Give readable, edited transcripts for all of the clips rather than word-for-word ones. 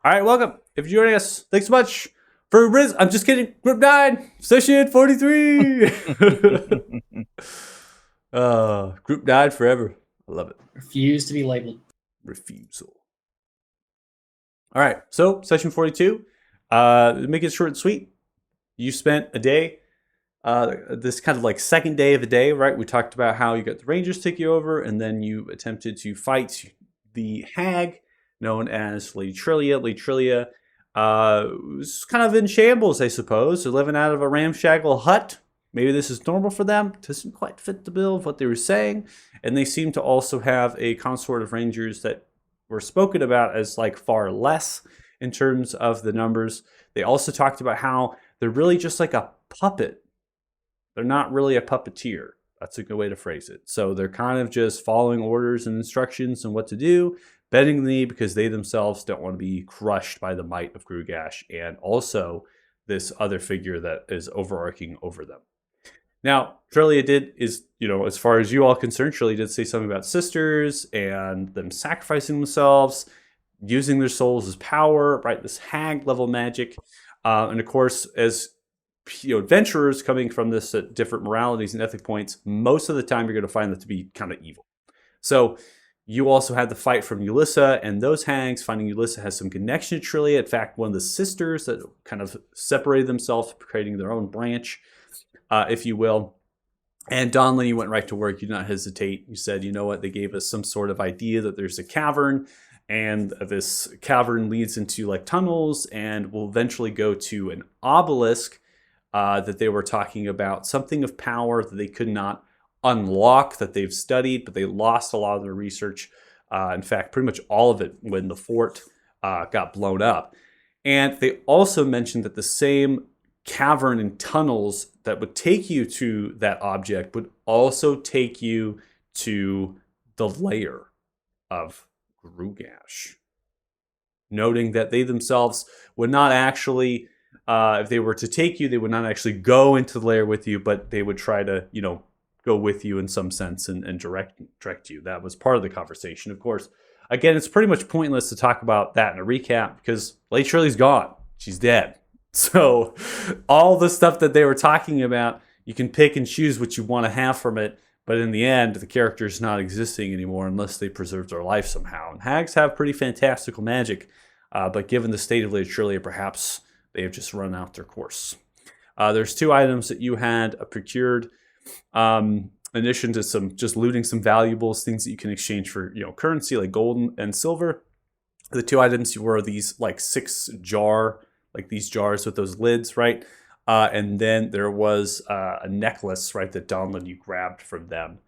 All right, welcome. If you're joining us, thanks so much for Riz. I'm just kidding. Group 9, session 43. Group 9 forever. I love it. Refuse to be labeled. Refusal. All right, so session 42. Make it short and sweet. You spent a day, this kind of like second day of the day, right? We talked about how you got the Rangers take you over, and then you attempted to fight the hag known as Lady Trillia. Lady Trillia was kind of in shambles, I suppose. They're living out of a ramshackle hut. Maybe this is normal for them. Doesn't quite fit the bill of what they were saying. And they seem to also have a consort of Rangers that were spoken about as like far less in terms of the numbers. They also talked about how they're really just like a puppet. They're not really a puppeteer. That's a good way to phrase it. So they're kind of just following orders and instructions and what to do, bending the knee because they themselves don't want to be crushed by the might of Grugash and also this other figure that is overarching over them. Now, Trillia as far as you all concerned, Trillia did say something about sisters and them sacrificing themselves, using their souls as power, right? This hag level magic. And of course, as adventurers coming from this different moralities and ethic points, most of the time you're going to find that to be kind of evil. So you also had the fight from Ulissa and those hags, finding Ulissa has some connection to Trillia. In fact, one of the sisters that kind of separated themselves, creating their own branch, if you will. And Donlin, you went right to work. You did not hesitate. You said, you know what, they gave us some sort of idea that there's a cavern, and this cavern leads into like tunnels and will eventually go to an obelisk that they were talking about, something of power that they could not unlock, that they've studied, but they lost a lot of their research. In fact, pretty much all of it when the fort got blown up. And they also mentioned that the same cavern and tunnels that would take you to that object would also take you to the lair of Grugash. Noting that they themselves would not actually, if they were to take you, they would not actually go into the lair with you, but they would try to, go with you in some sense and direct you. That was part of the conversation. Of course, again, it's pretty much pointless to talk about that in a recap because Lady Shirley's gone. She's dead. So all the stuff that they were talking about, you can pick and choose what you want to have from it. But in the end, the character's not existing anymore unless they preserve their life somehow. And hags have pretty fantastical magic. But given the state of Lady Trillia, perhaps they have just run out their course. There's 2 items that you had procured. In addition to some just looting some valuables, things that you can exchange for currency like gold and silver. The 2 items were these like 6 jar, like these jars with those lids, right? And then there was a necklace, right, that Donlin you grabbed from them.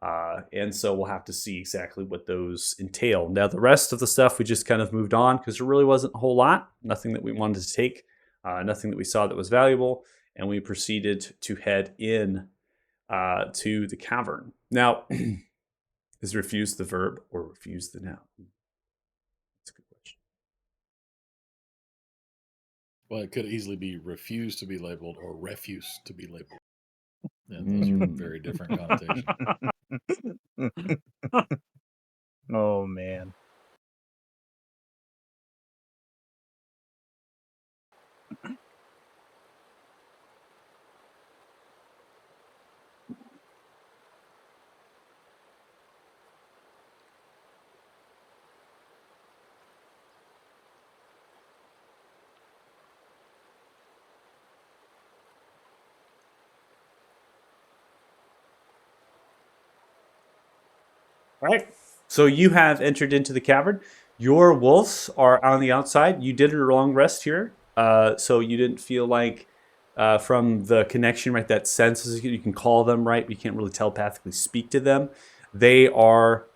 And so we'll have to see exactly what those entail. Now, the rest of the stuff we just kind of moved on because there really wasn't a whole lot. Nothing that we wanted to take, nothing that we saw that was valuable. And we proceeded to head in to the cavern. Now, is refuse the verb or refuse the noun? That's a good question. Well, it could easily be refuse to be labeled or refuse to be labeled. And those are very different connotations. Oh, man. All right. So you have entered into the cavern. Your wolves are on the outside. You did a long rest here. So you didn't feel like from the connection, right, that senses you can call them, right? But you can't really telepathically speak to them. They are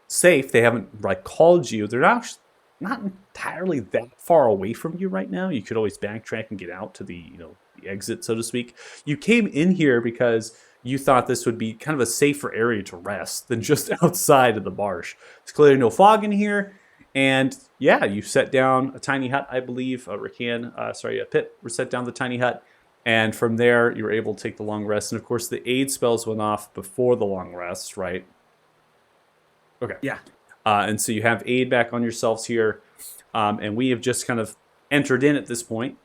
safe. They haven't called you. They're not entirely that far away from you right now. You could always backtrack and get out to the the exit, so to speak. You came in here because you thought this would be kind of a safer area to rest than just outside of the marsh. There's clearly no fog in here. And yeah, you set down a tiny hut, I believe. Pit set down the tiny hut. And from there, you were able to take the long rest. And of course, the aid spells went off before the long rest, right? Okay. Yeah. And so you have aid back on yourselves here. and we have just kind of entered in at this point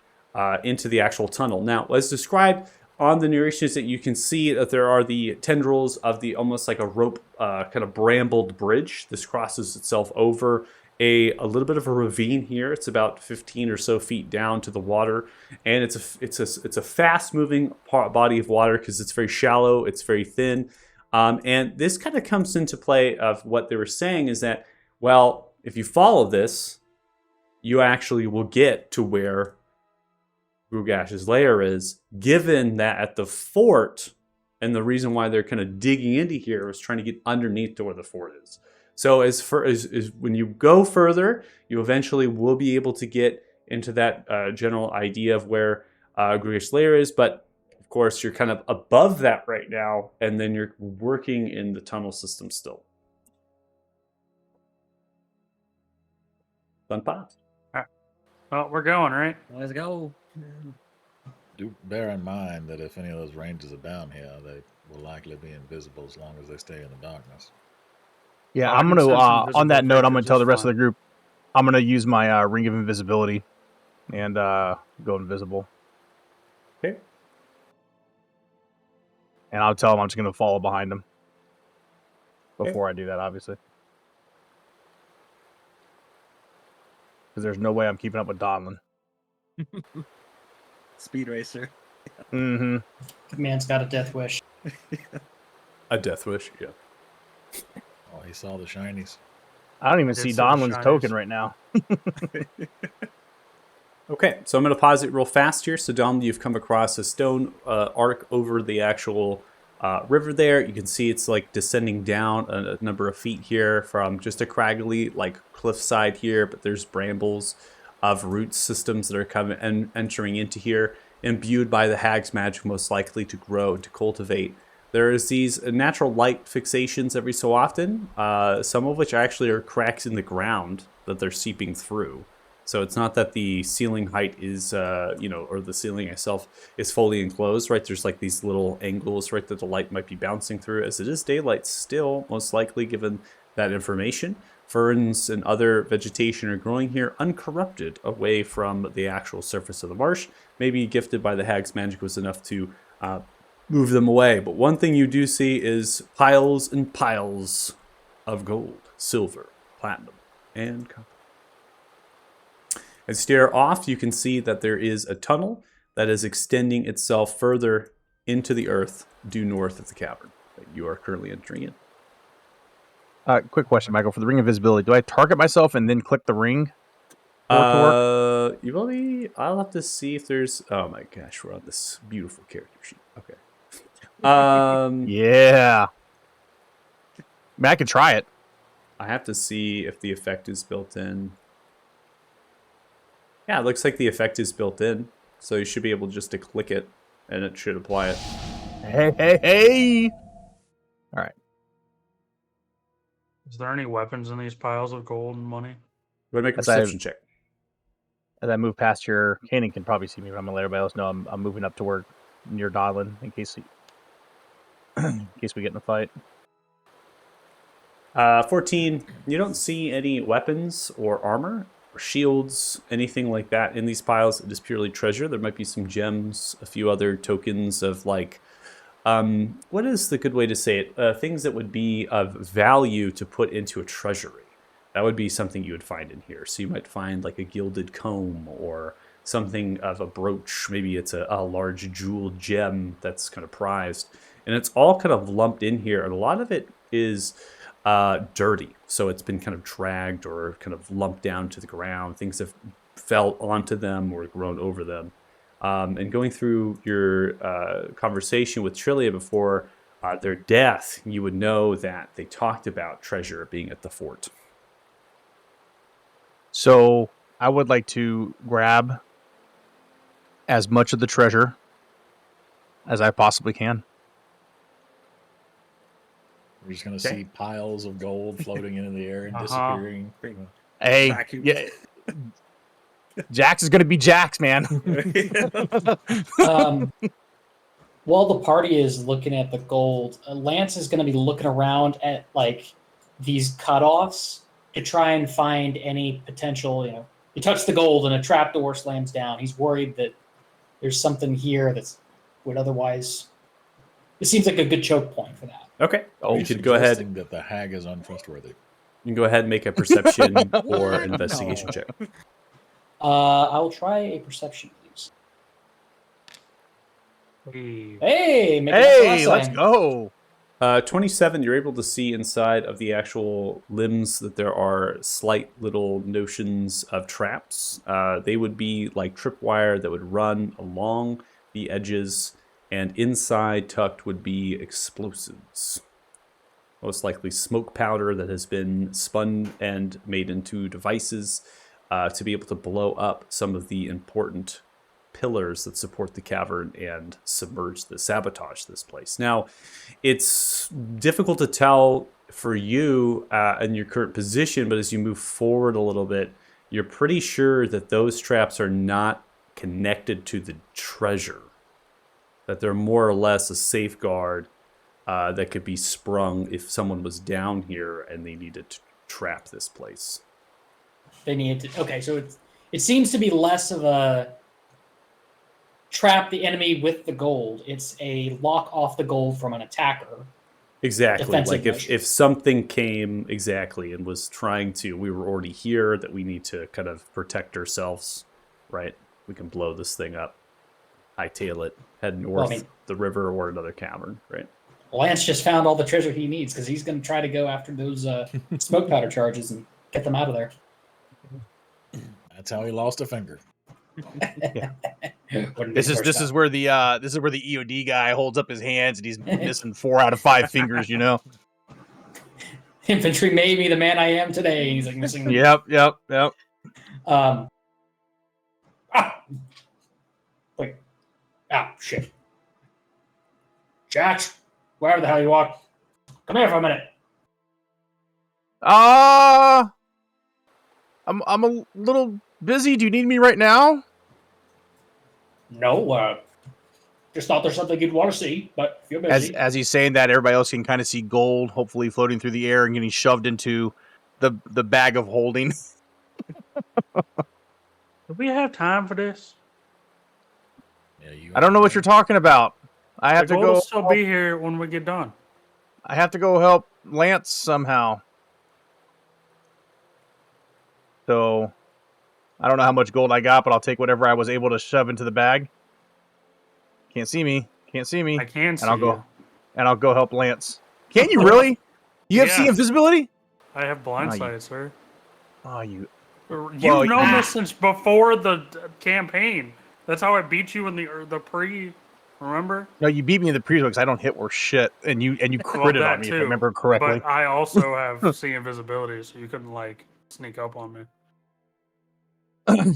into the actual tunnel. Now, as described on the narrations, that you can see that there are the tendrils of the almost like a rope kind of brambled bridge. This crosses itself over a little bit of a ravine here. It's about 15 or so feet down to the water, and it's a fast moving body of water because it's very shallow, it's very thin, and this kind of comes into play of what they were saying is that, well, if you follow this, you actually will get to where Grugash's lair is, given that at the fort, and the reason why they're kind of digging into here is trying to get underneath to where the fort is. So as when you go further, you eventually will be able to get into that general idea of where Grugash's lair is, but of course you're kind of above that right now, and then you're working in the tunnel system still. Fun path. Well, we're going, right? Let's go. Do bear in mind that if any of those ranges are down here, they will likely be invisible as long as they stay in the darkness. Yeah, Oh, I I'm can gonna sense on that invisible note, I'm gonna creatures tell the just rest of fine. the group I'm gonna use my ring of invisibility and go invisible. Okay. And I'll tell them I'm just gonna follow behind them. Okay. Before I do that, obviously. Because there's no way I'm keeping up with Donlin. Speed racer. Mm-hmm. The man's got a death wish. A death wish, yeah. Oh, he saw the shinies. I don't even Did see see the Donlin's shinies. token right now. Okay, so I'm going to pause it real fast here. So, Dom, you've come across a stone arc over the actual river there. You can see it's like descending down a number of feet here from just a craggly like cliffside here, but there's brambles of root systems that are coming and entering into here, imbued by the hag's magic, most likely to grow, to cultivate. There's these natural light fixations every so often, some of which actually are cracks in the ground that they're seeping through. So it's not that the ceiling height is, or the ceiling itself is fully enclosed, right? There's like these little angles, right, that the light might be bouncing through, as it is daylight still, most likely, given that information. Ferns and other vegetation are growing here uncorrupted away from the actual surface of the marsh. Maybe gifted by the hag's magic was enough to move them away. But one thing you do see is piles and piles of gold, silver, platinum, and copper. As you stare off, you can see that there is a tunnel that is extending itself further into the earth due north of the cavern that you are currently entering in. Quick question, Michael. For the ring of invisibility, do I target myself and then click the ring? For it to work? I'll have to see if there's... Oh my gosh, we're on this beautiful character sheet. Okay. Yeah. I mean, I could try it. I have to see if the effect is built in. Yeah, it looks like the effect is built in. So you should be able just to click it, and it should apply it. Hey! All right. Is there any weapons in these piles of gold and money? Go ahead and make a As I- perception check. As I move past here, Kanan can probably see me from later, but I also know I'm moving up to where near Donlin in case we get in a fight. 14, you don't see any weapons or armor or shields, anything like that in these piles. It is purely treasure. There might be some gems, a few other tokens of like, what is the good way to say it? Things that would be of value to put into a treasury. That would be something you would find in here. So you might find like a gilded comb or something of a brooch. Maybe it's a large jeweled gem that's kind of prized. And it's all kind of lumped in here. And a lot of it is dirty. So it's been kind of dragged or kind of lumped down to the ground. Things have fell onto them or grown over them. And going through your conversation with Trillia before their death, you would know that they talked about treasure being at the fort. So I would like to grab as much of the treasure as I possibly can. We're just going to see piles of gold floating into the air and Uh-huh. disappearing. Hey, Vacuum. yeah, Jax is gonna be Jax, man. While the party is looking at the gold, Lance is going to be looking around at like these cutoffs to try and find any potential, You touch the gold and a trapdoor slams down. He's worried that there's something here that would otherwise. It seems like a good choke point for that. Okay. Are you you could go ahead. suggesting that the hag is untrustworthy? You can go ahead and make a perception or investigation No. check. I will try a perception, please. Hey, Hey, make it Hey, last let's time. go. 27, you're able to see inside of the actual limbs that there are slight little notions of traps. They would be like tripwire that would run along the edges, and inside tucked would be explosives. Most likely smoke powder that has been spun and made into devices to be able to blow up some of the important pillars that support the cavern and sabotage this place. Now, it's difficult to tell for you in your current position, but as you move forward a little bit, you're pretty sure that those traps are not connected to the treasure, that they're more or less a safeguard that could be sprung if someone was down here and they needed to trap this place. They need to. Okay, so it seems to be less of a trap the enemy with the gold. It's a lock off the gold from an attacker. Exactly. Defensive Like measure. if something came exactly and was trying to, we were already here, that we need to kind of protect ourselves, right? We can blow this thing up, hightail it, head north the river or another cavern, right? Lance just found all the treasure he needs because he's going to try to go after those smoke powder charges and get them out of there. That's how he lost a finger. This is where the EOD guy holds up his hands and he's missing 4 out of 5 fingers. You know. Infantry made me the man I am today. He's like missing. Yep. Like, shit. Jax, wherever the hell you are, come here for a minute. I'm a little busy. Do you need me right now? No, just thought there's something you'd want to see, but if you're busy. As he's saying that, everybody else can kind of see gold, hopefully floating through the air and getting shoved into the bag of holding. do we have time for this? Yeah, I don't know what you're talking about. I have The to gold go. will still be here when we get done. I have to go help Lance somehow. So I don't know how much gold I got, but I'll take whatever I was able to shove into the bag. Can't see me. I can see I'll go. you. And I'll go help Lance. Can you really? You have Yeah. see invisibility? I have blind Oh, you- sight, sir. Oh, you. You've Well, known this since before the campaign. That's how I beat you in the pre. Remember? No, you beat me in the pre because I don't hit worth shit, and you critted on that me if I too, remember correctly. But I also have see invisibility, so you couldn't like sneak up on me.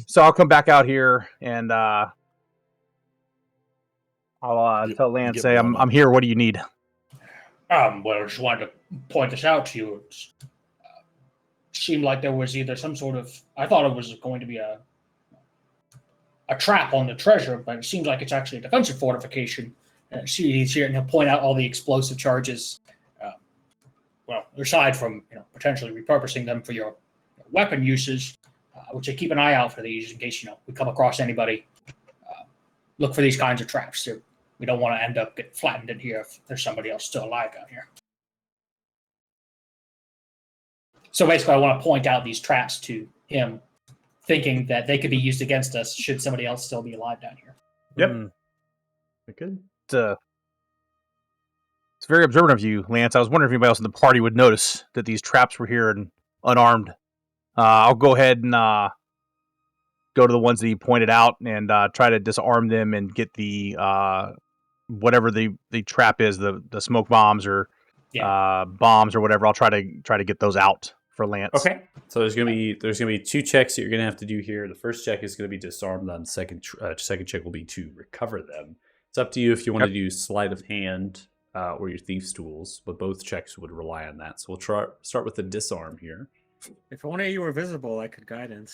So I'll come back out here and I'll tell Lance, get say blown up. I'm here. What do you need? Well, I just wanted to point this out to you. It seemed like there was either some sort of. I thought it was going to be a trap on the treasure, but it seems like it's actually a defensive fortification. He's here and he'll point out all the explosive charges. Well, aside from potentially repurposing them for your weapon uses, which I keep an eye out for these in case we come across anybody. Look for these kinds of traps. We don't want to end up getting flattened in here if there's somebody else still alive down here. So basically, I want to point out these traps to him, thinking that they could be used against us should somebody else still be alive down here. Yep. Mm, Good. it's very observant of you, Lance. I was wondering if anybody else in the party would notice that these traps were here and unarmed. I'll go ahead and go to the ones that he pointed out and try to disarm them and get the whatever the trap is, the smoke bombs or bombs or whatever. I'll try to get those out for Lance. Okay. So there's gonna be 2 checks that you're gonna have to do here. The first check is gonna be disarmed. On second check will be to recover them. It's up to you if you want to do sleight of hand or your thief's tools, but both checks would rely on that. So we'll start with the disarm here. If only you were visible, I could guidance.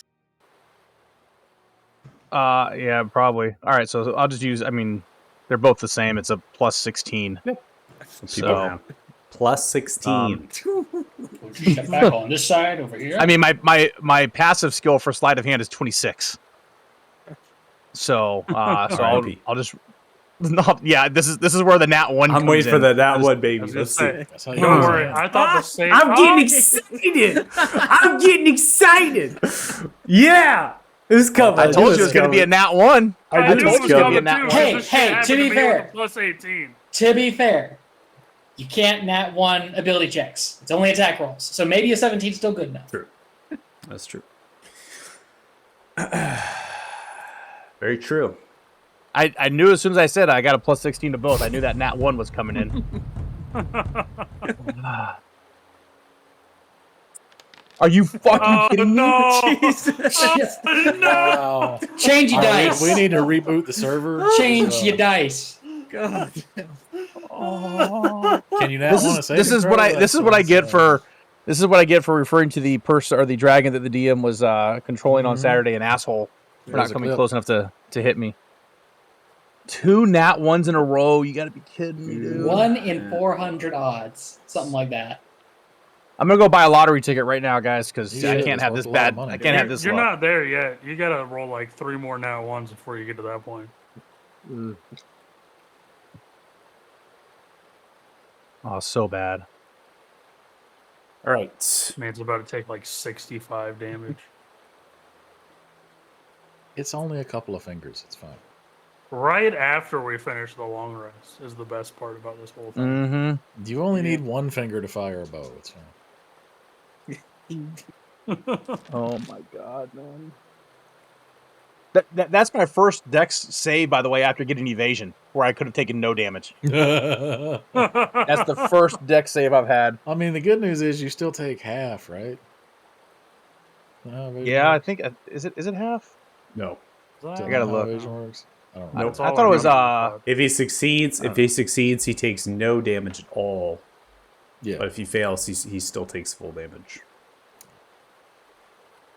Yeah, probably. All right, so I'll just use. I mean, they're both the same. It's a plus 16. Some people So- have. Plus 16. We'll just step back on this side over here. I mean, my passive skill for sleight of hand is 26. So R.I.P. I'll just yeah. This is where the nat 1. I'm comes waiting for in. the nat I was- one, I baby. was gonna Let's see. say, That's how you Don't do worry, it. I thought the same. I'm getting Oh, excited. I'm getting excited. Yeah. It's coming. I told you it knew was going to be a coming. nat 1. I I knew knew it it was was coming. coming Nat too. one. Hey, This shit hey, happened to be me with fair. a plus 18. To be fair, you can't nat 1 ability checks. It's only attack rolls. So maybe a 17 is still good enough. True. That's true. Very true. I knew as soon as I said I got a plus 16 to both. I knew that nat 1 was coming in. Are you fucking Oh kidding me? no! Jesus. Oh, no! Wow. Change your All right, dice. we need to reboot the server. Change Uh, your dice. God. Can you now This want is to this is what I this is what I get for this is what I get for referring to the person or the dragon that the DM was controlling on Mhm. Saturday an asshole for There's not a coming clip. close enough to hit me. 2 nat 1s in a row. You got to be kidding me, dude. 1 in 400 odds. Something like that. I'm gonna go buy a lottery ticket right now, guys, because You I should. can't It's have worth this a lot of bad. money. I can't have You're- this. You're luck. not there yet. You gotta roll like 3 more nat 1s before you get to that point. Oh, so bad. All right. This man's about to take like 65 damage. It's only a couple of fingers. It's fine. Right after we finish the long rest is the best part about this whole thing. Mm-hmm. You only Yeah. need one finger to fire a bow. It's fine. Oh my god, man. That's my first dex save, by the way, after getting evasion, where I could have taken no damage. That's the first dex save I've had. I mean, the good news is you still take half, right? Yeah, I think is it half? No. I gotta look. Evasion works. I don't know. Nope. That's I all thought it was remember. If he succeeds, he takes no damage at all. Yeah, But if he fails, he still takes full damage.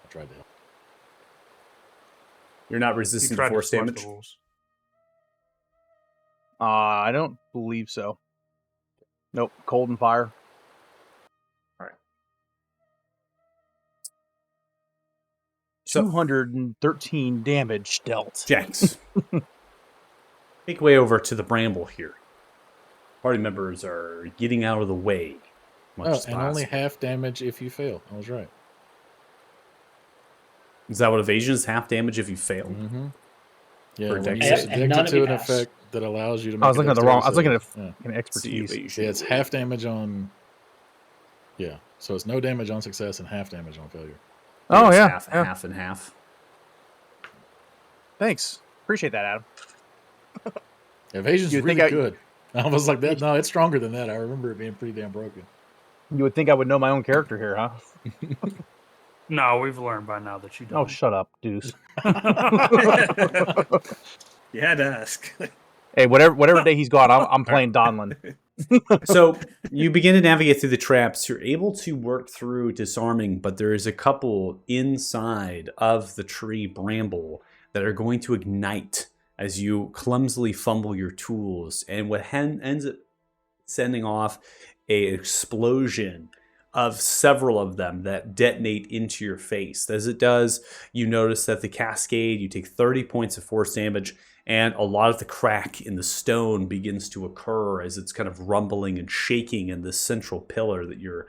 I tried to help. You're not He resistant tried to to force switch damage. the rules. I don't believe so. Nope, cold and fire. So 213 damage dealt. Jax, make way over to the bramble here. Party members are getting out of the way. Much Oh, as and only possible. half damage if you fail. I was right. Is that what evasion is? Half damage if you fail. Mm-hmm. Yeah, For when you dexterity. And none subject of it you to an pass. effect that allows you to make I was a looking at the wrong. I was dexterity looking at save. an expertise. evasion. Yeah, it's half damage on. Yeah, so it's no damage on success and half damage on failure. Oh It's yeah, half, yeah. half and half. Thanks. Appreciate that, Adam. Evasion's You really think I- good. I was like that. No, it's stronger than that. I remember it being pretty damn broken. You would think I would know my own character here, huh? No, we've learned by now that you Oh, don't. shut up, Deuce. You had to ask. Hey, whatever day he's gone, I'm playing Donlin. So you begin to navigate through the traps. You're able to work through disarming, but there is a couple inside of the tree bramble that are going to ignite as you clumsily fumble your tools, and what ends up sending off a explosion of several of them that detonate into your face. As it does, you notice that the cascade, you take 30 points of force damage, and a lot of the crack in the stone begins to occur as it's kind of rumbling and shaking in this central pillar that you're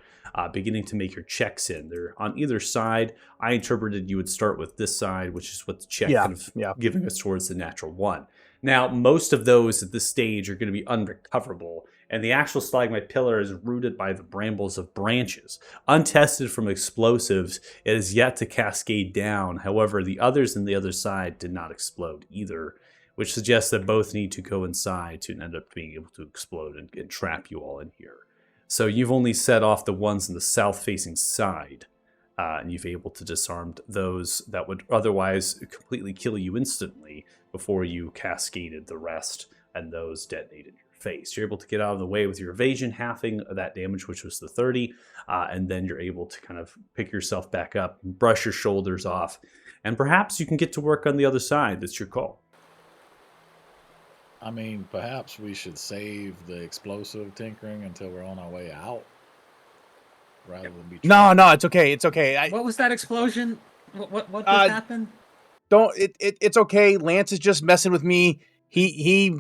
beginning to make your checks in. They're on either side. I interpreted you would start with this side, which is what the check kind of giving us towards the natural one. Now, most of those at this stage are going to be unrecoverable, and the actual stalagmite pillar is rooted by the brambles of branches. Untested from explosives, it is yet to cascade down. However, the others on the other side did not explode either, which suggests that both need to go inside to end up being able to explode and trap you all in here. So you've only set off the ones in the south-facing side, and you've able to disarm those that would otherwise completely kill you instantly before you cascaded the rest, and those detonated your face. You're able to get out of the way with your evasion, halving that damage, which was the 30, and then you're able to kind of pick yourself back up, brush your shoulders off, and perhaps you can get to work on the other side. That's your call. I mean, perhaps we should save the explosive tinkering until we're on our way out, rather than be. No, it's okay. It's okay. What was that explosion? What Uh, just happened? It's okay. Lance is just messing with me. He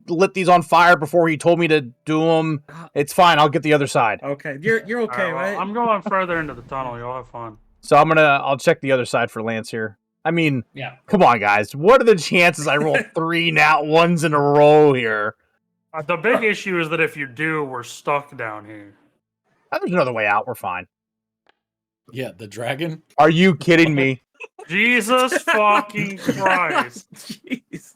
lit these on fire before he told me to do them. It's fine. I'll get the other side. Okay, you're All okay, right, well, right? I'm going further into the tunnel. You'll have fun. So I'll check the other side for Lance here. I mean, Yeah. come on, guys. What are the chances I roll 3 nat ones in a row here? The big issue is that if you do, we're stuck down here. There's another way out. We're fine. Yeah, the dragon. Are you kidding me? Jesus fucking Christ. Jeez.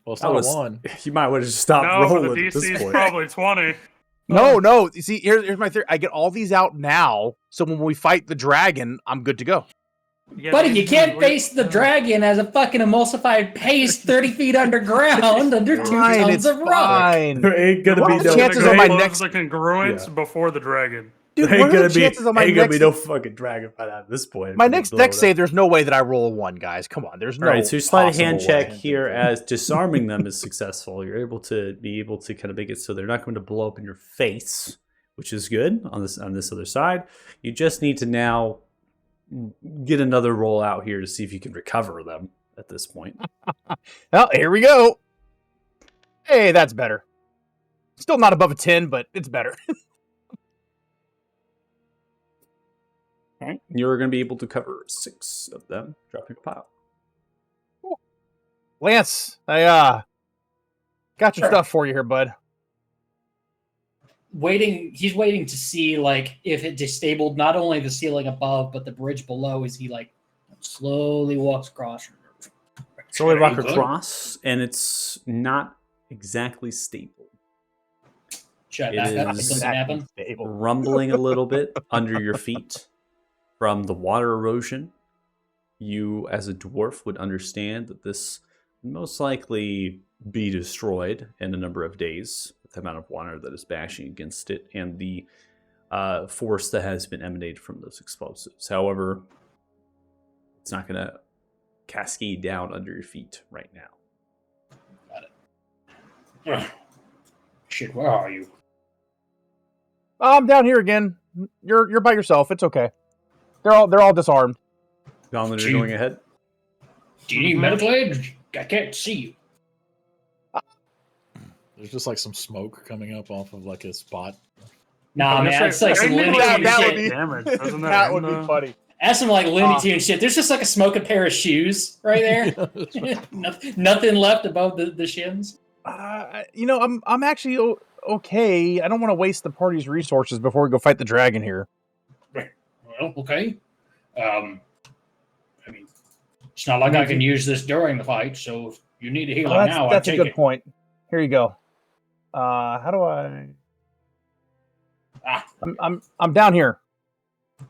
Well, it's That not was- a one. You might want to just stop No, but the rolling at DC this is point. probably 20. No. You see, here's my theory. I get all these out now, so when we fight the dragon, I'm good to go. Yeah, Buddy, DC you can't is- face the dragon as a fucking emulsified paste 30 feet underground under 2 Fine, tons it's of rock. fine. There ain't gonna What be are the no chances We're on gonna my close next- the congruence before the dragon. Dude, There what ain't are gonna the be chances on my ain't gonna be next no fucking dragon fight at this point. my It's next gonna blow deck it up. save? There's no way that I roll a 1, guys. Come on, there's no. All right, so you slide a hand possible way. check here as disarming them is successful. You're able to kind of make it so they're not going to blow up in your face, which is good on this other side. You just need to now get another roll out here to see if you can recover them at this point. Well, here we go. Hey, that's better. Still not above a 10, but it's better. All right, you're going to be able to cover 6 of them. Drop your pile. Lance, I got your Sure. stuff for you here, bud. He's waiting to see like if it disabled not only the ceiling above but the bridge below as he like slowly walks across. So we walk Very good. across, and it's not exactly stable. Should It I back up? is Did something happen? Stable. Rumbling a little bit under your feet from the water erosion. You, as a dwarf, would understand that this would most likely be destroyed in a number of days with the amount of water that is bashing against it and the force that has been emanated from those explosives. However, it's not going to cascade down under your feet right now. Ugh. Shit, where are you? I'm down here again. You're by yourself. It's okay. They're all disarmed. Dominator Gee. going ahead. Do you need medical aid? I can't see you. There's just like some smoke coming up off of like a spot. Nah, I'm man, gonna it's say, like some technically Looney it Tunes would would shit. be- damage. Doesn't that, That end would be the- funny. That's some like Looney Tunes shit. There's just like a smoking pair of shoes right there. Nothing left above the shins. I'm actually okay. I don't want to waste the party's resources before we go fight the dragon here. Well, okay. I mean, it's not like I can use this during the fight, so if you need a healer now, That's I a take good it. point. Here you go. How do I? Ah. I'm down here.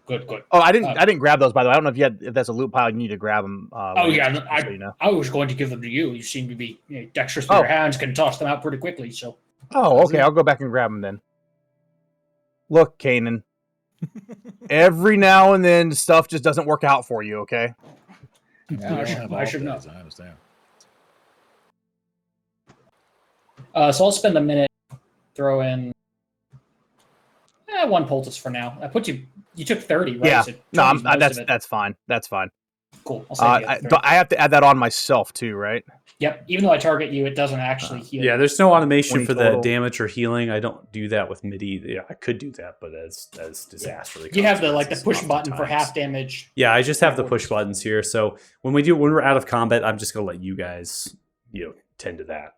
Good. Oh, I didn't grab those, by the way. I don't know if that's a loot pile. You need to grab them. Yeah, you I was going to give them to you. You seem to be dexterous with Oh. your hands, can toss them out pretty quickly. So Oh, okay. I'll go back and grab them then. Look, Kanan. Every now and then, stuff just doesn't work out for you. Okay. We Yeah, don't have I should know. days, I understand. So I'll spend a minute, throw in 1 poultice for now. I put you. You took 30, right? Yeah. So No, 20 's most of it. that's fine. That's fine. Cool. I'll save you I, the 30. I have to add that on myself too, right? Yep. Even though I target you, it doesn't actually heal. Yeah, there's no automation 20 for the total. damage or healing. I don't do that with MIDI. Yeah, I could do that, but that's disasterly. You have the push consequences button for oftentimes. half damage. Yeah, I just have the push buttons here. So when we're out of combat, I'm just gonna let you guys, tend to that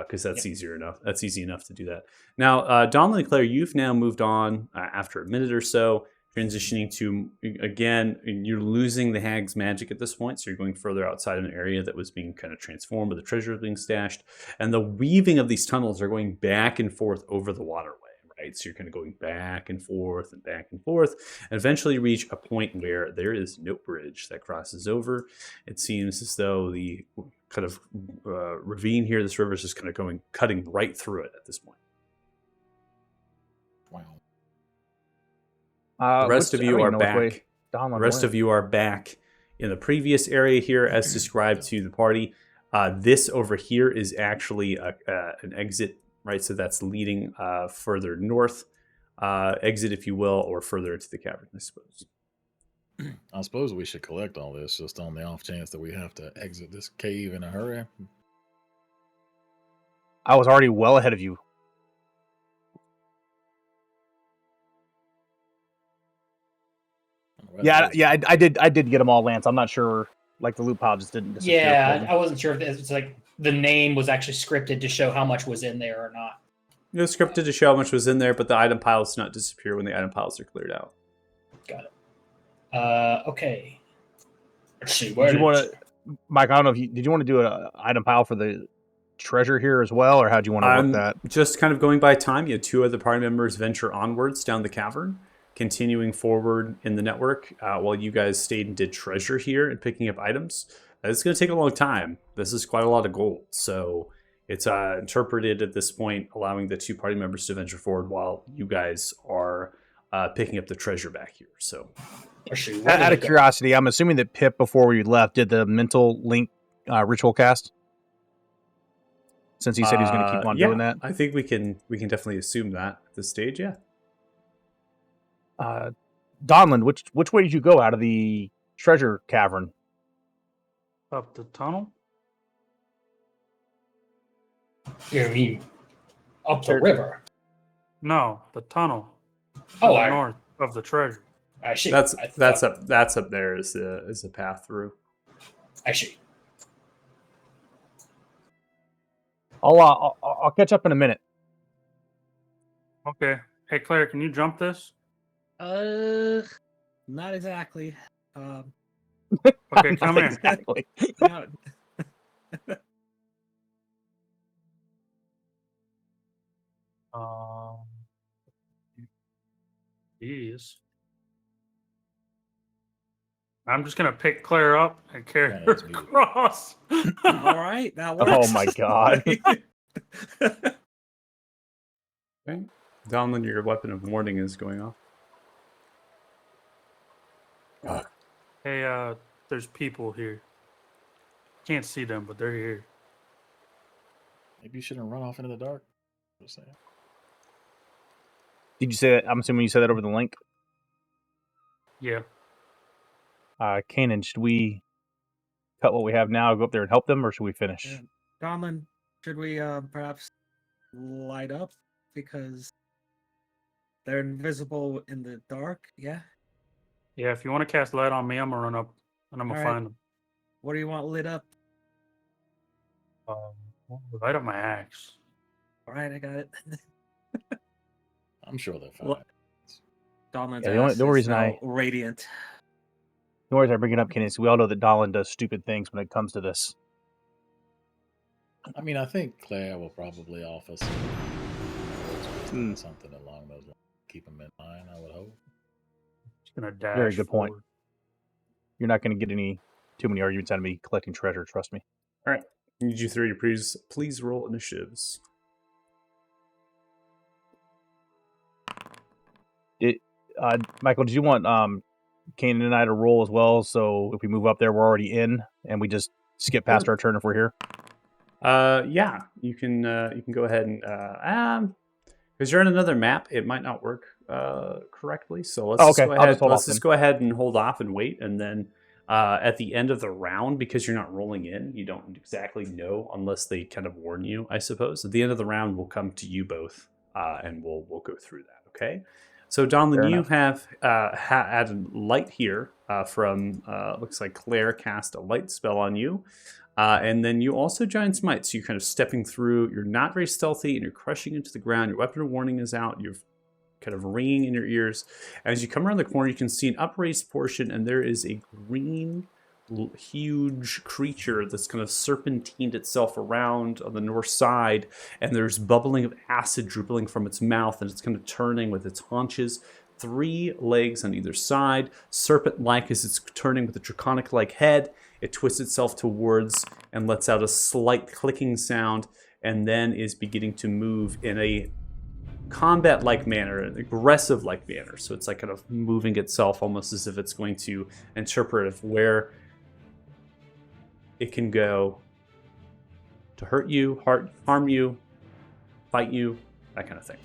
because that's easier enough. That's easy enough to do that. Now, Donnelly and Claire, you've now moved on after a minute or so, transitioning to again. You're losing the hag's magic at this point, so you're going further outside of an area that was being kind of transformed, where the treasure was being stashed, and the weaving of these tunnels are going back and forth over the waterway. Right, so you're kind of going back and forth and back and forth, and eventually reach a point where there is no bridge that crosses over. It seems as though the kind of ravine here, this river is just kind of cutting right through it at this point. Wow. The rest of you are back. The rest of you are back in the previous area here, as described to the party. This over here is actually an exit, right? So that's leading further north, exit, if you will, or further into the cavern, I suppose. I suppose we should collect all this just on the off chance that we have to exit this cave in a hurry. I was already well ahead of you. Yeah, I did get them all, Lance. I'm not sure. Like the loot pile just didn't disappear. Yeah, I wasn't sure if it's like the name was actually scripted to show how much was in there or not. It was scripted to show how much was in there, but the item piles do not disappear when the item piles are cleared out. Got it. Okay. Let's see. Where Did you want to, Mike? I don't know if did you want to do an item pile for the treasure here as well, or how do you want to work that? Just kind of going by time, you had 2 other party members venture onwards down the cavern, continuing forward in the network, while you guys stayed and did treasure here and picking up items. It's going to take a long time. This is quite a lot of gold, so it's interpreted at this point, allowing the 2 party members to venture forward while you guys are picking up the treasure back here. So, out of curiosity, I'm assuming that Pip, before we left, did the mental link ritual cast. Since he said he's going to keep on doing that, I think we can definitely assume that at this stage. Yeah. Donlin, which way did you go out of the treasure cavern? Up the tunnel? You mean up the river? No, the tunnel. Oh, north of the treasure. I see. That's up there is a path through. I see. I'll catch up in a minute. Okay. Hey, Claire, can you jump this? Not exactly. Okay, come here. Exactly. No, Jeez. I'm just gonna pick Claire up and carry Yeah, her that's beautiful. across. all right, that works. Oh my god. Okay. Donlin, your weapon of warning is going off. Hey, there's people here. Can't see them, but they're here. Maybe you shouldn't run off into the dark. Just saying. Did you say that? I'm assuming you said that over the link. Yeah. Kanan, should we cut what we have now, go up there and help them, or should we finish? Yeah. Donlin, should we perhaps light up because they're invisible in the dark? Yeah. Yeah, if you want to cast light on me, I'm gonna run up and I'm gonna All right. find them. What do you want lit up? Light up my axe. All right, I got it. I'm sure they're fine. Well, Donlin's Yeah, the only ass reason is now I- radiant. The only reason I bring it up, Kanan, is we all know that Donlin does stupid things when it comes to this. I mean, I think Claire will probably offer something along those lines. Keep them in mind, I would hope. Just gonna dash. Very good point. forward. You're not going to get too many arguments out of me collecting treasure. Trust me. All right. I need you 3 to please roll initiatives. Michael, did you want Kanan and I to roll as well? So if we move up there, we're already in, and we just skip past our turn if we're here. Yeah, you can go ahead and because you're on another map, it might not work correctly. So let's just Okay. go I'll ahead. just hold Let's off just then. go ahead and hold off and wait, and then at the end of the round, because you're not rolling in, you don't exactly know unless they kind of warn you. I suppose at the end of the round, we'll come to you both, and we'll go through that. Okay. So Donlin, Fair you enough. have added light here from looks like Claire cast a light spell on you. And then you also giant smite, so you're kind of stepping through. You're not very stealthy, and you're crushing into the ground. Your weapon of warning is out. You're kind of ringing in your ears. As you come around the corner, you can see an upraised portion, and there is a green, huge creature that's kind of serpentined itself around on the north side, and there's bubbling of acid dribbling from its mouth, and it's kind of turning with its haunches. 3 legs on either side, serpent-like as it's turning with a draconic-like head. It twists itself towards and lets out a slight clicking sound, and then is beginning to move in a combat-like manner, an aggressive-like manner. So it's like kind of moving itself almost as if it's going to interpret of where it can go to hurt you, harm you, fight you, that kind of thing.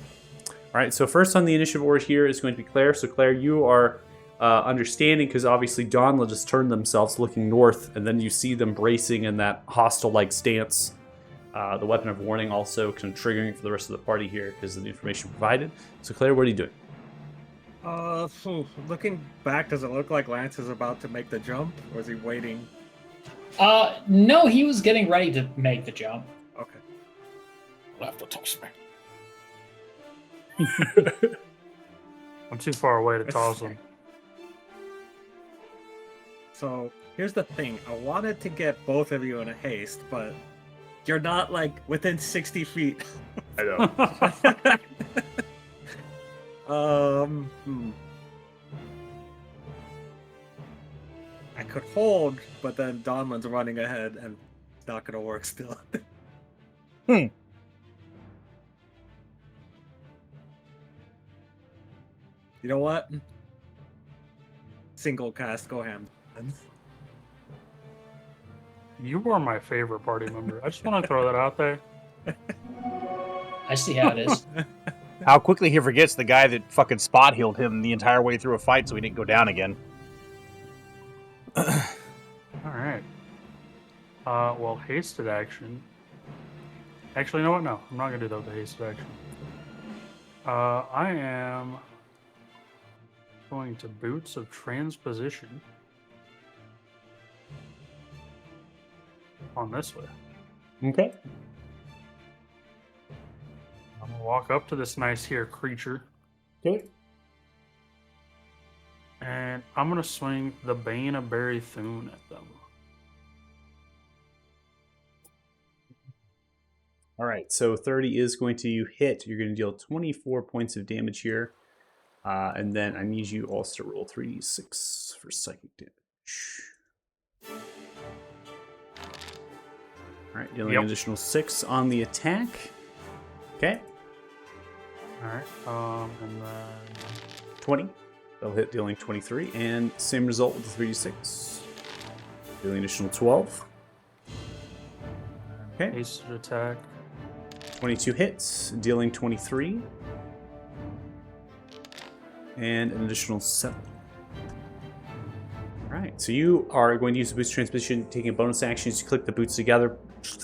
All right, so first on the initiative order here is going to be Claire. So Claire, you are understanding because obviously Dawn will just turn themselves looking north, and then you see them bracing in that hostile-like stance. The weapon of warning also kind of triggering for the rest of the party here because of the information provided. So Claire, what are you doing? Looking back, does it look like Lance is about to make the jump, or is he waiting? No, he was getting ready to make the jump. Okay. I'll have to toss me. I'm too far away to toss him. So here's the thing: I wanted to get both of you in a haste, but you're not like within 60 feet. I know. I could hold, but then Donlin's running ahead, and it's not gonna work still. You know what? Single cast, go ham. You were my favorite party member. I just want to throw that out there. I see how it is. How quickly he forgets the guy that fucking spot healed him the entire way through a fight so he didn't go down again. All right. Well, hasted action. Actually, you know what? No, I'm not gonna do that with the hasted action. I am going to Boots of Transposition on this way. Okay. I'm gonna walk up to this nice here creature, Okay. and I'm gonna swing the Bane of Barry Thune at them. All right, so 30 is going to hit. You're going to deal 24 points of damage here. And then I need you also to roll 3d6 for psychic damage. All right, dealing an additional 6 on the attack. Okay. All right, and then 20. They'll hit, dealing 23. And same result with the 3d6. Dealing additional 12. Okay. hasted attack. 22 hits, dealing 23. And an additional 7. Alright, so you are going to use the boots transmission, taking bonus actions. You click the boots together.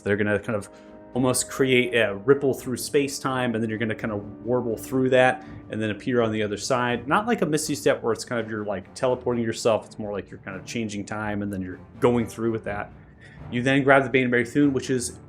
They're going to kind of almost create a ripple through space-time, and then you're going to kind of warble through that and then appear on the other side. Not like a Misty Step where it's kind of you're like teleporting yourself. It's more like you're kind of changing time and then you're going through with that. You then grab the Bane of Barry Thune, which is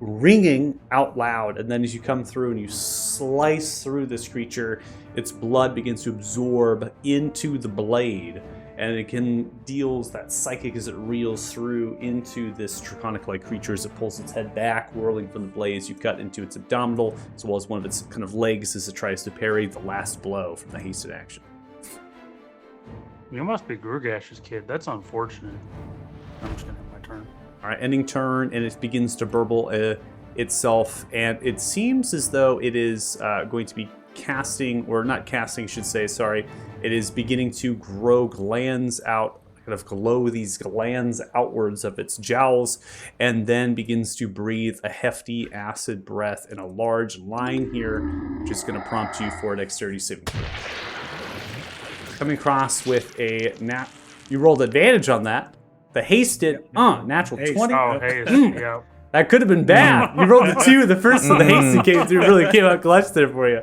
ringing out loud, and then as you come through and you slice through this creature, its blood begins to absorb into the blade, and it deals that psychic as it reels through into this draconic-like creature as it pulls its head back, whirling from the blade as you cut into its abdominal, as well as one of its kind of legs as it tries to parry the last blow from the hasted action. You must be Grugash's kid. That's unfortunate. I'm just gonna have my turn. All right, ending turn, and it begins to burble itself, and it seems as though it is going to be casting, or not casting, I should say, sorry. It is beginning to grow glands out, kind of glow these glands outwards of its jowls, and then begins to breathe a hefty acid breath in a large line here, which is going to prompt you for a dexterity saving throw. Coming across with a you rolled advantage on that. The hasted, natural Haste. 20. Oh, haste. Yeah. That could have been bad. You rolled the 2. The first one, the hasted came through, really came out clutch there for you.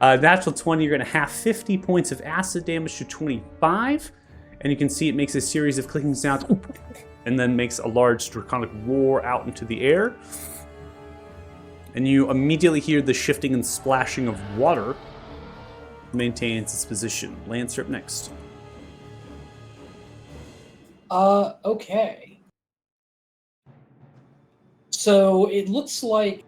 Natural 20, you're going to half 50 points of acid damage to 25. And you can see it makes a series of clicking sounds and then makes a large draconic roar out into the air. And you immediately hear the shifting and splashing of water. Maintains its position. Lance, you're up next. Okay. So it looks like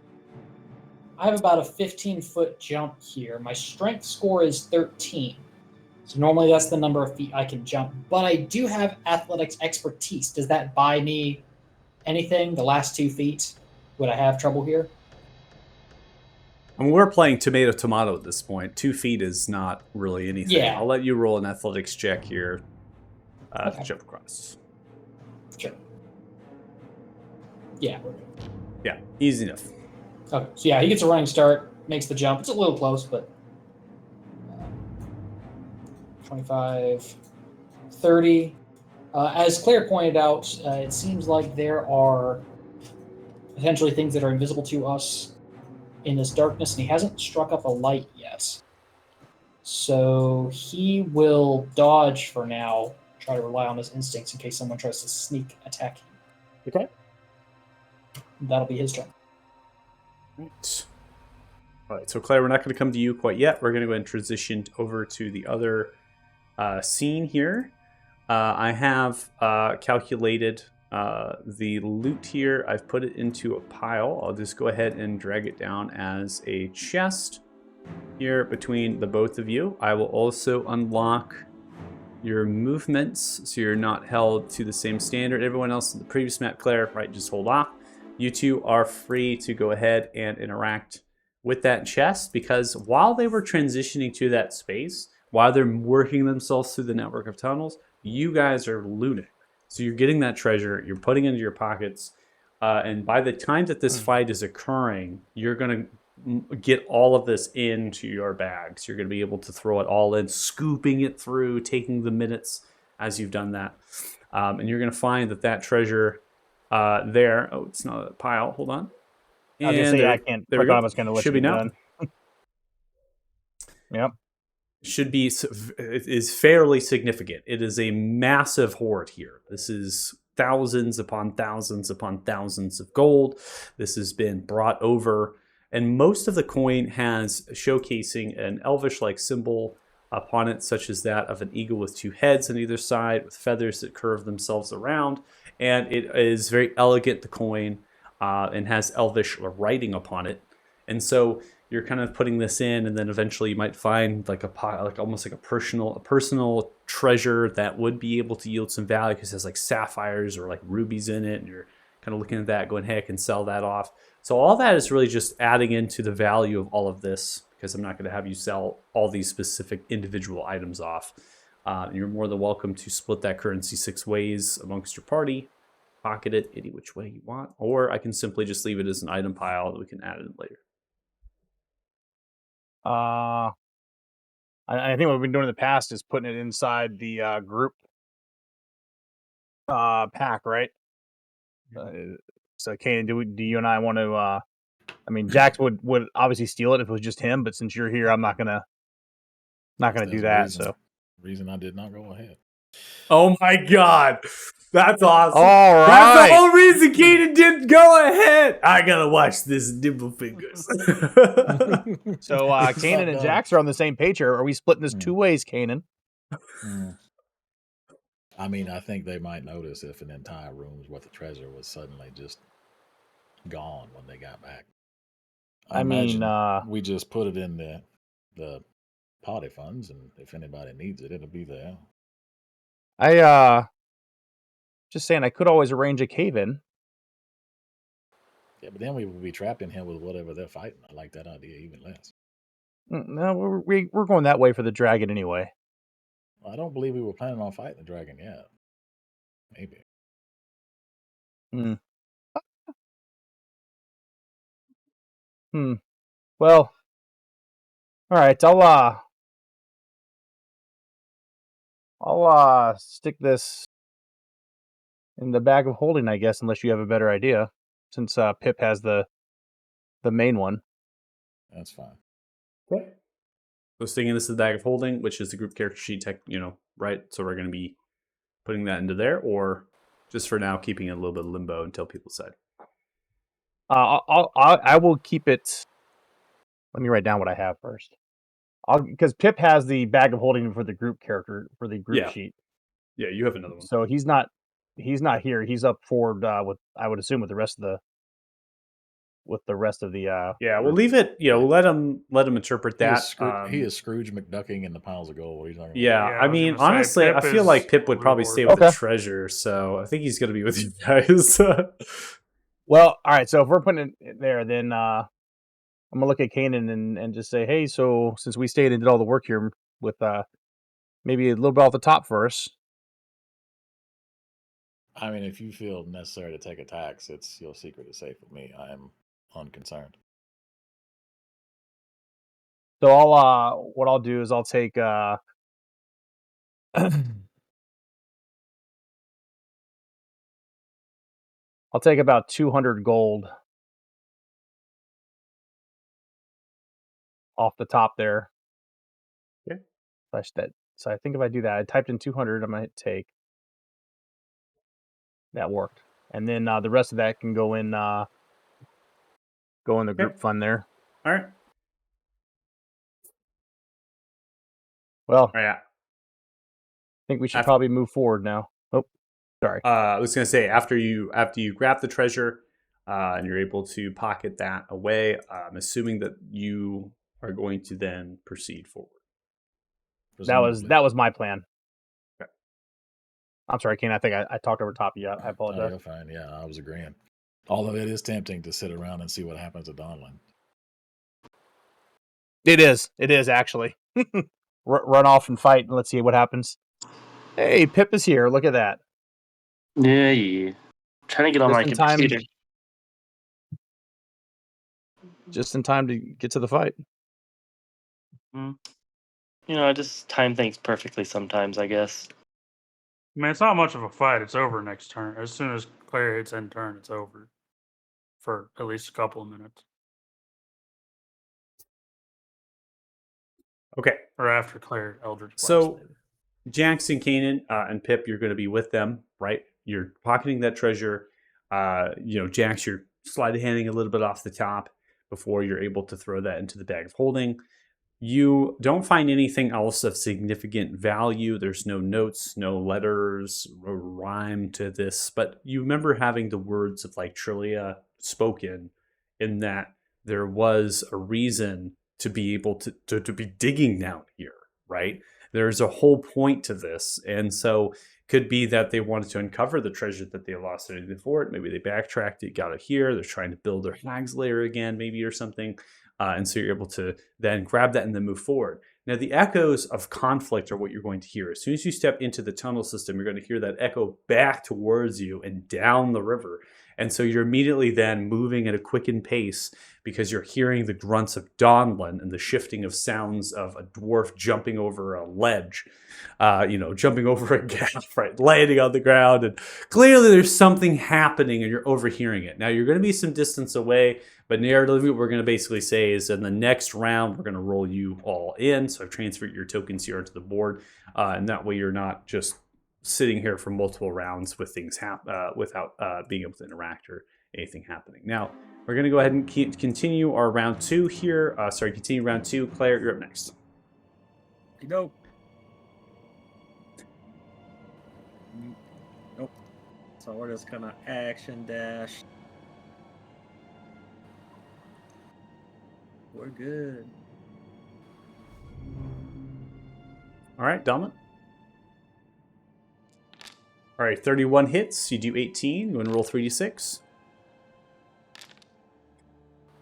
I have about a 15-foot jump here. My strength score is 13. So normally that's the number of feet I can jump. But I do have athletics expertise. Does that buy me anything? The last 2 feet? Would I have trouble here? I mean, we're playing tomato at this point. 2 feet is not really anything. Yeah. I'll let you roll an athletics check here to Okay. jump across. Sure. Yeah. We're good. Yeah, easy enough. Okay, so yeah, he gets a running start, makes the jump. It's a little close, but 25, 30. As Claire pointed out, it seems like there are potentially things that are invisible to us in this darkness, and he hasn't struck up a light yet. So he will dodge for now, try to rely on his instincts in case someone tries to sneak attack him. Okay. That'll be his turn. Right. All right, so Claire, we're not going to come to you quite yet. We're going to go ahead and transition over to the other scene here. I have calculated the loot here. I've put it into a pile. I'll just go ahead and drag it down as a chest here between the both of you. I will also unlock your movements so you're not held to the same standard. Everyone else in the previous map, Claire, right, just hold off. You two are free to go ahead and interact with that chest, because while they were transitioning to that space, while they're working themselves through the network of tunnels, you guys are looting. So you're getting that treasure, you're putting it into your pockets, and by the time that this fight is occurring, you're going to get all of this into your bags. You're going to be able to throw it all in, scooping it through, taking the minutes as you've done that. And you're going to find that treasure there. Oh, it's not a pile. Hold on. I was gonna say I can't There we click on go. it. I was gonna let Should you be get now. done. Yep. Should be, it is fairly significant. It is a massive hoard here. This is thousands upon thousands upon thousands of gold. This has been brought over, and most of the coin has showcasing an elvish-like symbol upon it, such as that of an eagle with two heads on either side, with feathers that curve themselves around. And it is very elegant, the coin, and has elvish writing upon it. And so you're kind of putting this in, and then eventually you might find like almost like a personal treasure that would be able to yield some value because it has like sapphires or like rubies in it, and you're kind of looking at that going, hey, I can sell that off. So all that is really just adding into the value of all of this, because I'm not going to have you sell all these specific individual items off. You're more than welcome to split that currency 6 ways amongst your party, pocket it any which way you want, or I can simply just leave it as an item pile that we can add it later. I think what we've been doing in the past is putting it inside the group pack, right? So, Kanan, do you and I want to? I mean, Jax would obviously steal it if it was just him, but since you're here, I'm not gonna do that. So, reason I did not go ahead. Oh my god, that's awesome! all right, That's the whole reason Kanan didn't go ahead. I gotta watch this nimble fingers. So, Kanan and Jax are on the same page here. Are we splitting this 2 ways, Kanan? I mean, I think they might notice if an entire room's worth of treasure was suddenly just gone when they got back. I mean, we just put it in the party funds, and if anybody needs it, it'll be there. Just saying, I could always arrange a cave-in. Yeah, but then we would be trapped in here with whatever they're fighting. I like that idea even less. No, we're going that way for the dragon anyway. Well, I don't believe we were planning on fighting the dragon yet. Maybe. Well, all right. I'll stick this in the bag of holding, I guess, unless you have a better idea, since Pip has the main one. That's fine. Okay. So sticking this in the bag of holding, which is the group character sheet, right? So we're going to be putting that into there, or just for now keeping it a little bit of limbo until people decide. I will keep it. Let me write down what I have first. Because Pip has the bag of holding for the group character for the group sheet. Yeah, you have another one. So he's not here. He's up forward with, I would assume, with the rest of the Yeah, we'll leave it. We'll let him interpret that. He is Scrooge McDucking in the piles of gold. He's not gonna I mean, honestly, I feel like Pip would probably stay with the treasure, so I think he's going to be with you guys. Well, all right. So if we're putting it there, then I'm gonna look at Kanan and just say, hey, so since we stayed and did all the work here with maybe a little bit off the top for us. I mean, if you feel necessary to take attacks, it's your secret is safe with me. I am unconcerned. So I'll what I'll do is I'll take I'll take about 200 gold off the top there. Okay. Slash that. So I think if I do that, I typed in 200. I'm gonna hit take. That worked, and then the rest of that can go in the group fund there. All right. Well, All right. I think we should After- probably move forward now. Oh, sorry. I was going to say after you grab the treasure and you're able to pocket that away, I'm assuming that you are going to then proceed forward. That was my plan. Okay. I'm sorry, Kane. I think I talked over top of you. I Oh, apologize. you're fine. Yeah, I was agreeing. Although it is tempting to sit around and see what happens at Donlin. It is actually. Run off and fight, and let's see what happens. Hey, Pip is here. Look at that. Yeah. Trying to get on my Just in time. computer. Just in time to get to the fight. I just time things perfectly sometimes, I guess. I mean, it's not much of a fight. It's over next turn. As soon as Claire hits end turn, it's over for at least a couple of minutes. Okay. Or after Claire Eldritch Blast. So, Jackson, Kanan, and Pip, you're going to be with them, right? You're pocketing that treasure. Jax, you're slide handing a little bit off the top before you're able to throw that into the bag of holding. You don't find anything else of significant value. There's no notes, no letters, or rhyme to this, but you remember having the words of like Trillia spoken in that there was a reason to be able to be digging down here, right? There's a whole point to this. And so could be that they wanted to uncover the treasure that they lost in the fort. Maybe they backtracked it, got it here. They're trying to build their hag's lair again, maybe, or something. And so you're able to then grab that and then move forward. Now, the echoes of conflict are what you're going to hear. As soon as you step into the tunnel system, you're going to hear that echo back towards you and down the river. And so you're immediately then moving at a quickened pace because you're hearing the grunts of Donlin and the shifting of sounds of a dwarf jumping over a ledge, jumping over a gap, right, landing on the ground. And clearly there's something happening and you're overhearing it. Now, you're going to be some distance away, but narratively, what we're going to basically say is in the next round, we're going to roll you all in. So I've transferred your tokens here onto the board. And that way you're not just sitting here for multiple rounds with things without being able to interact or anything happening. Now, we're going to go ahead and continue our round two here. Continue round two. Claire, you're up next. Nope. Nope. So we're just gonna action dash. We're good. All right, Dominant. All right, 31 hits. You do 18. You want to roll 3d6?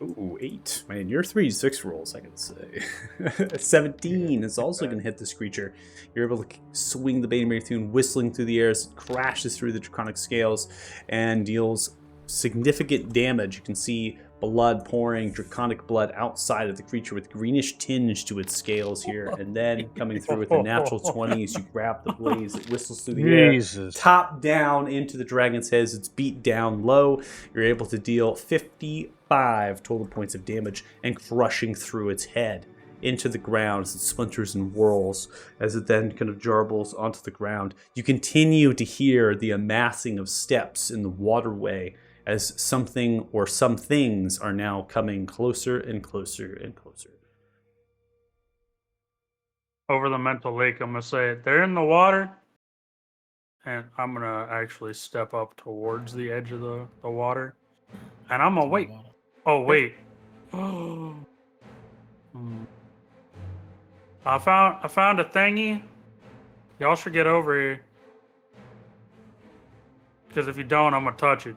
Ooh, 8. Man, your 3d6 rolls, I can say. 17 is also going to hit this creature. You're able to swing the Bane Marathon, whistling through the air as it crashes through the Draconic Scales and deals significant damage. You can see blood pouring, draconic blood outside of the creature with greenish tinge to its scales here. And then coming through with a natural 20 as you grab the blaze, it whistles through the air. Top down into the dragon's head as it's beat down low. You're able to deal 55 total points of damage and crushing through its head into the ground as it splinters and whirls, as it then kind of jarbles onto the ground. You continue to hear the amassing of steps in the waterway as something or some things are now coming closer and closer and closer. Over the mental lake, I'm going to say it. They're in the water. And I'm going to actually step up towards the edge of the water. And I'm going to wait. Oh, wait. I found a thingy. Y'all should get over here. Because if you don't, I'm going to touch it.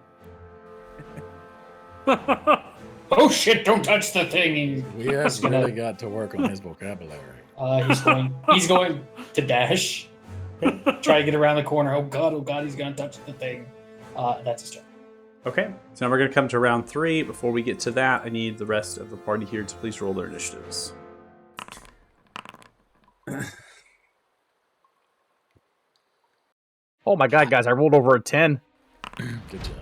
Oh shit! Don't touch the thing. We have really got to work on his vocabulary. He's going to dash. Try to get around the corner. Oh god, he's gonna touch the thing. That's his turn. Okay, so now we're going to come to round 3. Before we get to that, I need the rest of the party here to please roll their initiatives. Oh my god, guys, I rolled over a 10. Good job.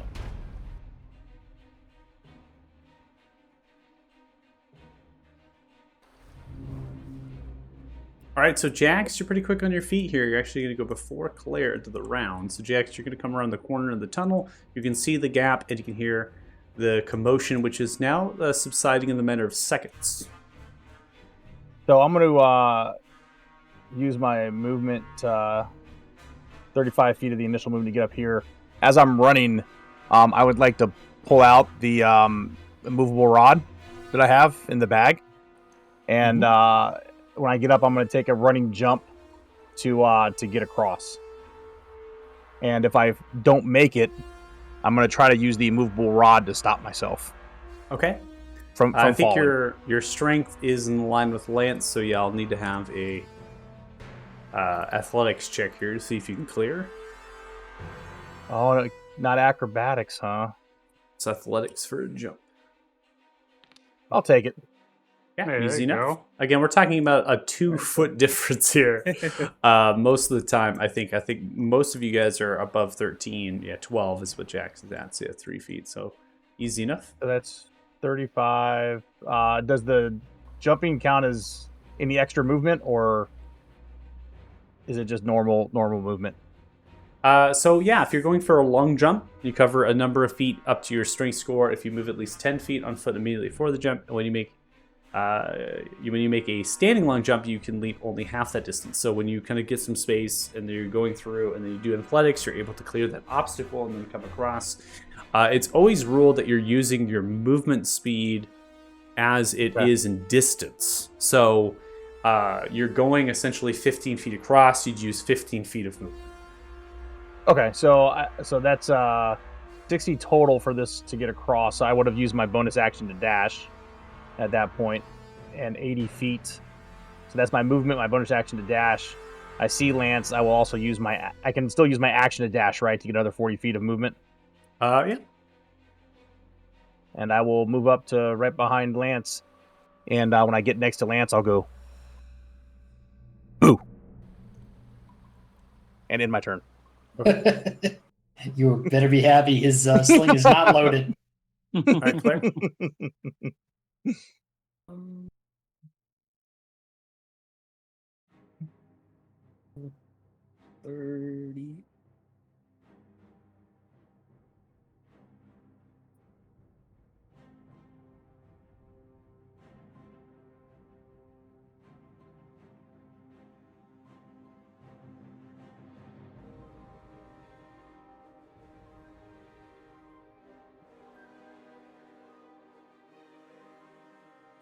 All right, so Jax, you're pretty quick on your feet here. You're actually going to go before Claire to the round. So Jax, you're going to come around the corner of the tunnel. You can see the gap, and you can hear the commotion, which is now subsiding in the matter of seconds. So I'm going to use my movement, 35 feet of the initial movement to get up here. As I'm running, I would like to pull out the movable rod that I have in the bag. And when I get up, I'm going to take a running jump to get across. And if I don't make it, I'm going to try to use the immovable rod to stop myself Okay. from I think falling. your strength is in line with Lance, so yeah, I'll need to have a athletics check here to see if you can clear. Oh, not acrobatics, huh? It's athletics for a jump. I'll take it. Yeah, Hey, there easy you enough. go. Again, we're talking about a 2-foot difference here. Most of the time, I think most of you guys are above 13. Yeah, 12 is what Jax is at. So yeah, 3 feet. So easy enough. So that's 35. Does the jumping count as any extra movement, or is it just normal movement? So yeah, if you're going for a long jump, you cover a number of feet up to your strength score. If you move at least 10 feet on foot immediately before the jump, and when you make a standing long jump, you can leap only half that distance. So when you kind of get some space and you're going through and then you do athletics, you're able to clear that obstacle and then come across. It's always ruled that you're using your movement speed as it is in distance. So you're going essentially 15 feet across, you'd use 15 feet of movement. Okay, so that's 60 total for this to get across. So I would have used my bonus action to dash at that point, and 80 feet. So that's my movement, my bonus action to dash. I see Lance. I will also use I can still use my action to dash, right, to get another 40 feet of movement. Yeah. And I will move up to right behind Lance. And when I get next to Lance, I'll go, boo. And end my turn. You better be happy his sling is not loaded. All right, Claire. 30.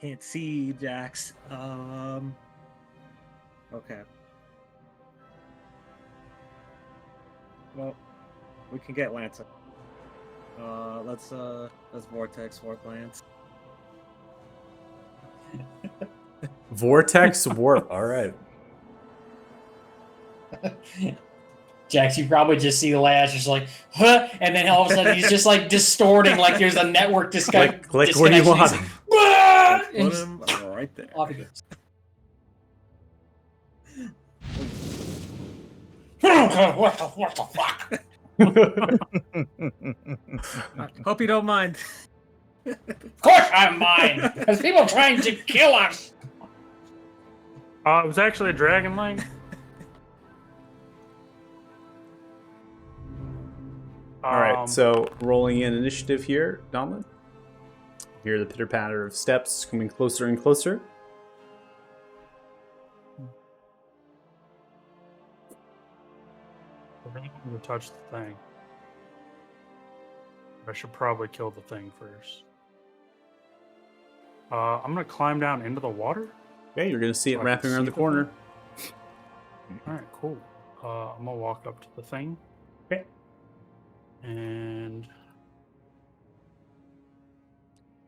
Can't see Jax. Okay. Well, we can get Lance. Let's vortex warp Lance. Vortex warp. All right. Jax, you probably just see Lance just like, huh? And then all of a sudden he's just like distorting, like there's a network Click where you disconnection. want. He's like, "Ah!" Put And just him right there. off he goes. What the fuck? Hope you don't mind. Of course I'm mine. There's people trying to kill us. It was actually a dragon link. All right, so rolling in initiative here, Donlin. Hear the pitter patter of steps coming closer and closer. I don't want to touch the thing. I should probably kill the thing first. I'm gonna climb down into the water. Okay, you're gonna see it So I can wrapping around see the the corner. All right, cool. I'm gonna walk up to the thing. Okay. And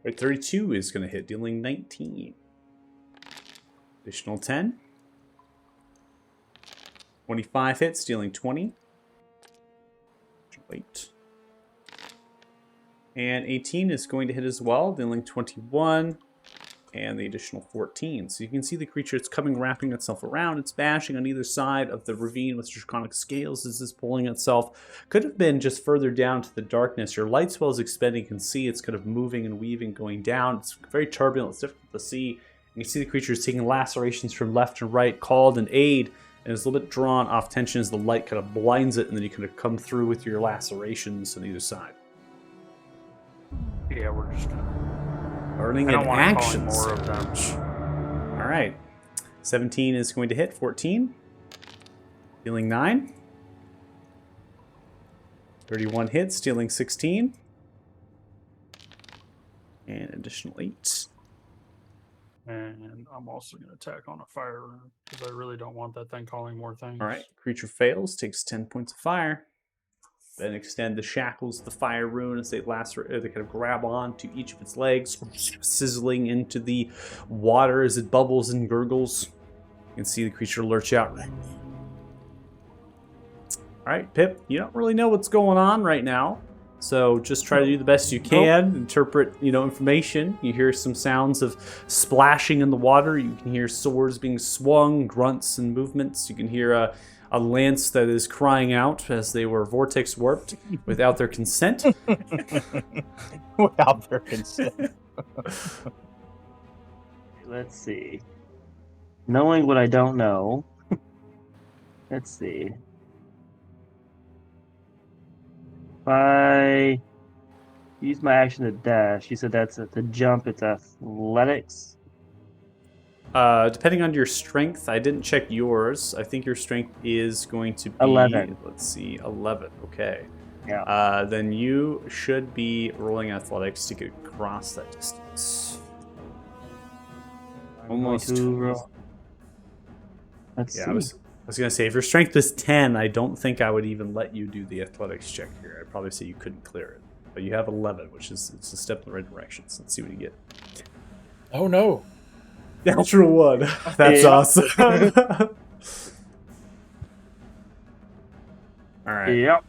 Right, 32 is gonna hit, dealing 19. Additional 10. 25 hits, dealing 20. Wait. And 18 is going to hit as well, dealing 21. And the additional 14. So you can see the creature, it's coming, wrapping itself around. It's bashing on either side of the ravine with draconic scales as it's pulling itself. Could have been just further down to the darkness. Your light spell is expending. You can see it's kind of moving and weaving, going down. It's very turbulent. It's difficult to see. And you see the creature is taking lacerations from left and right, called an aid, and is a little bit drawn off tension as the light kind of blinds it, and then you kind of come through with your lacerations on either side. Yeah, we're just Earning I an don't want to call action in more of them. surge. All right. 17 is going to hit. 14. Dealing 9. 31 hits, dealing 16. And additional 8. And I'm also going to attack on a fire rune because I really don't want that thing calling more things. All right. Creature fails, takes 10 points of fire. Then extend the shackles, the fire rune, as they lacerate, they kind of grab on to each of its legs, sizzling into the water as it bubbles and gurgles. You can see the creature lurch out. All right, Pip, you don't really know what's going on right now, so just try to do the best you can. Interpret, information. You hear some sounds of splashing in the water. You can hear swords being swung, grunts and movements. You can hear a lance that is crying out as they were vortex warped without their consent. Without their consent. Let's see. Knowing what I don't know. Let's see. If I use my action to dash, you said that's to jump, it's athletics. Depending on your strength, I didn't check yours. I think your strength is going to be 11. Let's see, 11. Okay. Yeah. Then you should be rolling athletics to get across that distance. I'm going to roll. Let's Yeah, see. I was gonna say if your strength is 10, I don't think I would even let you do the athletics check here. I'd probably say you couldn't clear it. But you have 11, which is it's a step in the right direction. So let's see what you get. Oh no! Natural 1. That's Yeah. awesome. All right. Yep.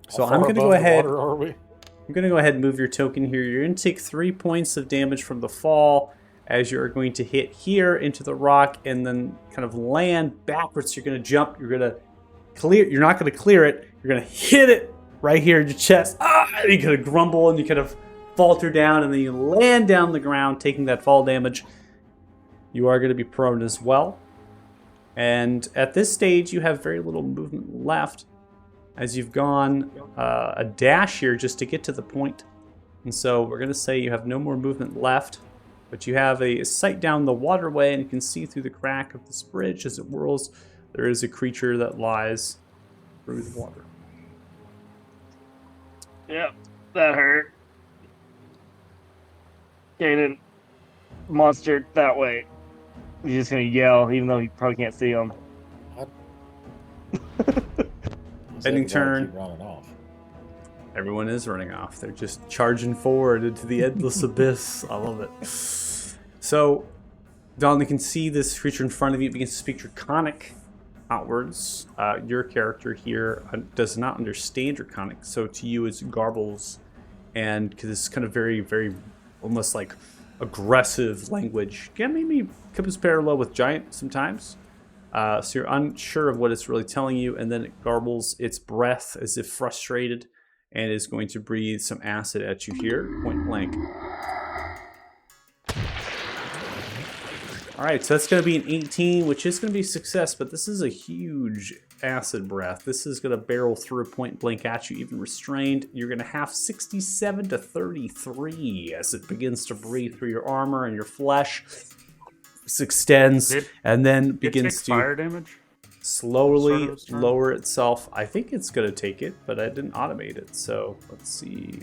So How I'm far gonna above go the ahead. water are we? I'm going to go ahead and move your token here. You're going to take 3 points of damage from the fall as you're going to hit here into the rock and then kind of land backwards. You're going to jump. You're going to clear. You're not going to clear it. You're going to hit it right here in your chest. And you kind of grumble and you kind of falter down and then you land down the ground taking that fall damage. You are going to be prone as well. And at this stage, you have very little movement left, as you've gone a dash here just to get to the point. And so we're going to say you have no more movement left, but you have a sight down the waterway and you can see through the crack of this bridge as it whirls. There is a creature that lies through the water. Yep. That hurt. Kaden, monster that way. He's just gonna yell, even though you probably can't see him. Ending Keep turn. running off. Everyone is running off. They're just charging forward into the endless abyss. I love it. So, Don, you can see this creature in front of you. It begins to speak Draconic outwards. Your character here does not understand Draconic, so to you it's garbles, and because it's kind of very, very, almost like aggressive language. Yeah, maybe comes parallel with Giant sometimes. So you're unsure of what it's really telling you, and then it garbles its breath as if frustrated, and is going to breathe some acid at you here, point blank. All right, so that's going to be an 18, which is going to be a success, but this is a huge acid breath. This is going to barrel through point blank at you, even restrained. You're going to have 67 to 33 as it begins to breathe through your armor and your flesh. This extends Did- and then It begins takes to fire damage. slowly Start of its turn? lower itself. I think it's going to take it, but I didn't automate it. So let's see.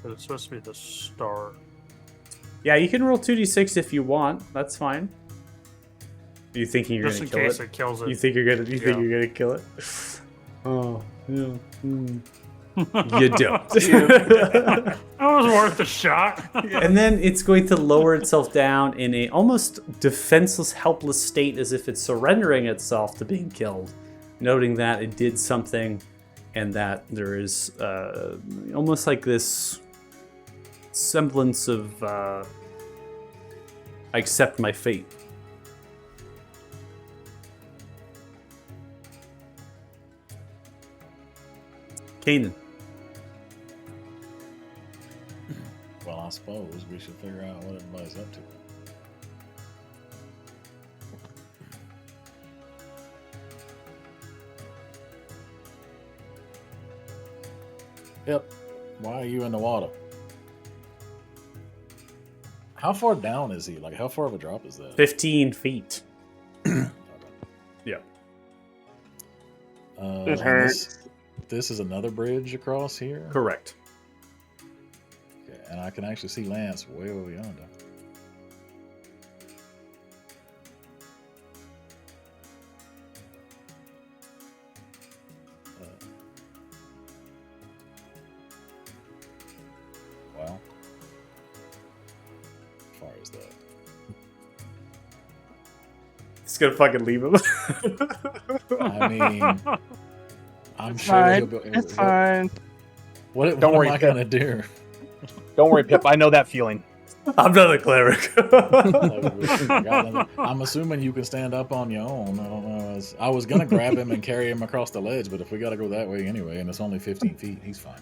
But it's supposed to be the star. Yeah, you can roll 2d6 if you want. That's fine. Are you thinking you're Just going in to kill case it? it kills it. You think you're gonna? You think Yeah. you're gonna kill it? Oh, yeah. You don't. That was worth a shot. And then it's going to lower itself down in a almost defenseless, helpless state as if it's surrendering itself to being killed, noting that it did something and that there is almost like this semblance of I accept my fate. Kanan. Well, I suppose we should figure out what everybody's up to. Yep. Why are you in the water? How far down is he? Like, how far of a drop is that? 15 feet. Yeah. It and hurts. This is another bridge across here? Correct. Okay, and I can actually see Lance way over yonder. Well, as far as that. He's gonna fucking leave him. I mean, I'm It's sure fine. he'll be. It's fine. What Don't am worry, I Pip. gonna do? Don't worry, Pip. I know that feeling. I'm not a cleric. I'm assuming you can stand up on your own. I don't know. I was gonna grab him and carry him across the ledge, but if we gotta go that way anyway, and it's only 15 feet, he's fine.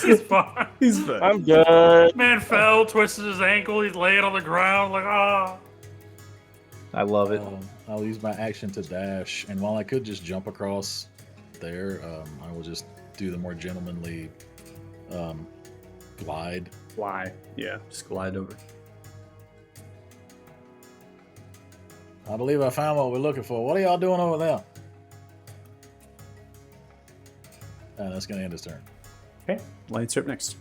He's fine. He's fine. I'm good. Man fell, twisted his ankle. He's laying on the ground like, ah. I love it. I'll use my action to dash, and while I could just jump across there, I will just do the more gentlemanly glide. Fly. Yeah, just glide over. I believe I found what we're looking for. What are y'all doing over there? And that's gonna end his turn. Okay, Lance, you're up next.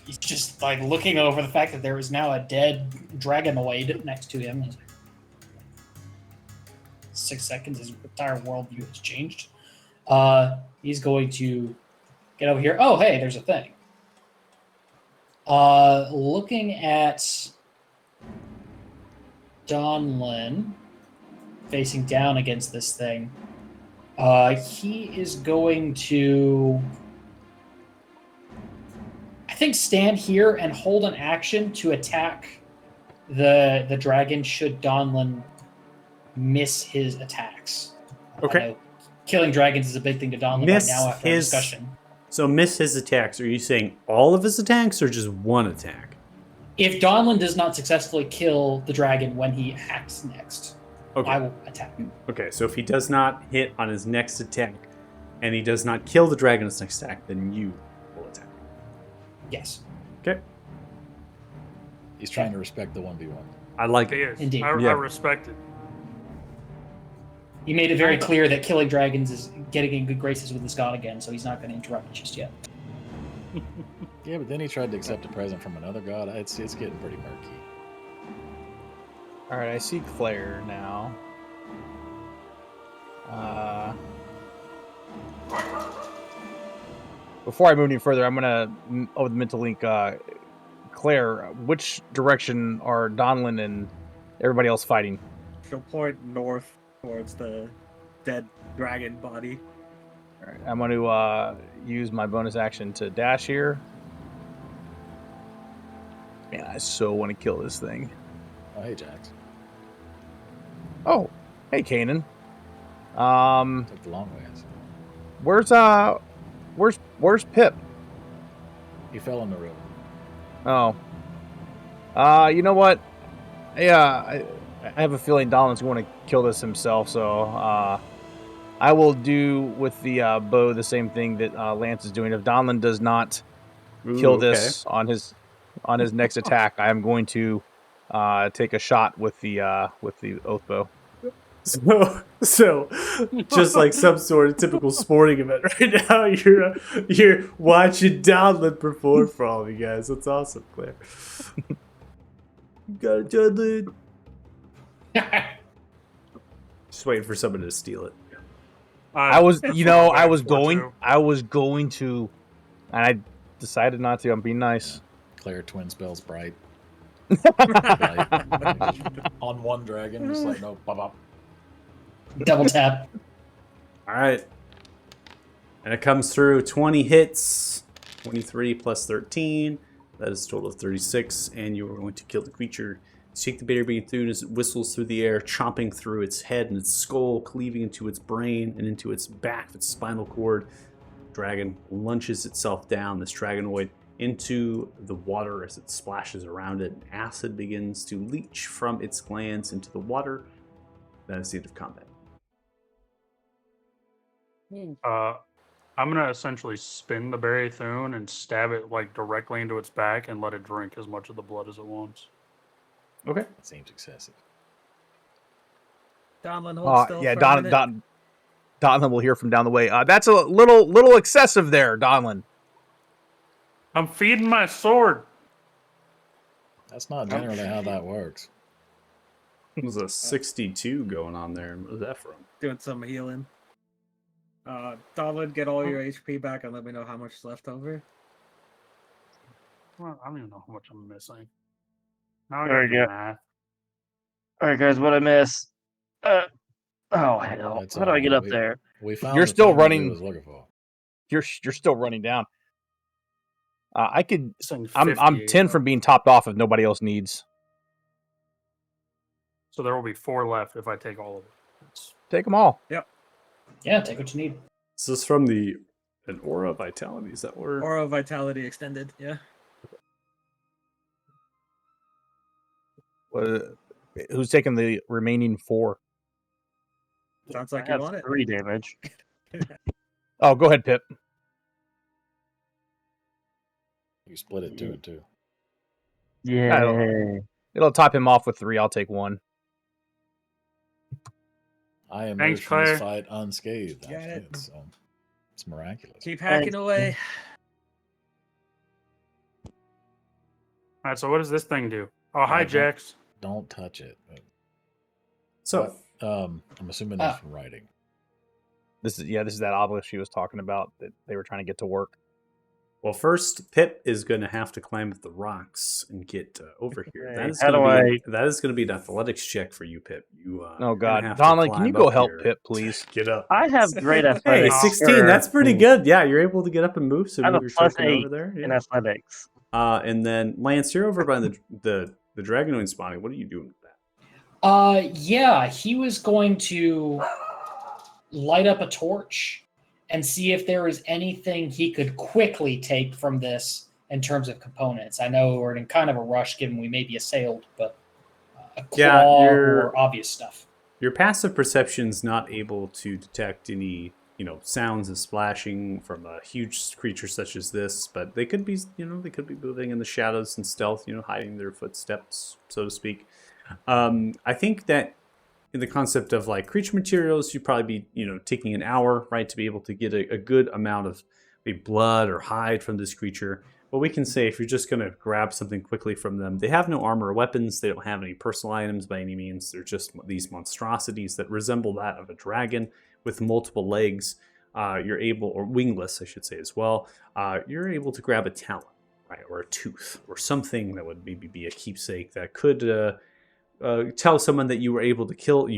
He's just like looking over the fact that there is now a dead dragonoid next to him. 6 seconds, his entire worldview has changed. He's going to get over here. Oh, hey, there's a thing. Looking at Donlin facing down against this thing, he is going to, I think, stand here and hold an action to attack the dragon should Donlin miss his attacks. Okay. I know killing dragons is a big thing to Donlin Miss right now after our his- discussion. So miss his attacks. Are you saying all of his attacks or just one attack? If Donlin does not successfully kill the dragon when he acts next, Okay. I will attack. Okay, so if he does not hit on his next attack and he does not kill the dragon on his next attack, then you will attack. Yes. Okay. He's trying to respect the 1v1. I like He it. is. Indeed. I Yeah. respect it. He made it very clear that killing dragons is getting in good graces with this god again, so he's not going to interrupt just yet. Yeah, but then he tried to accept a present from another god. It's getting pretty murky. All right, I see Claire now. Before I move any further, I'm gonna over the mental link. Claire, which direction are Donlin and everybody else fighting? She'll point north towards the dead dragon body. All right, I'm going to use my bonus action to dash here. Man, I so want to kill this thing. Oh, hey, Jax. Oh, hey, Kanan. Took the long ways. Where's Pip? He fell in the river. Oh. You know what? Yeah, I have a feeling Donlin's going to kill this himself, so I will do with the bow the same thing that Lance is doing. If Donlin does not kill Ooh, this on his next attack, I am going to take a shot with the oath bow. So, just like some sort of typical sporting event right now, you're watching Donlin perform for all of you guys. That's awesome, Claire. You got it, Donlin. Just waiting for someone to steal it. I was, that's you what know, I'm I was going for, going to, and I decided not to. I'm being nice. Claire twin spells bright Yeah. on one dragon. Just like no, bop, bop. Double tap. All right. And it comes through 20 hits, 23 plus 13. That is a total of 36. And you are going to kill the creature. Shake the bitter being through as it whistles through the air, chomping through its head and its skull, cleaving into its brain and into its back, its spinal cord. Dragon lunges itself down, this dragonoid, into the water as it splashes around it. Acid begins to leach from its glands into the water. That is the end of combat. I'm gonna essentially spin the berry thune and stab it like directly into its back and let it drink as much of the blood as it wants. Okay. That seems excessive. Donlin, hold still Yeah, for a minute. Donlin will hear from down the way. That's a little excessive there, Donlin. I'm feeding my sword. That's not generally how that works. There's a 62 going on there. Where's that from? Doing some healing. Donlin, get all your HP back and let me know how much is left over. Well, I don't even know how much I'm missing. Now I There gotta you do go. math. All right, guys, what I miss? Oh hell! That's How do I get all up right. there? We found. You're the still thing that we running- was looking for. You're still running down. I could. Missing I'm 58. 10 from being topped off if nobody else needs. So there will be 4 left if I take all of it. It's- Take them all. Yeah, take what you need. Is this from an aura vitality? Is that where? Aura Vitality extended, yeah. Who's taking the remaining 4? Sounds I like you have want it. 3 damage. Oh, go ahead, Pip. You split it 2 and 2. Yay! It'll top him off with 3. I'll take 1. I emerged Thanks, from this Claire. fight unscathed. Got Actually, it. it's miraculous. Keep hacking away. All right, so what does this thing do? Oh, hi, don't- Jax. Don't touch it. So, I'm assuming that's from writing. This is that obelisk she was talking about that they were trying to get to work. well, first Pip is going to have to climb up the rocks and get over here. Okay, That is how going do to be that is going to be an athletics check for you, Pip. You. Oh you're God, gonna have to Donlin, can you climb go up help here. Pip, please? Get up. I have great Hey, athletics. 16. Sure. That's pretty good. Yeah, you're able to get up and move. So I have move a your plus token 8 over there. in Yeah. athletics. And then Lance, you're over by the Dragonoid spawning. What are you doing with that? Yeah, he was going to light up a torch and see if there was anything he could quickly take from this in terms of components. I know we're in kind of a rush given we may be assailed, but a Yeah, claw you're- or obvious stuff. Your passive perception's not able to detect any, sounds of splashing from a huge creature such as this, but they could be, they could be moving in the shadows and stealth, hiding their footsteps, so to speak. I think that in the concept of like creature materials, you'd probably be, taking an hour, right, to be able to get a good amount of maybe blood or hide from this creature. But we can say if you're just going to grab something quickly from them, they have no armor or weapons. They don't have any personal items by any means. They're just these monstrosities that resemble that of a dragon with multiple legs. You're able, or wingless, I should say as well. You're able to grab a talon, right, or a tooth, or something that would maybe be a keepsake that could tell someone that you were able to killed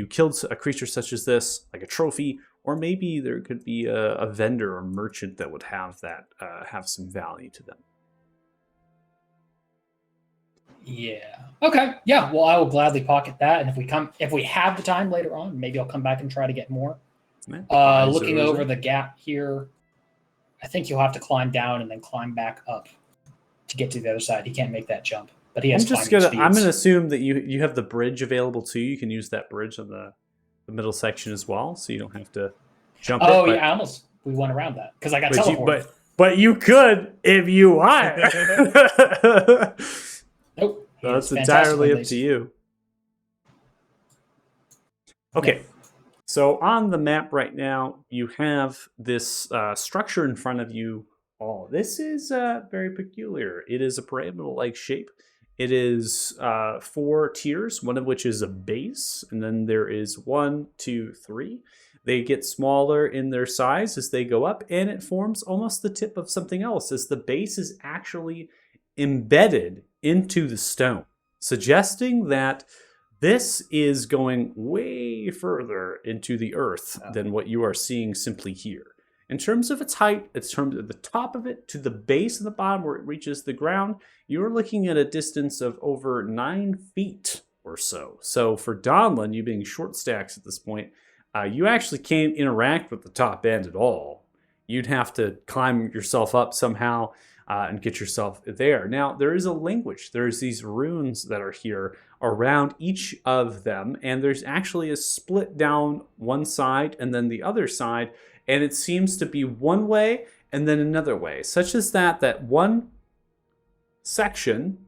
a creature such as this, like a trophy, or maybe there could be a vendor or merchant that would have that have some value to them. Yeah. Okay. Yeah. Well, I will gladly pocket that, and if we have the time later on, maybe I'll come back and try to get more. Yeah. Looking So is over it- the gap here, I think you'll have to climb down and then climb back up to get to the other side. He can't make that jump, but he has I'm climbing speeds. gonna assume that you have the bridge available too. You can use that bridge on the middle section as well, so you don't have to jump Oh it. But, yeah, we went around that because I got but you, teleported. but you could if you want. Nope. That's It's entirely fantastically up to you. Okay, so on the map right now, you have this structure in front of you. Oh, this is very peculiar. It is a pyramidal-like shape. It is 4 tiers, one of which is a base, and then there is 1, 2, 3. They get smaller in their size as they go up, and it forms almost the tip of something else as the base is actually embedded into the stone, suggesting that this is going way further into the earth than what you are seeing simply here. In terms of its height, in terms of the top of it to the base of the bottom where it reaches the ground, you're looking at a distance of over 9 feet or so. So for Donlin, you being short stacks at this point, you actually can't interact with the top end at all. You'd have to climb yourself up somehow and get yourself there. Now, there is a language. There's these runes that are here around each of them, and there's actually a split down one side and then the other side, and it seems to be one way and then another way, such as that one section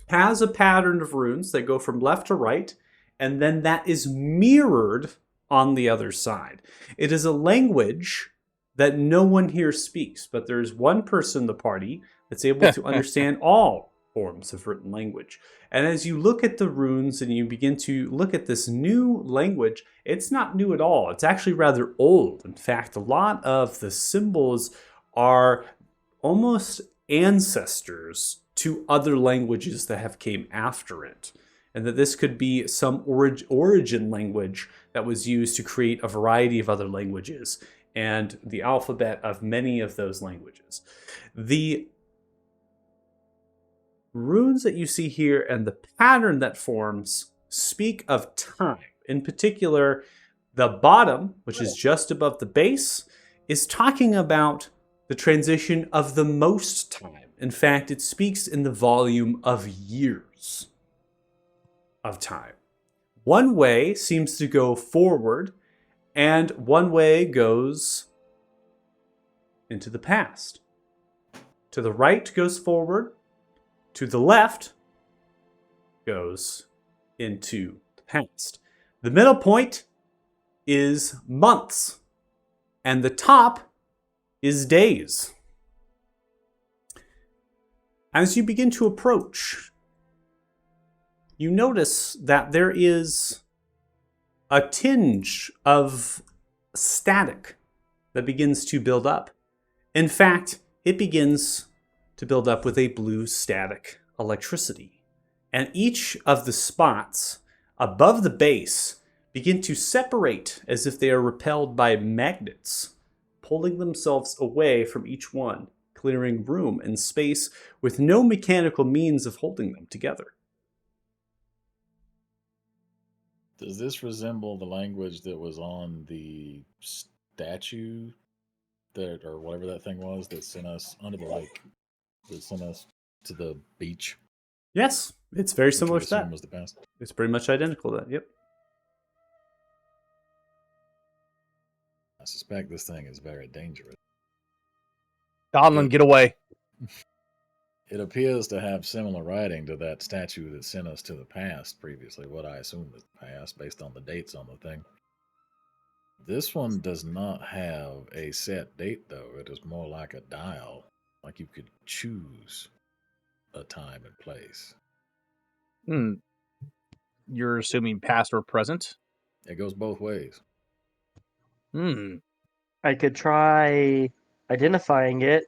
has a pattern of runes that go from left to right, and then that is mirrored on the other side. It is a language that no one here speaks, but there's one person in the party that's able to understand all forms of written language. And as you look at the runes and you begin to look at this new language, it's not new at all. It's actually rather old. In fact, a lot of the symbols are almost ancestors to other languages that have came after it. And that this could be some origin language that was used to create a variety of other languages and the alphabet of many of those languages. The runes that you see here and the pattern that forms speak of time. In particular, the bottom, which is just above the base, is talking about the transition of the most time. In fact, it speaks in the volume of years of time. One way seems to go forward, and one way goes into the past. To the right goes forward, to the left goes into the past. The middle point is months, and the top is days. As you begin to approach, you notice that there is a tinge of static that begins to build up. In fact, it begins to build up with a blue static electricity. And each of the spots above the base begin to separate as if they are repelled by magnets, pulling themselves away from each one, clearing room and space with no mechanical means of holding them together. Does this resemble the language that was on the statue that, or whatever that thing was, that sent us under the lake, that sent us to the beach? Yes, it's very which we similar to assume that. was the past. It's pretty much identical to that, yep. I suspect this thing is very dangerous. Donlin, get away. It appears to have similar writing to that statue that sent us to the past previously, what I assume is the past based on the dates on the thing. This one does not have a set date, though. It is more like a dial, like you could choose a time and place. You're assuming past or present? It goes both ways. I could try identifying it,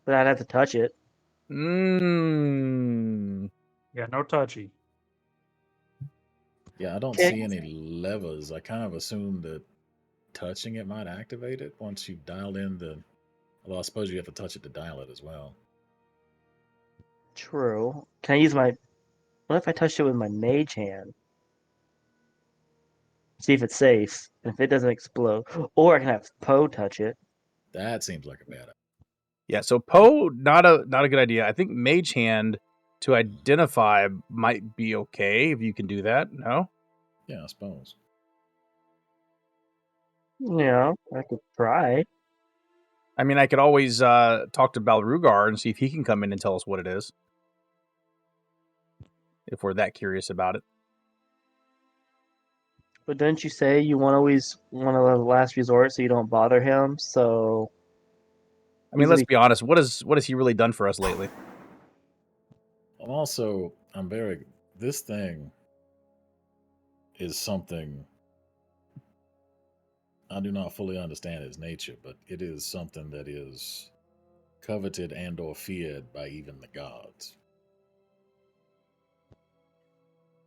but I'd have to touch it. Yeah, no touchy. Yeah, I don't Okay. see any levers. I kind of assume that touching it might activate it once you've dialed in the... Well, I suppose you have to touch it to dial it as well. True. Can I use my... What if I touched it with my mage hand? See if it's safe. And if it doesn't explode. Or I can have Poe touch it. That seems like a bad idea. Yeah, so Poe, not a good idea. I think Mage Hand to identify might be okay if you can do that. No? Yeah, I suppose. Yeah, I could try. I mean, I could always talk to Balrugar and see if he can come in and tell us what it is. If we're that curious about it. But didn't you say you want to always want to last resort so you don't bother him? So I mean, let's be honest. What has he really done for us lately? Also, this thing is something I do not fully understand its nature, but it is something that is coveted and or feared by even the gods.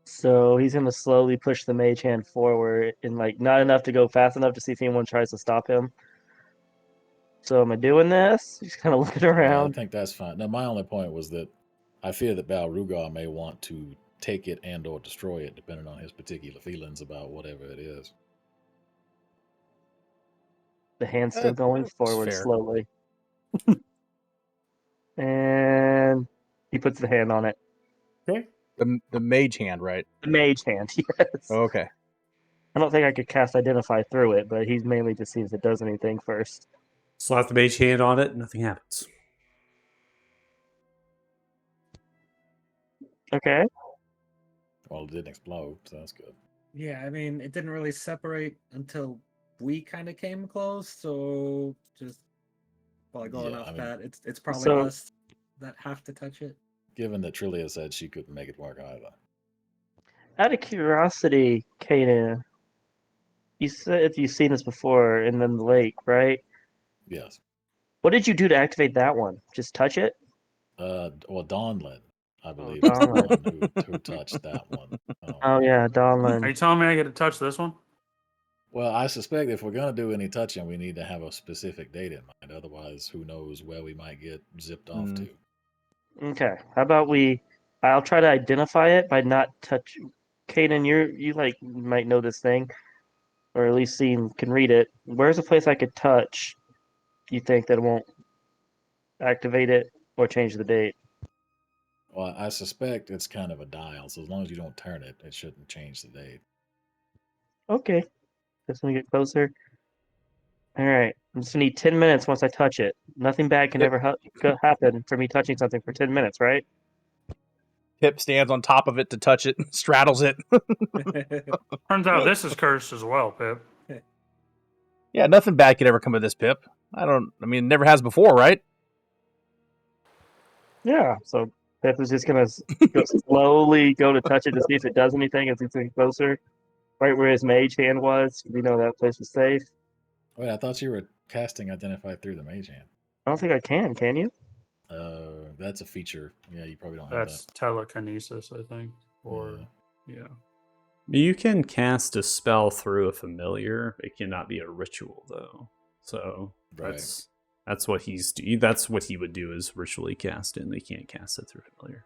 So he's gonna slowly push the mage hand forward, and like not enough to go fast enough to see if anyone tries to stop him. So am I doing this? He's kind of looking I around. think that's fine. Now, my only point was that I fear that Balrugar may want to take it and or destroy it, depending on his particular feelings about whatever it is. The hand's still going forward fair. slowly. And he puts the hand on it. Okay. The mage hand, right? The mage hand, yes. Okay. I don't think I could cast Identify through it, but he's mainly just sees if it does anything first. Slap the mage hand on it, nothing happens. Okay. Well, it didn't explode, so that's good. Yeah, I mean, it didn't really separate until we kind of came close, so just probably going Yeah, off I mean- that, it's probably So- us that have to touch it. Given that Trillia said she couldn't make it work either. Out of curiosity, Kaden, you said you've seen this before in the lake, right? Yes. What did you do to activate that one? Just touch it? Well, Dawnlin, I believe, is the Dawnlin. one who touched that one. Oh yeah, Are you Donlin. telling me I get to touch this one? Well, I suspect if we're going to do any touching, we need to have a specific date in mind. Otherwise, who knows where we might get zipped off Mm. to. Okay. How about I'll try to identify it by not touch. Kaden, you like might know this thing, or at least can read it. Where's a place I could touch? You think that it won't activate it or change the date? Well, I suspect it's kind of a dial, so as long as you don't turn it, it shouldn't change the date. Okay. Just want to get closer. All right. I'm just gonna need 10 minutes once I touch it. Nothing bad can ever happen for me touching something for 10 minutes, right? Pip stands on top of it to touch it, straddles it. Turns out this is cursed as well, Pip. Yeah, nothing bad could ever come of this, Pip. I mean, it never has before, right? Yeah. So Pip is just gonna slowly go to touch it to see if it does anything as he's getting closer. Right where his mage hand was. We know that place was safe. Wait, I thought you were casting Identify through the mage hand. I don't think I can you? That's a feature. Yeah, you probably don't have That's telekinesis, I think. that. Or Yeah. yeah. You can cast a spell through a familiar. It cannot be a ritual though. So Right. that's what that's what he would do is ritually cast it, and they can't cast it through familiar.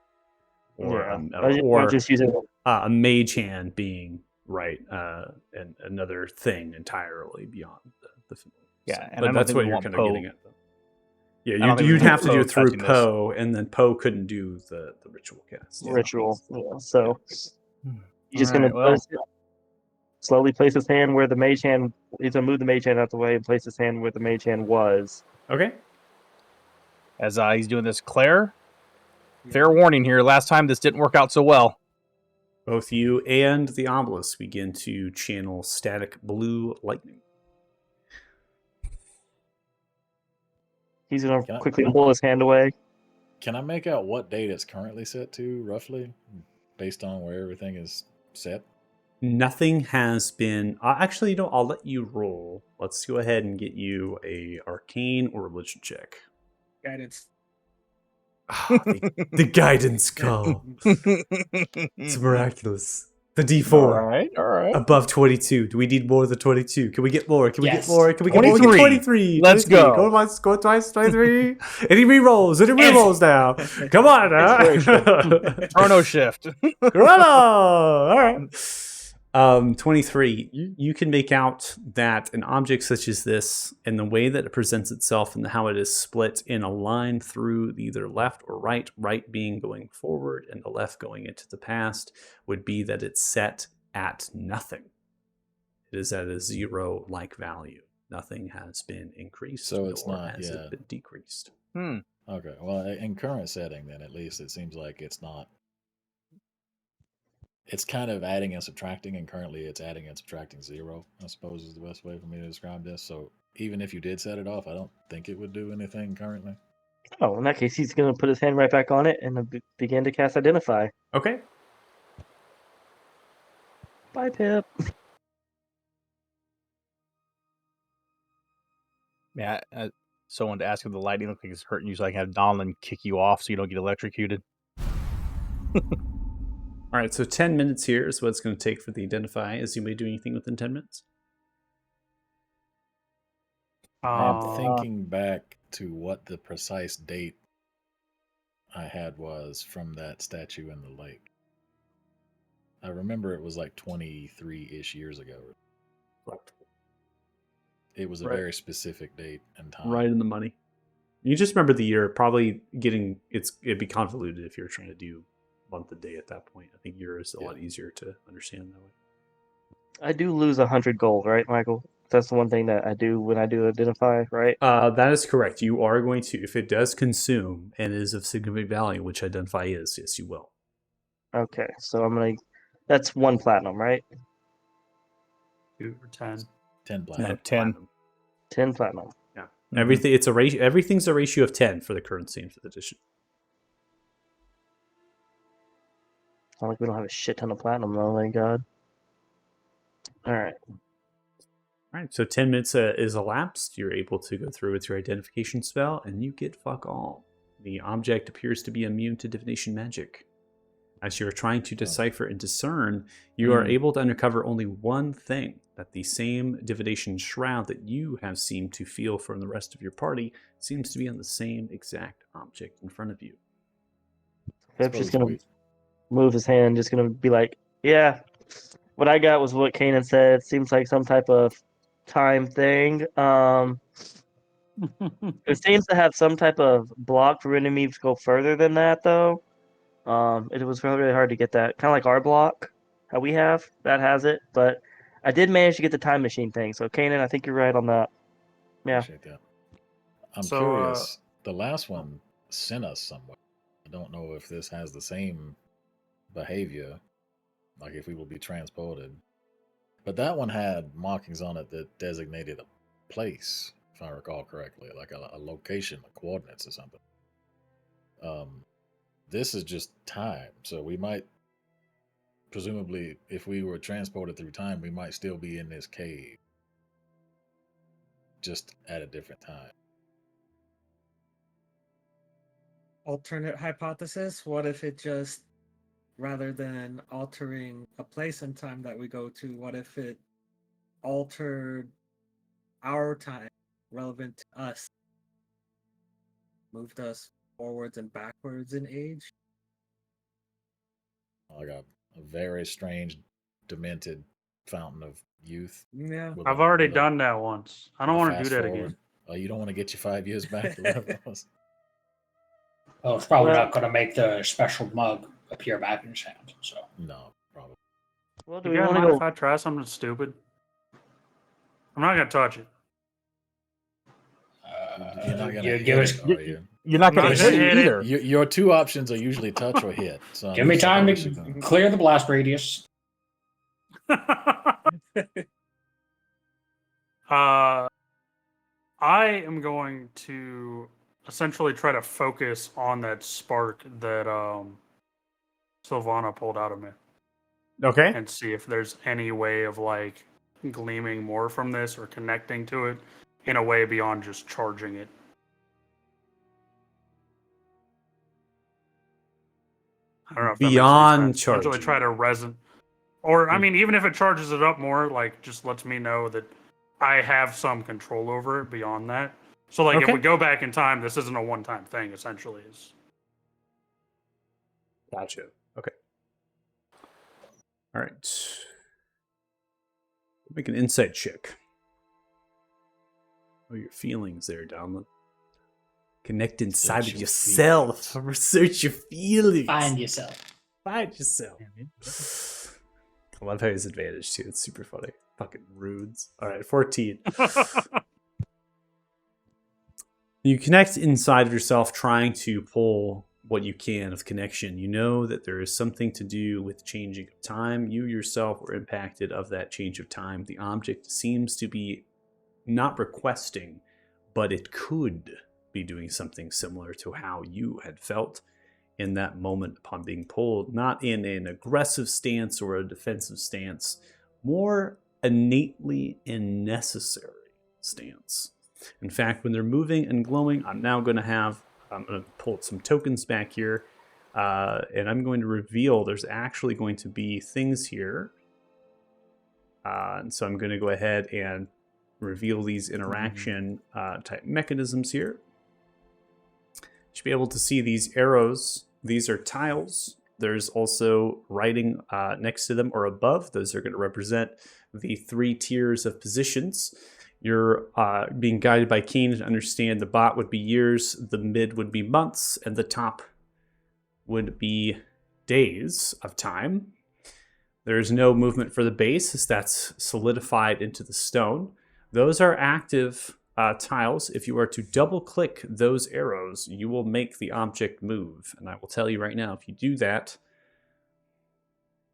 Or just using a mage hand being right, and another thing entirely beyond the familiar. Yeah, So- and I but don't that's think what we you're want kind of Poe- getting at. Though. I don't Yeah, think we you'd want have to do Poe it through touching this. Poe, and then Poe couldn't do the ritual cast. ritual. Yeah, so Hmm. he's just Alright, gonna slowly place his hand where the mage hand. He's gonna move the mage hand out the way and place his hand where the mage hand was. Okay. As he's doing this, Claire, fair warning here. Last time this didn't work out so well. Both you and the obelisk begin to channel static blue lightning. He's gonna Can I- quickly pull his hand away. Can I make out what date it's currently set to, roughly, based on where everything is set? Nothing has been. Actually, I'll let you roll. Let's go ahead and get you a arcane or religion check. Guidance. The guidance call. It's miraculous. The D4 all right. above 22. Do we need more than 22? Can we get more? Can we Yes. get more? Can we get more? We get 23. 23. Let's 23. go. Go once, go twice, 23. Any rerolls? Any rerolls now? Come on now. Chrono shift. Chrono! All right. 23. You can make out that an object such as this, and the way that it presents itself and how it is split in a line through either left or right, right being going forward and the left going into the past, would be that it's set at nothing. It is at a zero-like value. Nothing has been increased, So it's nor not- has yeah. it been decreased. Okay, well, in current setting, then at least it seems like it's not. It's kind of adding and subtracting, and currently it's adding and subtracting 0, I suppose is the best way for me to describe this. So even if you did set it off, I don't think it would do anything currently. Oh, in that case, he's gonna put his hand right back on it and begin to cast Identify. Okay. Bye, Pip. Yeah, someone to ask if the lightning looks like it's hurting you, so I can have Donlin kick you off so you don't get electrocuted. All right, so 10 minutes here is what it's going to take for the identify. Is anybody doing anything within 10 minutes? I'm Uh, thinking back to what the precise date I had was from that statue in the lake. I remember it was like 23-ish years ago. It was a Right. very specific date and time. Right in the money. You just remember the year. Probably it'd be convoluted if you're trying to do month and day at that point. I think year is a lot easier to understand that way. I do lose 100 gold, right, Michael? That's the one thing that I do when I do identify, right? That is correct. You are going to, if it does consume and is of significant value, which identify is, yes, you will. Okay, so I'm gonna. That's 1 platinum, right? 2 or 10. 10 black. Yeah, 10. Platinum. 10 platinum. Yeah. Mhm. Everything. It's a ratio. Everything's a ratio of 10 for the currency and for the edition. Not like we don't have a shit ton of platinum, though. Thank God. All right. All right. So 10 minutes is elapsed. You're able to go through with your identification spell, and you get fuck all. The object appears to be immune to divination magic. As you're trying to decipher and discern, you are able to uncover only one thing, that the same divination shroud that you have seemed to feel from the rest of your party seems to be on the same exact object in front of you. Pip's just Suppose gonna move his hand, just gonna be like, yeah, what I got was what Kanan said. Seems like some type of time thing. It seems to have some type of block for enemies to go further than that, though. It was really hard to get that. Kind of like our block, how we have, that has it. But I did manage to get the time machine thing. So, Kanan, I think you're right on that. Yeah. Appreciate that. I'm So, curious. The last one sent us somewhere. I don't know if this has the same behavior, like if we will be transported. But that one had markings on it that designated a place, if I recall correctly, like a location, like coordinates or something. This is just time, so we might, presumably, if we were transported through time, we might still be in this cave, just at a different time. Alternate hypothesis: what if it just, rather than altering a place and time that we go to, what if it altered our time relevant to us, moved us forwards and backwards in age? Like a very strange, demented fountain of youth. Yeah. with I've a- already with a- done that once. I don't a want to do fast that forward. again. Oh, you don't want to get you 5 years back? Or whatever it was? Well, it's probably Well- not going to make the special mug appear back in his hand. So No, probably. Well, do You we guys want to mind go? if I try something stupid? I'm not gonna touch it. You're not gonna you hit give us it, are you? You're not going Not to gonna hit hit it it. either. Your two options are usually touch or hit. So give me time to to clear the blast radius. I am going to essentially try to focus on that spark that Sylvana pulled out of me, Okay. and see if there's any way of like gleaming more from this or connecting to it in a way beyond just charging it. I don't know if that makes any Beyond sense. Essentially charging. try to resin, or I mean, even if it charges it up more, like just lets me know that I have some control over it beyond that. So like if Okay. we go back in time, this isn't a one-time thing. Essentially, is Gotcha. Okay. All right. Make an insight check. Oh, your feelings there, Donlin. Connect inside Search of your yourself. Research your feelings. Find yourself. Find yourself. I love how he's advantage too. It's super funny. Fucking rudes. All right, 14. You connect inside of yourself, trying to pull what you can of connection. You know that there is something to do with changing of time. You yourself were impacted of that change of time. The object seems to be not requesting, but it could be doing something similar to how you had felt in that moment upon being pulled, not in an aggressive stance or a defensive stance, more innately and necessary stance. In fact, when they're moving and glowing, I'm going to pull some tokens back here, and I'm going to reveal there's actually going to be things here. And so I'm going to go ahead and reveal these interaction type mechanisms here. You should be able to see these arrows. These are tiles. There's also writing next to them or above. Those are going to represent the 3 tiers of positions. You're being guided by Keen to understand the bot would be years, the mid would be months, and the top would be days of time. There's no movement for the base, as that's solidified into the stone. Those are active tiles. If you are to double click those arrows, you will make the object move. And I will tell you right now, if you do that,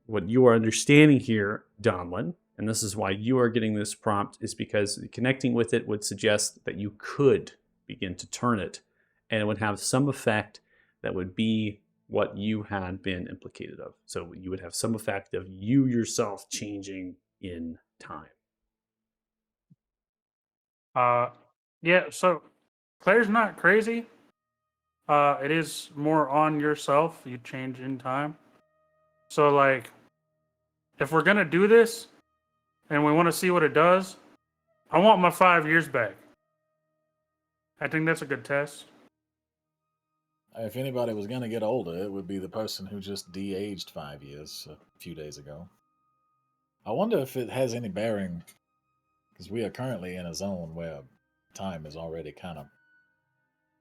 what you are understanding here, Donlin, and this is why you are getting this prompt, is because connecting with it would suggest that you could begin to turn it, and it would have some effect that would be what you had been implicated of. So you would have some effect of you yourself changing in time. Yeah, so Claire's not crazy. It is more on yourself. You change in time. So, like, if we're going to do this and we want to see what it does, I want my 5 years back. I think that's a good test. If anybody was going to get older, it would be the person who just de-aged 5 years a few days ago. I wonder if it has any bearing, because we are currently in a zone where time is already kind of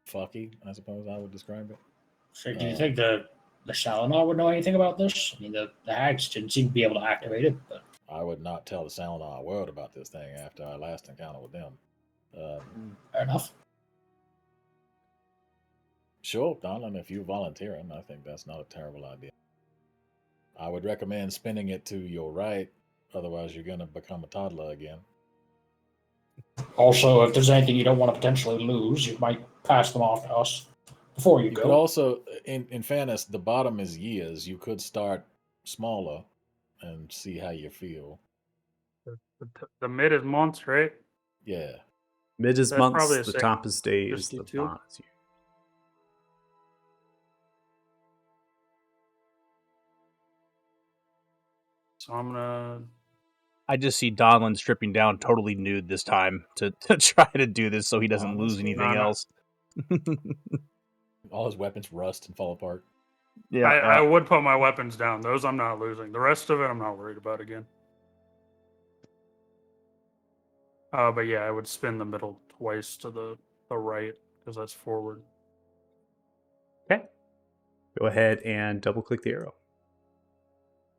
fucky, I suppose I would describe it. So do you think the Salinar would know anything about this? I mean, the hags didn't seem to be able to activate it, but I would not tell the Salinar a word about this thing after our last encounter with them. fair enough. Sure, Donlin, if you're volunteering, I think that's not a terrible idea. I would recommend spinning it to your right, otherwise you're going to become a toddler again. Also, if there's anything you don't want to potentially lose, you might pass them off to us before you You go. could also, in fairness, the bottom is years. You could start smaller and see how you feel. The mid is months, right? Yeah. Mid is That's months, probably a the sec- top is days, just the do two. bottom is years. So I'm gonna. I just see Donlin stripping down totally nude this time to try to do this so he doesn't lose Honestly, anything no. else. All his weapons rust and fall apart. Yeah, I would put my weapons down. Those I'm not losing. The rest of it I'm not worried about again. But yeah, I would spin the middle twice to the right because that's forward. Okay. Go ahead and double click the arrow.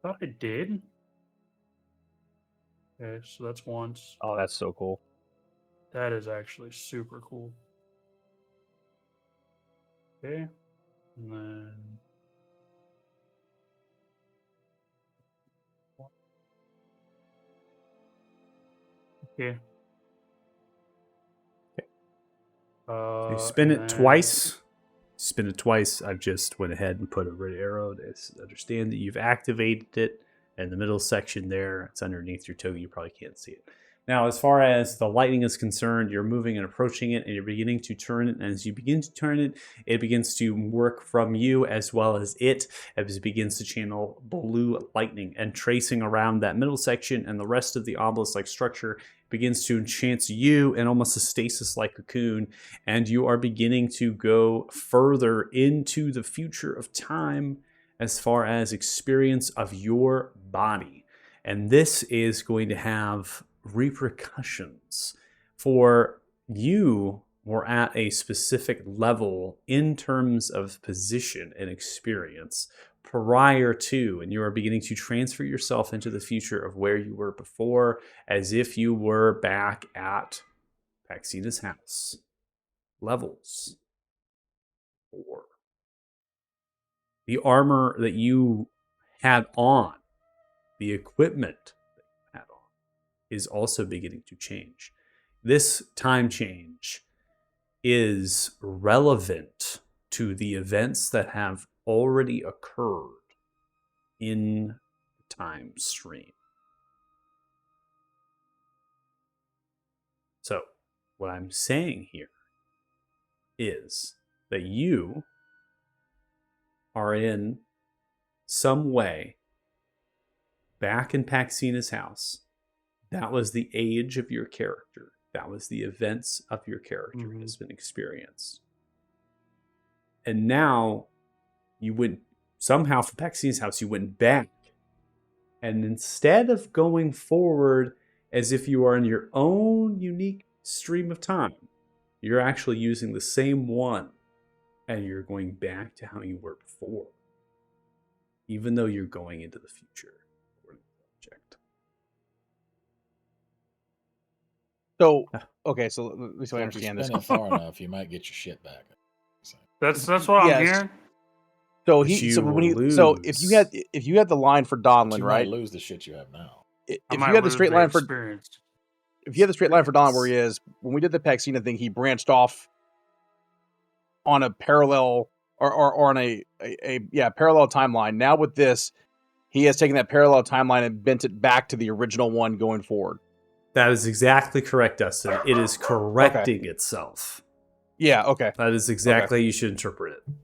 Thought I did. Okay, so that's once. Oh, that's so cool. That is actually super cool. Okay, and then. Okay. So you spin and it then- twice. Spin it twice. I've just went ahead and put a red arrow to understand that you've activated it. And the middle section there, it's underneath your token. You probably can't see it. Now, as far as the lightning is concerned, you're moving and approaching it, and you're beginning to turn it. And as you begin to turn it, it begins to work from you as well as it begins to channel blue lightning and tracing around that middle section and the rest of the obelisk-like structure begins to enchant you in almost a stasis-like cocoon, and you are beginning to go further into the future of time as far as experience of your body. And this is going to have repercussions for you. We're at a specific level in terms of position and experience prior to, and you are beginning to transfer yourself into the future of where you were before, as if you were back at Paxina's house. Levels 4. The armor that you had on, the equipment that you had on, is also beginning to change. This time change is relevant to the events that have already occurred in the time stream. So, What I'm saying here is that you are in some way back in Paxina's house. That was the age of your character. That was the events of your character has been experienced. And now you went somehow from Paxina's house, you went back. And instead of going forward as if you are in your own unique stream of time, you're actually using the same one. And you're going back to how you were before. Even though you're going into the future. Project. So, okay, so let me see if I If you understand this. spin it far enough, you might get your shit back. So, That's what I'm Yes. hearing. So But he, you so when will he, so if you had the line for but Donlin, you right? might lose the shit you have now. If I you might had the lose straight line for, experience. if you had the straight line for Donlin where he is, when we did the Paxina thing, he branched off on a parallel or on a parallel timeline. Now with this, he has taken that parallel timeline and bent it back to the original one going forward. That is exactly correct, Dustin. It is correcting itself. Yeah, okay. That is exactly how you should interpret it.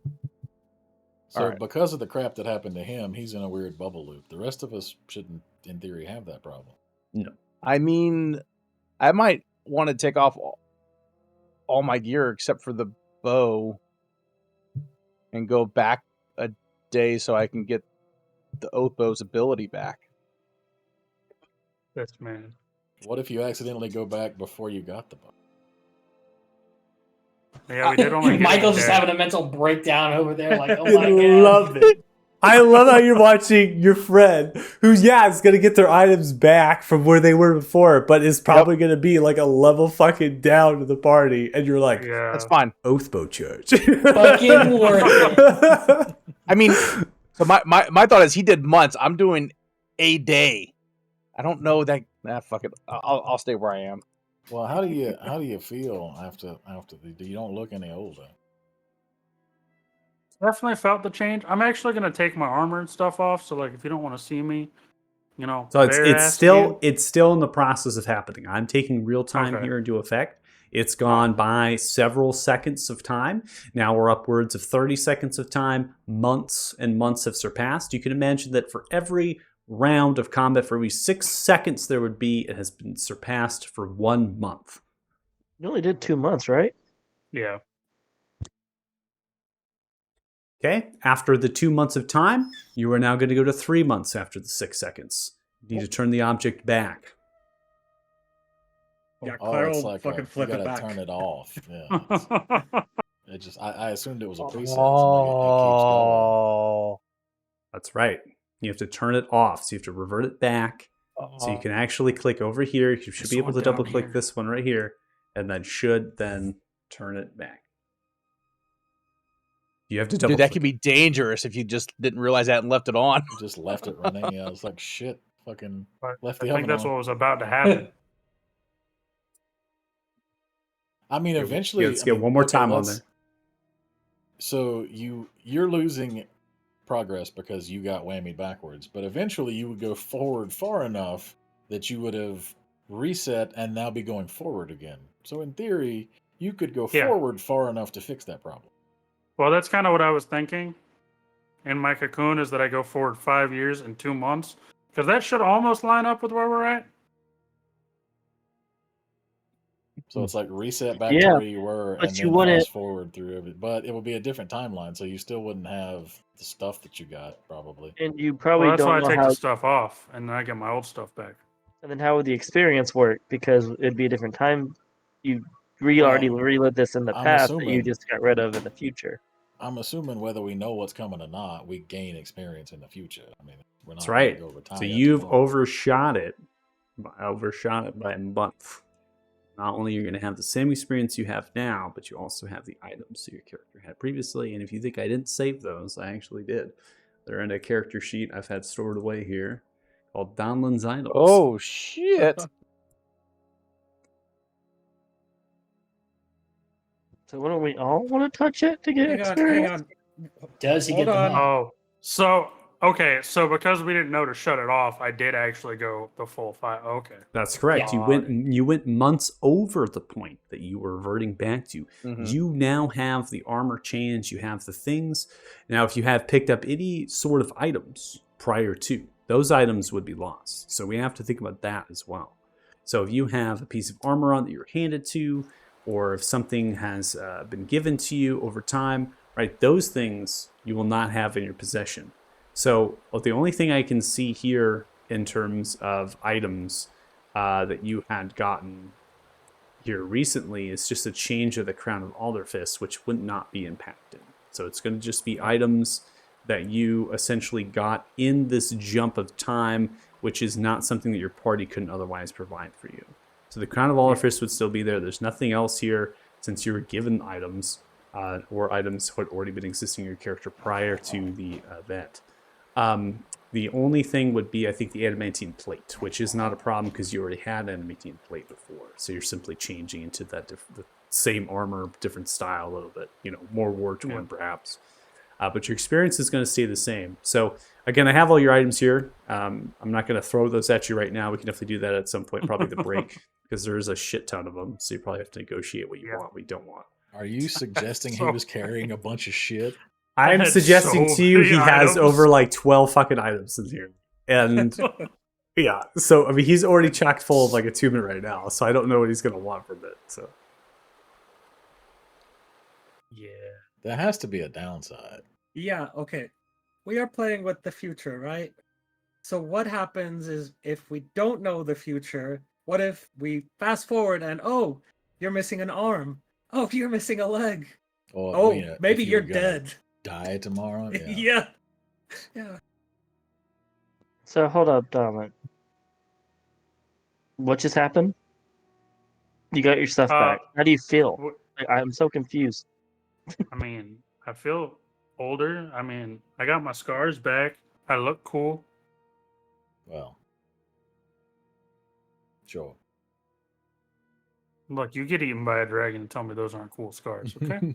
So Alright. because of the crap that happened to him, he's in a weird bubble loop. The rest of us shouldn't, in theory, have that problem. I mean, I might want to take off all my gear except for the bow and go back a day so I can get the Oathbow's ability back. This man. What if you accidentally go back before you got the book? Yeah, we did only. get Michael's it just there. having a mental breakdown over there, like, oh I my god. love it. I love how you're watching your friend who, is going to get their items back from where they were before, but is probably going to be like a level fucking down to the party. And you're like, Yeah, That's fine. Oathbow Church. Fucking worth I mean, so my thought is he did months. I'm doing a day. I don't know that. Fuck it. I'll stay where I am. Well, how do you feel after you don't look any older? definitely felt the change. I'm actually gonna take my armor and stuff off. So like, if you don't want to see me, So it's bare-ass still again. it's still in the process of happening. I'm taking real time Okay. here into effect. It's gone by several seconds of time. Now we're upwards of 30 seconds of time. Months and months have surpassed. You can imagine that for every round of combat, for every 6 seconds there would be, it has been surpassed for 1 month. You only did 2 months, right? Yeah. Okay? After the 2 months of time, you are now going to go to 3 months after the 6 seconds. You need to turn the object back. Yeah, Oh, Claire it's will like fucking flip you it gotta back. turn it off. Yeah, it just I assumed it was a preset. So it keeps going. Oh. That's right. You have to turn it off. So you have to revert it back. So you can actually click over here. You should This be able one to down double click here. this one right here, and then should then turn it back. You have to double Dude, that click. could be dangerous if you just didn't realize that and left it on. Just left it running. Yeah, I was like, shit, fucking left the I think oven that's on. what was about to happen. I mean, Here, eventually. let's I get mean, one more okay, time on let's- there. So you're losing progress because you got whammied backwards, but eventually you would go forward far enough that you would have reset and now be going forward again. So in theory, you could go Yeah. forward far enough to fix that problem. Well, that's kind of what I was thinking. In my cocoon is that I go forward 5 years and 2 months, because that should almost line up with where we're at. So it's like reset back Yeah, to where you were but and you then wouldn't- fast forward through everything. But it would be a different timeline, so you still wouldn't have the stuff that you got probably. And you probably Well, that's why I don't know take how. the stuff off, and then I get my old stuff back. And then how would the experience work? Because it'd be a different time. You already Well, relived this in the I'm past that you assuming- just got rid of in the future. I'm assuming whether we know what's coming or not, we gain experience in the future. I mean, we're not That's gonna right. go over time So yet you've tomorrow. overshot it by a month. Not only are you going to have the same experience you have now, but you also have the items that your character had previously. And if you think I didn't save those, I actually did. They're in a character sheet I've had stored away here called Donlin's Items. Oh, shit. So wouldn't we all want to touch it to get Hang on, experience? hang on. Does he Hold get the on. mod? Oh, so okay, so because we didn't know to shut it off, I did actually go the full 5. Okay. That's correct. Yeah. You went months over the point that you were reverting back to. Mhm. You now have the armor change, you have the things. Now, if you have picked up any sort of items prior to, those items would be lost. So we have to think about that as well. So if you have a piece of armor on that you're handed to, or if something has been given to you over time, right, those things you will not have in your possession. So the only thing I can see here in terms of items that you had gotten here recently is just a change of the Crown of Alderfist, which would not be impacted. So it's going to just be items that you essentially got in this jump of time, which is not something that your party couldn't otherwise provide for you. So the Crown of Alderfist would still be there. There's nothing else here since you were given items or items had already been existing in your character prior to the event. The only thing would be, I think, the adamantine plate, which is not a problem because you already had adamantine plate before. So you're simply changing into that the same armor, different style a little bit, more war-torn perhaps. But your experience is going to stay the same. So again, I have all your items here. I'm not going to throw those at you right now. We can definitely do that at some point, probably the break, because there is a shit ton of them. So you probably have to negotiate what you want, what you don't want. Are you suggesting he was carrying a bunch of shit? I'm had suggesting so to you many he has items. over like 12 fucking items in here. And yeah, so I mean, he's already chock full of like a 2 minute right now. So I don't know what he's going to want from it. So Yeah. There has to be a downside. Yeah, okay. We are playing with the future, right? So what happens is if we don't know the future, what if we fast forward and oh, you're missing an arm. Oh, you're missing a leg. Or Oh, if maybe you you're were gonna dead. Die tomorrow. Yeah. Yeah. Yeah. So hold up, Dominic. What just happened? You got your stuff back. How do you feel? I'm so confused. I mean, I feel older. I mean, I got my scars back. I look cool. Well. Sure. Look, you get eaten by a dragon and tell me those aren't cool scars, okay?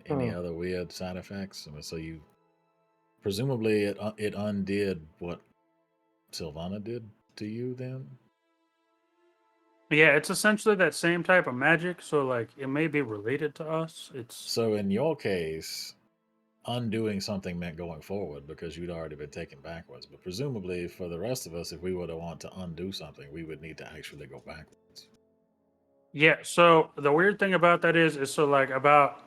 Any other weird side effects? I mean, so you presumably it undid what Sylvana did to you then? Yeah, it's essentially that same type of magic, so like it may be related to us. It's So in your case, undoing something meant going forward because you'd already been taken backwards. But presumably for the rest of us, if we were to want to undo something, we would need to actually go backwards. yeah, so the weird thing about that is so like about,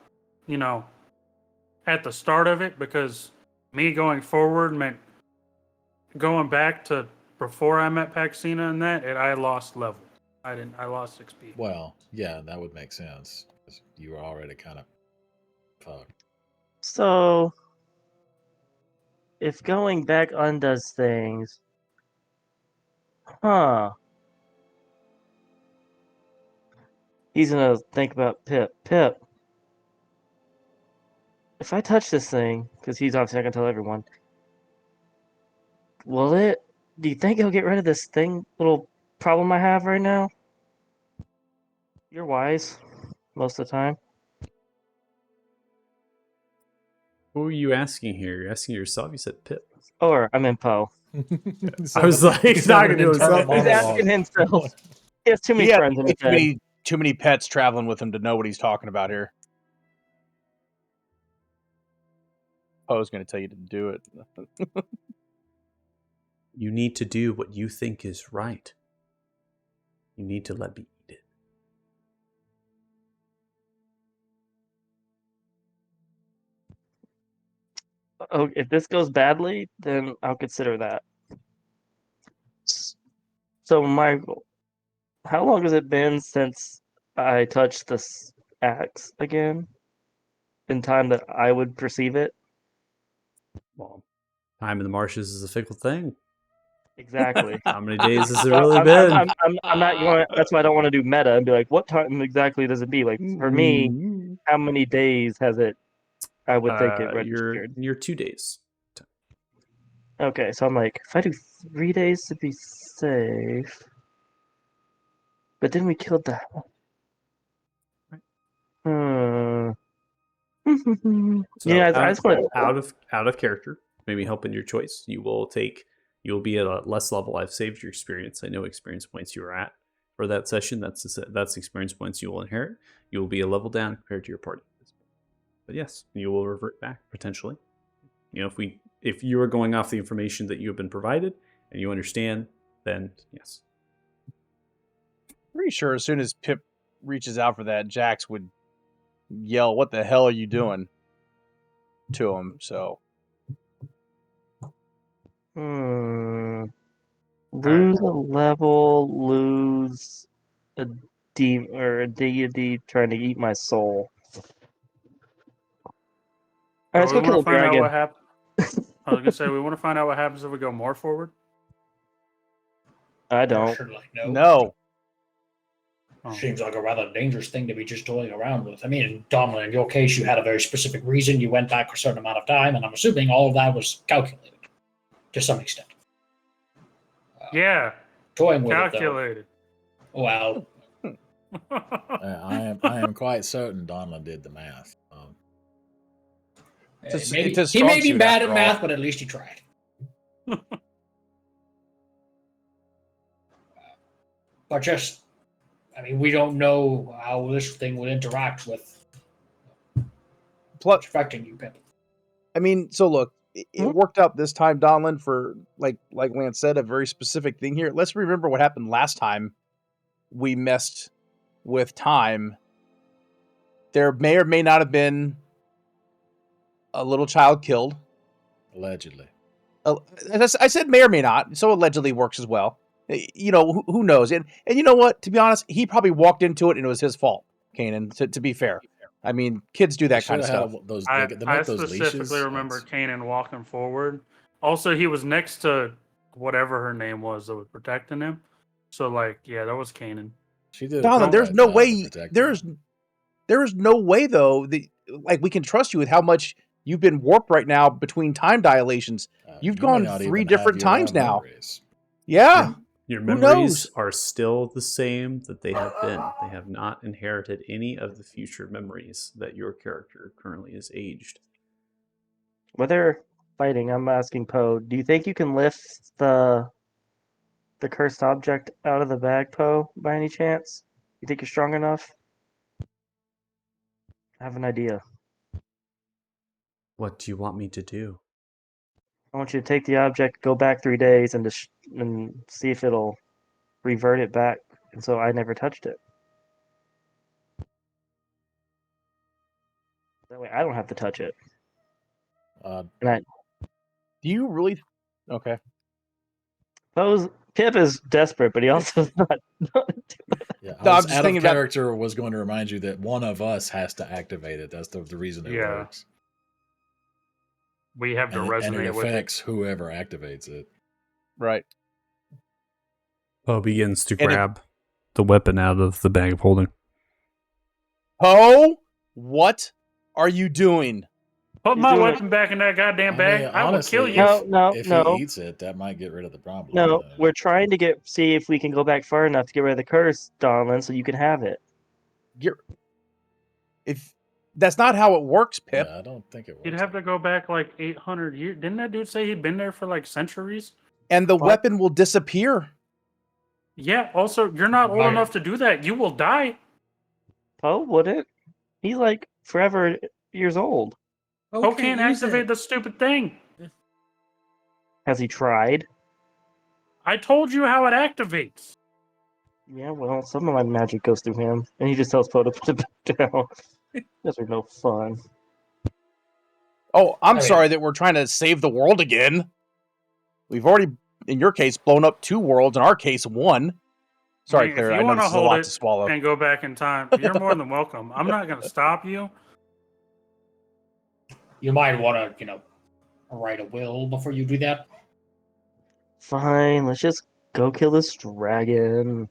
at the start of it, because me going forward meant going back to before I met Paxina and that, and I lost level. I lost 6 speed. Well, yeah, that would make sense. 'Cause you were already kind of fucked. So, if going back undoes things, he's gonna think about Pip. Pip, if I touch this thing, because he's obviously not gonna tell everyone, will it? Do you think it'll get rid of this little problem I have right now? You're wise, most of the time. who are you asking here? You're asking yourself? You said Pip. Or I mean Poe. I was like, he's not going to do himself. He's asking himself. He has too many friends in his head. Too many pets traveling with him to know what he's talking about here. Poe's going to tell you to do it. You need to do what you think is right. You need to let me eat it. Oh, if this goes badly, then I'll consider that. So, Michael, how long has it been since I touched this axe again? In time that I would perceive it? Well, time in the marshes is a fickle thing. Exactly. How many days has it really been? I'm not going. That's why I don't want to do meta and be like, what time exactly does it be? Like for me, how many days has it? I would think it registered. You're 2 days. Okay, so I'm like, if I do 3 days to be safe, but then we killed the. Hmm. So Yeah, I out, just want out of character, maybe helping your choice. You'll be at a less level. I've saved your experience. I know experience points you are at for that session. That's experience points you will inherit. You will be a level down compared to your party. But yes, you will revert back potentially. If you are going off the information that you have been provided and you understand, then yes. Pretty sure as soon as Pip reaches out for that, Jax would yell, "What the hell are you doing?" to him. So Lose a level, lose a or a deity trying to eat my soul. Alright, let's we go kill want a to find out dragon. what happens. I was gonna say we want to find out what happens if we go more forward. I don't. Sure, like, no. no. Oh. Seems like a rather dangerous thing to be just toying around with. I mean, Donald, in your case, you had a very specific reason. You went back for a certain amount of time, and I'm assuming all of that was calculated to some extent. Yeah, Toying with calculated. it, though. Well, I am quite certain Donald did the math. maybe, it's a he may strong be suit bad after at all. math, but at least he tried. But just, I mean, we don't know how this thing would interact with Plus, affecting you, Pip. I mean, so look, it worked out this time, Donlin, for like Lance said, a very specific thing here. Let's remember what happened last time we messed with time. There may or may not have been a little child killed. Allegedly. I said may or may not, so allegedly works as well. You know, who knows? And you know what? To be honest, he probably walked into it and it was his fault, Kanan, to be fair. I mean, kids do that kind of stuff. I specifically remember Kanan walking forward. Also, he was next to whatever her name was that was protecting him. So, like, yeah, that was Kanan. She did. Donald, there's no way. There's no way though that like we can trust you with how much you've been warped right now between time dilations. You've gone 3 different times now. Memories. Yeah. Your Who memories knows? are still the same that they have been. They have not inherited any of the future memories that your character currently is aged. While they're fighting, I'm asking Poe, do you think you can lift the cursed object out of the bag, Poe, by any chance? You think you're strong enough? I have an idea. What do you want me to do? I want you to take the object, go back 3 days, and and see if it'll revert it back, and so I never touched it. That way, I don't have to touch it. And do you really? Okay. Pip is desperate, but he also is not. Yeah, No, I'm just out thinking of about- character was going to remind you that one of us has to activate it. That's the reason it Yeah. works. We have to And it resonate with it. affects whoever activates it. Right. Poe begins to And grab the weapon out of the bag of holding. Poe, what are you doing? Put He's my doing weapon back in that goddamn I bag. mean, I will honestly, kill you. If No. he eats it, that might get rid of the problem. No, we're trying to see if we can go back far enough to get rid of the curse, Donlin, so you can have it. If that's not how it works, Pip. Yeah, I don't think it works. You'd have to go back like 800 years. Didn't that dude say he'd been there for like centuries? And the What? weapon will disappear. Yeah, also, you're not old Right. enough to do that. You will die. Poe wouldn't. He's like forever years old. Poe can't activate the stupid thing. Has he tried? I told you how it activates. Yeah, well, some of my magic goes through him, and he just tells Poe to put it back down. Those are no fun. Oh, I'm I mean- sorry that we're trying to save the world again. We've already, in your case, blown up 2 worlds. In our case, 1. Sorry, If Claire. you I know wanna this is a hold lot it to swallow. And go back in time. You're more than welcome. I'm not going to stop you. You might want to, write a will before you do that. Fine, let's just go kill this dragon.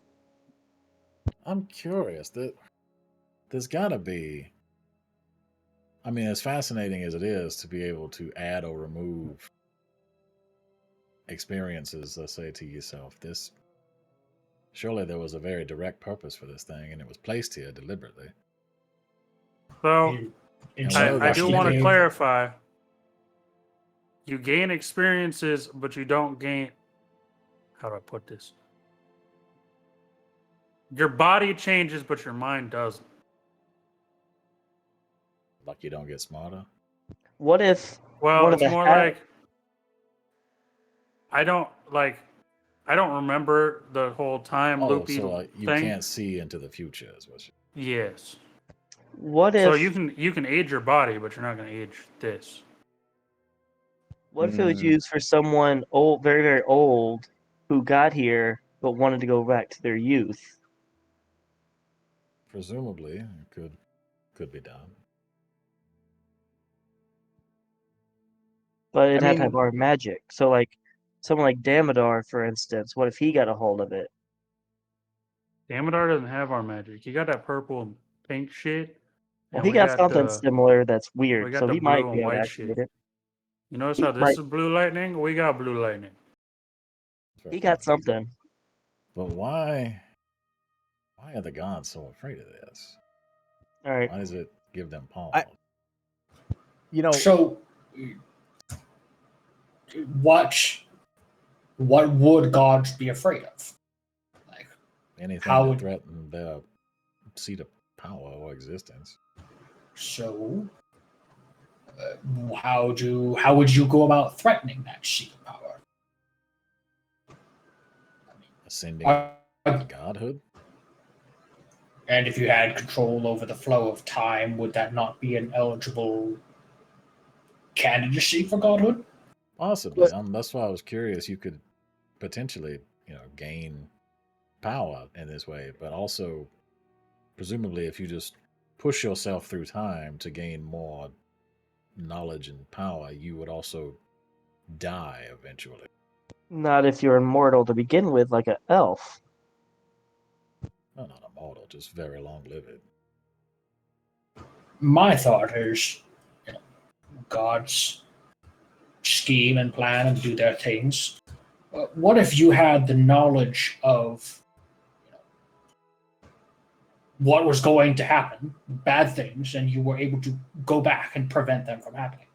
I'm curious. There's got to be. I mean, as fascinating as it is to be able to add or remove experiences, let's say, to yourself, surely there was a very direct purpose for this thing, and it was placed here deliberately. So And so one I of do the want to key- clarify. You gain experiences, but you don't gain. How do I put this? Your body changes, but your mind doesn't. Like you don't get smarter. What if Well, one of it's the more hat- like I don't remember the whole time Oh, loopy so you thing. can't see into the future, is what you. Yes. what if So you can age your body, but you're not going to age this. what if it was Mm. used for someone old, very very old, who got here but wanted to go back to their youth? Presumably, it could be done. But it I had to have mean- our magic. So like someone like Damodar, for instance, what if he got a hold of it? Damodar doesn't have our magic. He got that purple and pink shit. Well, and he we got something the- similar that's we weird, got so the he might blue be and able to white activate shit. it. You notice He how this might- is blue lightning? We got blue lightning. It's He very got possible. something. But why are the gods so afraid of this? All right. Why does it give them pause? You know, So, what would gods be afraid of? Like, Anything how that would- threaten their seat of power or existence. so, how would you go about threatening that seat of power? Ascending Are- to godhood? And if you had control over the flow of time, would that not be an eligible candidacy for godhood? Possibly. That's why I was curious. You could potentially, gain power in this way, but also, presumably, if you just push yourself through time to gain more knowledge and power, you would also die eventually. Not if you're immortal to begin with, like an elf. No, not immortal, just very long lived. My thought is, gods scheme and plan and do their things. What if you had the knowledge of what was going to happen, bad things, and you were able to go back and prevent them from happening?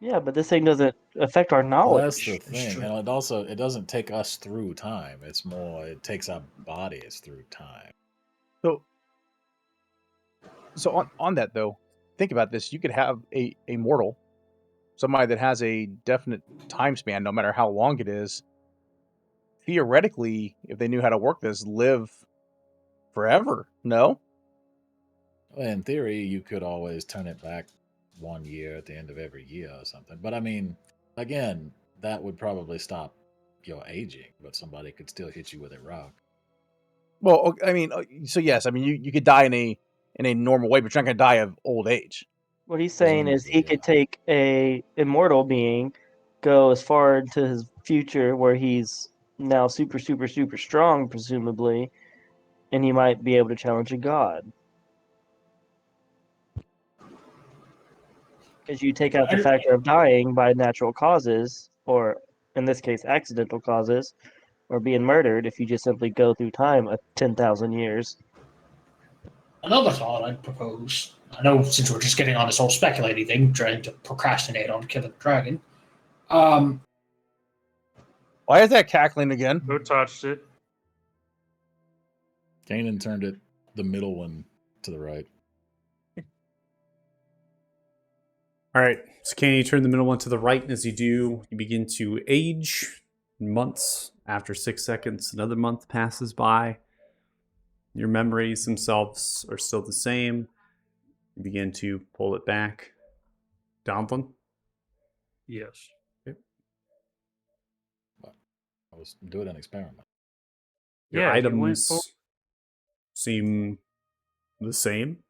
Yeah, but this thing doesn't affect our Well, knowledge. that's the It's thing, true. and it doesn't take us through time. It's more it takes our bodies through time. so on that though, think about this. You could have a mortal, somebody that has a definite time span, no matter how long it is. Theoretically, if they knew how to work this, live forever. No? Well, in theory, you could always turn it back 1 year at the end of every year or something. But I mean, again, that would probably stop your aging, but somebody could still hit you with a rock. Well, I mean, so yes, I mean you could die in a normal way, but you're not going to die of old age. What he's saying is he Presumably, could take a immortal being, go as far into his future where he's now super, super, super strong, presumably, and he might be able to challenge a god. Because you take out the factor of dying by natural causes, or in this case, accidental causes, or being murdered if you just simply go through time 10,000 years. Another thought I'd propose. I know since we're just getting on this whole speculating thing, trying to procrastinate on killing the dragon. Why is that cackling again? Who touched it? Kanan turned it the middle one to the right. All right. So can you turn the middle one to the right? And as you do, you begin to age months. After 6 seconds, another month passes by. Your memories themselves are still the same. You begin to pull it back. Donlin? Yes. I was doing an experiment. Your Yeah, you went items for- seem the same.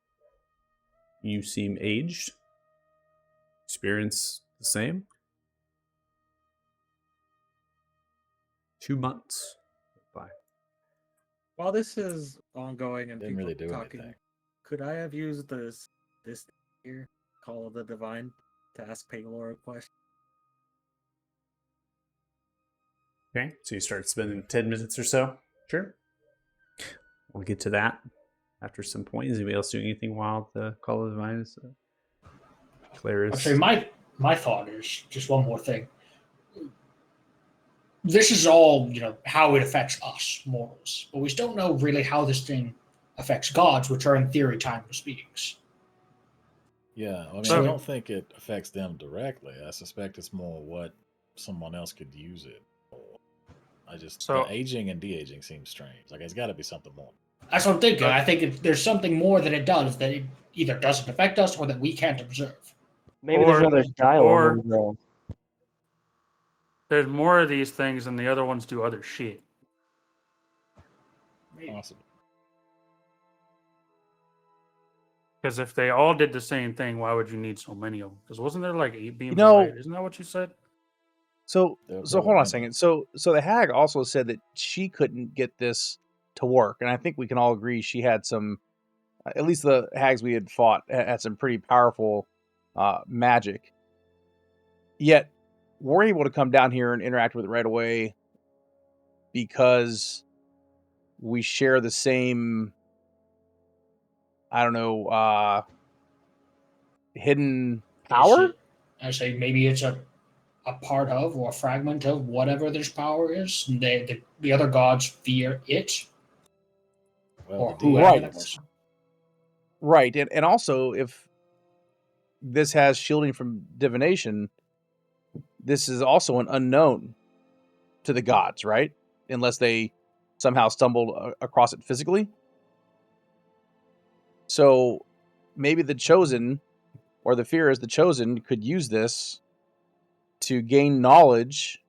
You seem aged. Experience the same. 2 months. Bye. While this is ongoing and Didn't people really do talking, anything. could I have used this here, Call of the Divine, to ask Paylor a question? Okay, so you start spending 10 minutes or so. Sure. We'll get to that after some point. Is anybody else doing anything while the Call of the Divine is Claire is Actually, my thought is just one more thing. This is all, how it affects us mortals, but we still don't know really how this thing affects gods, which are in theory timeless beings. Yeah, I mean, So- I don't think it affects them directly. I suspect it's more what someone else could use it for. So- the aging and de-aging seems strange. Like, it's got to be something more. That's what I'm thinking. I think there's something more that it does that it either doesn't affect us or that we can't observe. Maybe there's Or- another dial or- on the There's more of these things, and the other ones do other shit. Maybe. Possible. Because if they all did the same thing, why would you need so many of them? Because wasn't there like 8 beams know- of light? Isn't that what you said? So There so hold were on a many. second. So the hag also said that she couldn't get this to work, and I think we can all agree she had some. At least the hags we had fought had some pretty powerful magic. Yet we're able to come down here and interact with it right away because we share the same. I don't know, hidden power. I say maybe it's a part of or a fragment of whatever this power is. And the other gods fear it Well, or the whoever Right. that was. Right, and also if this has shielding from divination, this is also an unknown to the gods, right? Unless they somehow stumbled across it physically. So maybe the chosen, or the fear is the chosen, could use this to gain knowledge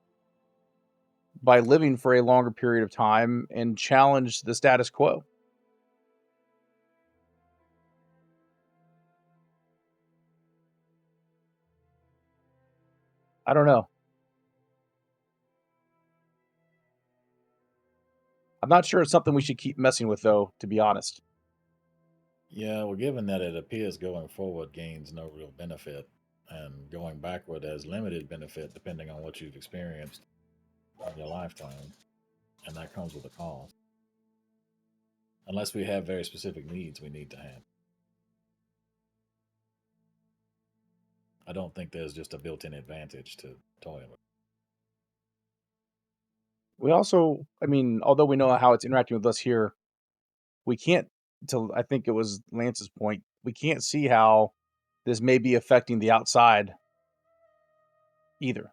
by living for a longer period of time and challenge the status quo. I don't know. I'm not sure it's something we should keep messing with, though, to be honest. Yeah, well, given that it appears going forward gains no real benefit, and going backward has limited benefit depending on what you've experienced in your lifetime, and that comes with a cost. Unless we have very specific needs we need to have. I don't think there's just a built-in advantage to toying with. We also, I mean, although we know how it's interacting with us here, we can't, till I think it was Lance's point, we can't see how this may be affecting the outside either.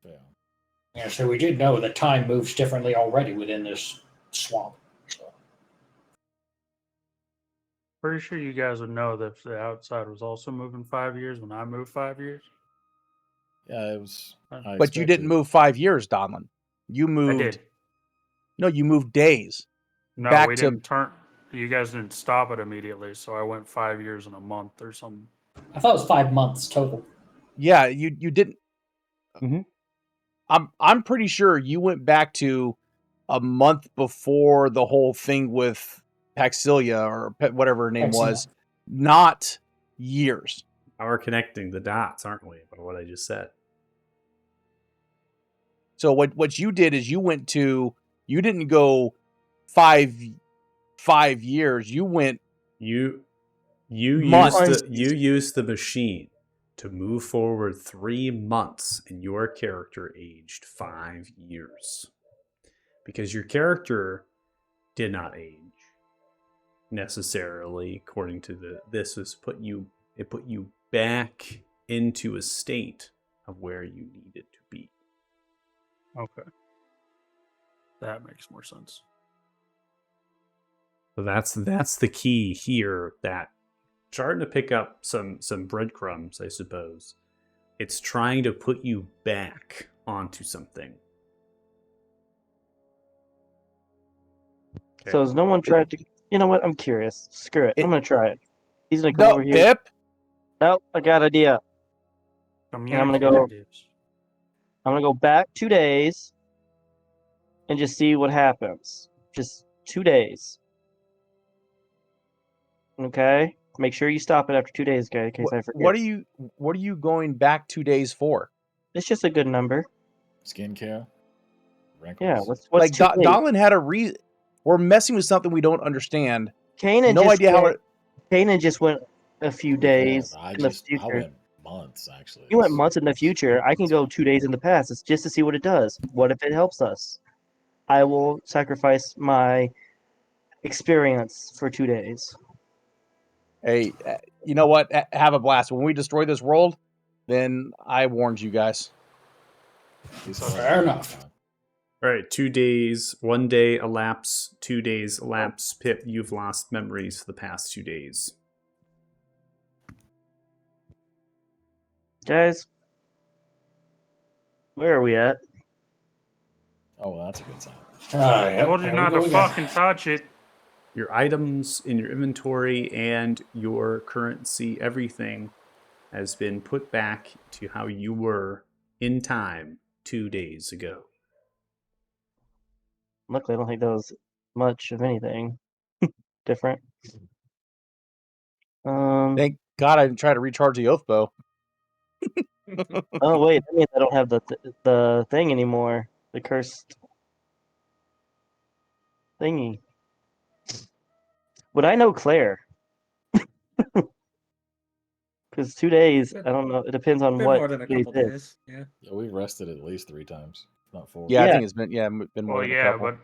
Yeah. Yeah, so we did know that time moves differently already within this swamp. So Pretty sure you guys would know that if the outside was also moving 5 years when I moved 5 years. Yeah, it was. I But you didn't expected- move 5 years, Donlin. You I moved. did. No, you moved days. No, back we to- didn't turn. You guys didn't stop it immediately, so I went 5 years and a month or something. I thought it was 5 months total. Yeah, you didn't. Mhm. I'm pretty sure you went back to a month before the whole thing with Paxilia or whatever her name was, not years. Now we're connecting the dots, aren't we? By what I just said. So what you did is you didn't go 5 years. You went You Months. used the machine to move forward 3 months, and your character aged 5 years. Because your character did not age necessarily, according to it put you back into a state of where you needed to be. Okay. That makes more sense. So that's the key here. That starting to pick up some breadcrumbs, I suppose. It's trying to put you back onto something. So has no one tried to? You know what? I'm curious. Screw it. I'm gonna try it. He's gonna come no over here. Pip. Nope, I got an idea. I'm gonna go- Communicate. I'm gonna go back 2 days and just see what happens. Just 2 days. Okay. Make sure you stop it after 2 days, guys, in case I forget. What are you going back 2 days for? It's just a good number. Skincare, wrinkles. Yeah. What's Like 2 days? Donlin had a reason. We're messing with something we don't understand. Kanan No just idea how went, it. Kanan just went a few days I in the I future. went months actually. You went months in the future. I can go 2 days in the past. It's just to see what it does. What if it helps us? I will sacrifice my experience for 2 days. Hey, you know what? Have a blast. When we destroy this world, then I warned you guys. Fair enough. All right, 2 days, 1 day elapse, 2 days elapse. Pip, you've lost memories for the past 2 days. Guys, where are we at? Oh, well, that's a good sign. I told you not to fucking touch it. Your items in your inventory and your currency, everything has been put back to how you were in time 2 days ago. Luckily, I don't think that was much of anything different. Thank God I didn't try to recharge the oath bow. Oh wait, that means I don't have the thing anymore. The cursed thingy. Would I know Claire? Because 2 days, I don't know. It depends on Been what more than a 2 days couple is. days. Yeah. Yeah, we've rested at least 3 times, not 4. Yeah, I Yeah. think it's been more Well, than a yeah, couple. but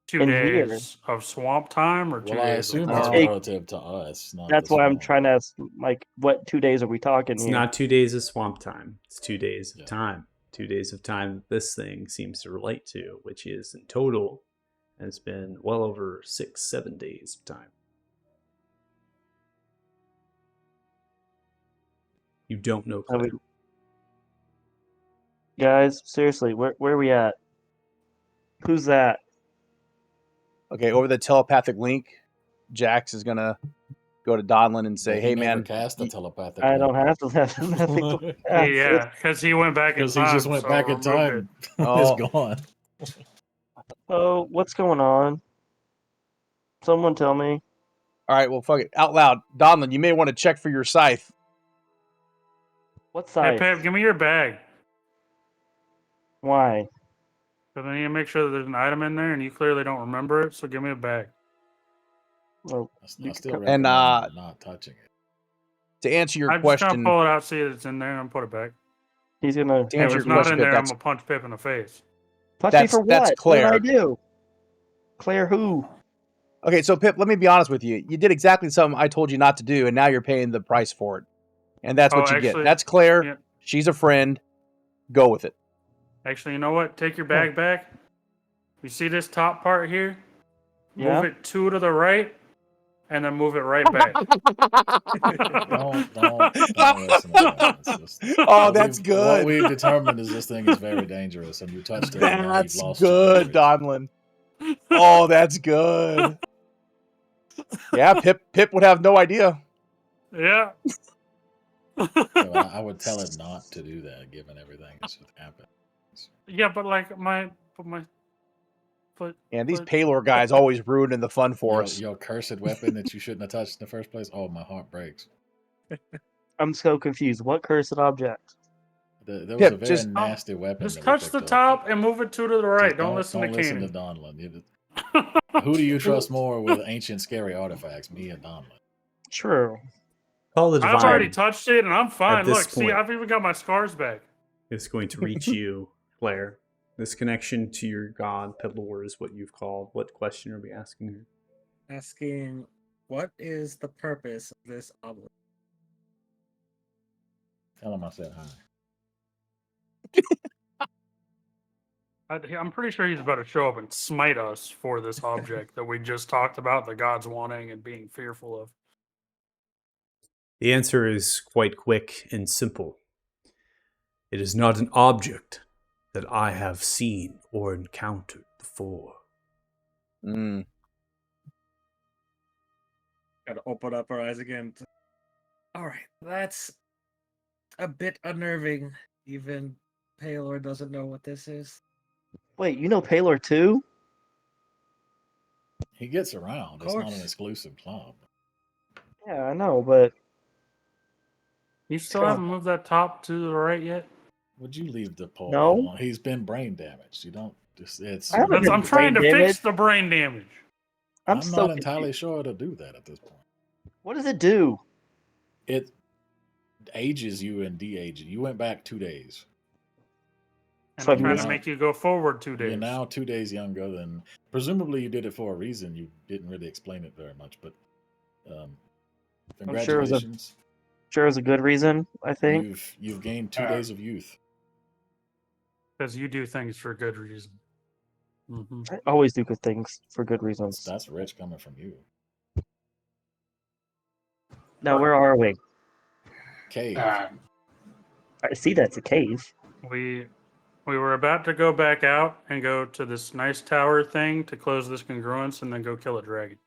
2 In here. days of swamp time or 2 Well, I days of assume normal? it's Hey, relative to us. Not That's the why I'm swamp. trying to ask, like, what 2 days are we talking It's here? not 2 days of swamp time. It's 2 days of Yeah. time. 2 days of time that this thing seems to relate to, which is in total has been well over 6-7 days of time. You don't know Are Claire. we- Guys, seriously, where are we at? Who's that? Okay, over the telepathic link, Jax is gonna go to Donlin and say, But he "Hey, never man, cast the telepathic. I link. don't have to have nothing. Yeah, because he went back in Because he time. just went so back in removed time. Oh. It's gone. Oh, what's going on? Someone tell me. all right, well, fuck it, out loud, Donlin, you may want to check for your scythe." What Hey, side? Pip, give me your bag. Why? Because I need to make sure that there's an item in there, and you clearly don't remember it, so give me a bag. Well, I still And, recommend not touching it. To answer your I'm just going question, to pull it out, see that it's in there, and put it back. he's gonna To If answer it's your not question, in Pip, there, I'm that's going to punch Pip in the face. punch me that's- for what? that's What did I Claire. do? Claire who? okay. So, Pip, let me be honest with you. You did exactly something I told you not to do, and now you're paying the price for it. And that's what Oh, you get. actually- That's Claire. Yeah. She's a friend. Go with it. Actually, you know what? Take your bag back. You see this top part here? Yeah. Move it 2 to the right, and then move it right back. Don't listen to that. It's just, Oh, what that's What good. we've determined is this thing is very dangerous, and you touched it, and now you've That's lost your good, memories. Donlin. Oh, that's good. Yeah, Pip would have no idea. Yeah. So I would tell it not to do that, given everything that's happened. Yeah, but like but And these but- Paylor guys always ruining the fun for us. Your cursed weapon that you shouldn't have touched in the first place. Oh, my heart breaks. I'm so confused. What cursed object? There was Pip, a very just- nasty weapon. just that we touch picked the up. top and move it 2 to the right. Just Don't listen to listen to Kanan. Donlin. Who do you trust more with ancient scary artifacts, me or Donlin? True. Call the divine. I've already touched it and I'm fine. this Look, see, point. I've even got my scars back. It's going to reach you, Claire. This connection to your god, Pedlor, is what you've called. What question are we asking here? Asking, what is the purpose of this obelisk? Tell him I said hi. I'm pretty sure he's about to show up and smite us for this object that we just talked about, the gods wanting and being fearful of. The answer is quite quick and simple. It is not an object that I have seen or encountered before. Mm. Gotta open up our eyes again. All right, that's a bit unnerving. Even Paylor doesn't know what this is. Wait, you know Paylor too? He gets around. It's not course. an exclusive club. Yeah, I know, but You still Sure. haven't moved that top to the right yet? Would you leave the poor No. man alone? He's been brain damaged. You don't just it's I haven't been I'm trying to brain fix damage. the brain damage. I'm not so entirely confused. sure to do that at this point. What does it do? It ages you and de-ages. You went back 2 days. And So I'm I've trying to missed- make you go forward 2 days. You're now 2 days younger than. Presumably, you did it for a reason. You didn't really explain it very much, but I'm sure it was a- congratulations. Sure is a good reason, I think. You've gained 2 days of youth. Because you do things for good reason. Hmm. I always do good things for good reasons. That's rich coming from you. Now, where are we? Cave. Uh, I see that's a cave. We were about to go back out and go to this nice tower thing to close this congruence and then go kill a dragon.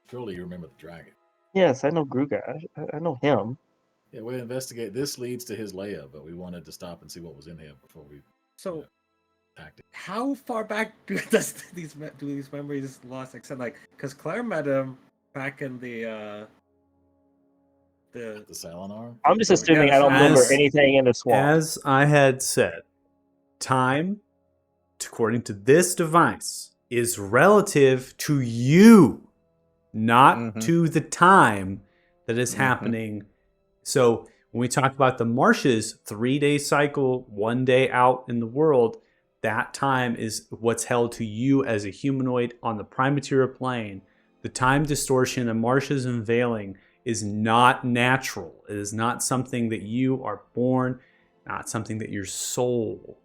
Surely you remember the dragon. Yes, I know Gruga. I know him. Yeah, we investigate. This leads to his lair, but we wanted to stop and see what was in here before we So attacked it. how far back do these memories lost? Except like, because Claire met him back in the The Salinar. I'm just assuming Yeah, I don't remember as- anything in the swamp. As I had said, time, according to this device, is relative to you, not Mhm. to the time that is Mhm. happening. So when we talk about the marshes, 3-day cycle, 1 day out in the world, that time is what's held to you as a humanoid on the prime material plane. The time distortion of marshes and veiling is not natural. It is not something that you are born, not something that your soul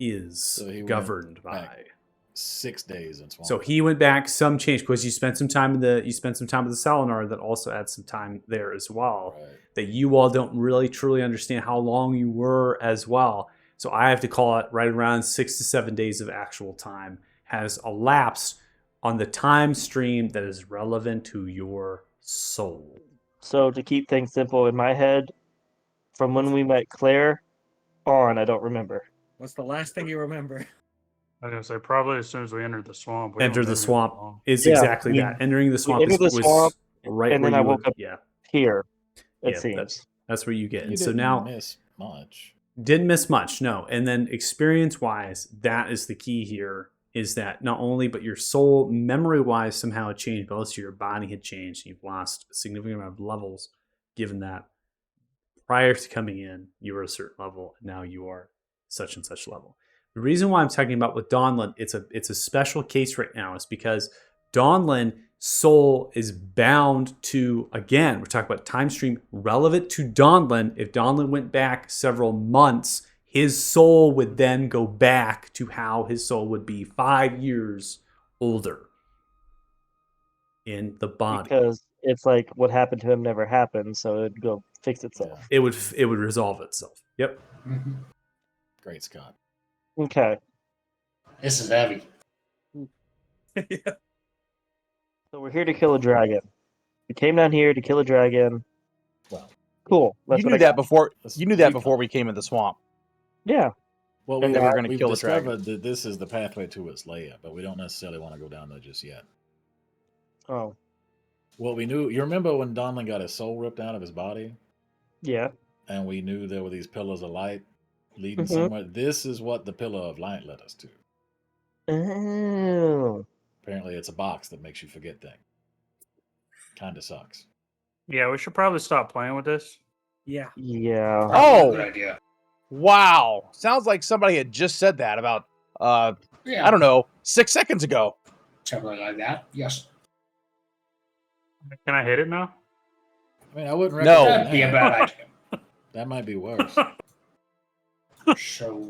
is So he went governed back. by. 6 days in swamp. So he went back some change because you spent some time with the Salinar that also had some time there as well. Right. That you all don't really truly understand how long you were as well. So I have to call it right around 6 to 7 days of actual time has elapsed on the time stream that is relevant to your soul. So to keep things simple in my head, from when we met Claire on, I don't remember. What's the last thing you remember? I was gonna say probably as soon as we entered the swamp. We Enter haven't the been here that swamp long. is Yeah, exactly we- that. Entering the swamp entered the was swamp, right and where then I you woke would, up yeah, Here, it Yeah, seems. that's where you get. You And so didn't now miss much. didn't miss much, no. And then experience wise, that is the key here, is that not only but your soul memory wise somehow had changed, but also your body had changed. You've lost a significant amount of levels, given that prior to coming in you were a certain level, and now you are such and such level. The reason why I'm talking about with Donlin, it's a special case right now, is because Donlin soul is bound to, again, we're talking about time stream relevant to Donlin. If Donlin went back several months, his soul would then go back to how his soul would be 5 years older in the body. Because it's like what happened to him never happened, so it'd go fix itself. It would resolve itself. Yep. mhm. Great Scott. Okay. This is heavy. So we're here to kill a dragon. We came down here to kill a dragon. Well, Cool. That's You what knew I that got. before. Let's You knew that recon. before we came in the swamp. Yeah. well, And we then we're gonna we've kill the dragon. discovered that this is the pathway to its lair, but we don't necessarily want to go down there just yet. Oh. Well, we knew. You remember when Donlin got his soul ripped out of his body, Yeah. and we knew there were these pillars of light leading Mhm. somewhere. This is what the pillar of light led us to. Oh. Apparently, it's a box that makes you forget things. Kind of sucks. Yeah, we should probably stop playing with this. Yeah. Yeah. Oh. Good idea. Wow. Sounds like somebody had just said that about Yeah. I don't know, 6 seconds ago. Something like that. Yes. Can I hit it now? I mean, I wouldn't No. recommend That'd be a that. bad idea. That might be worse. So,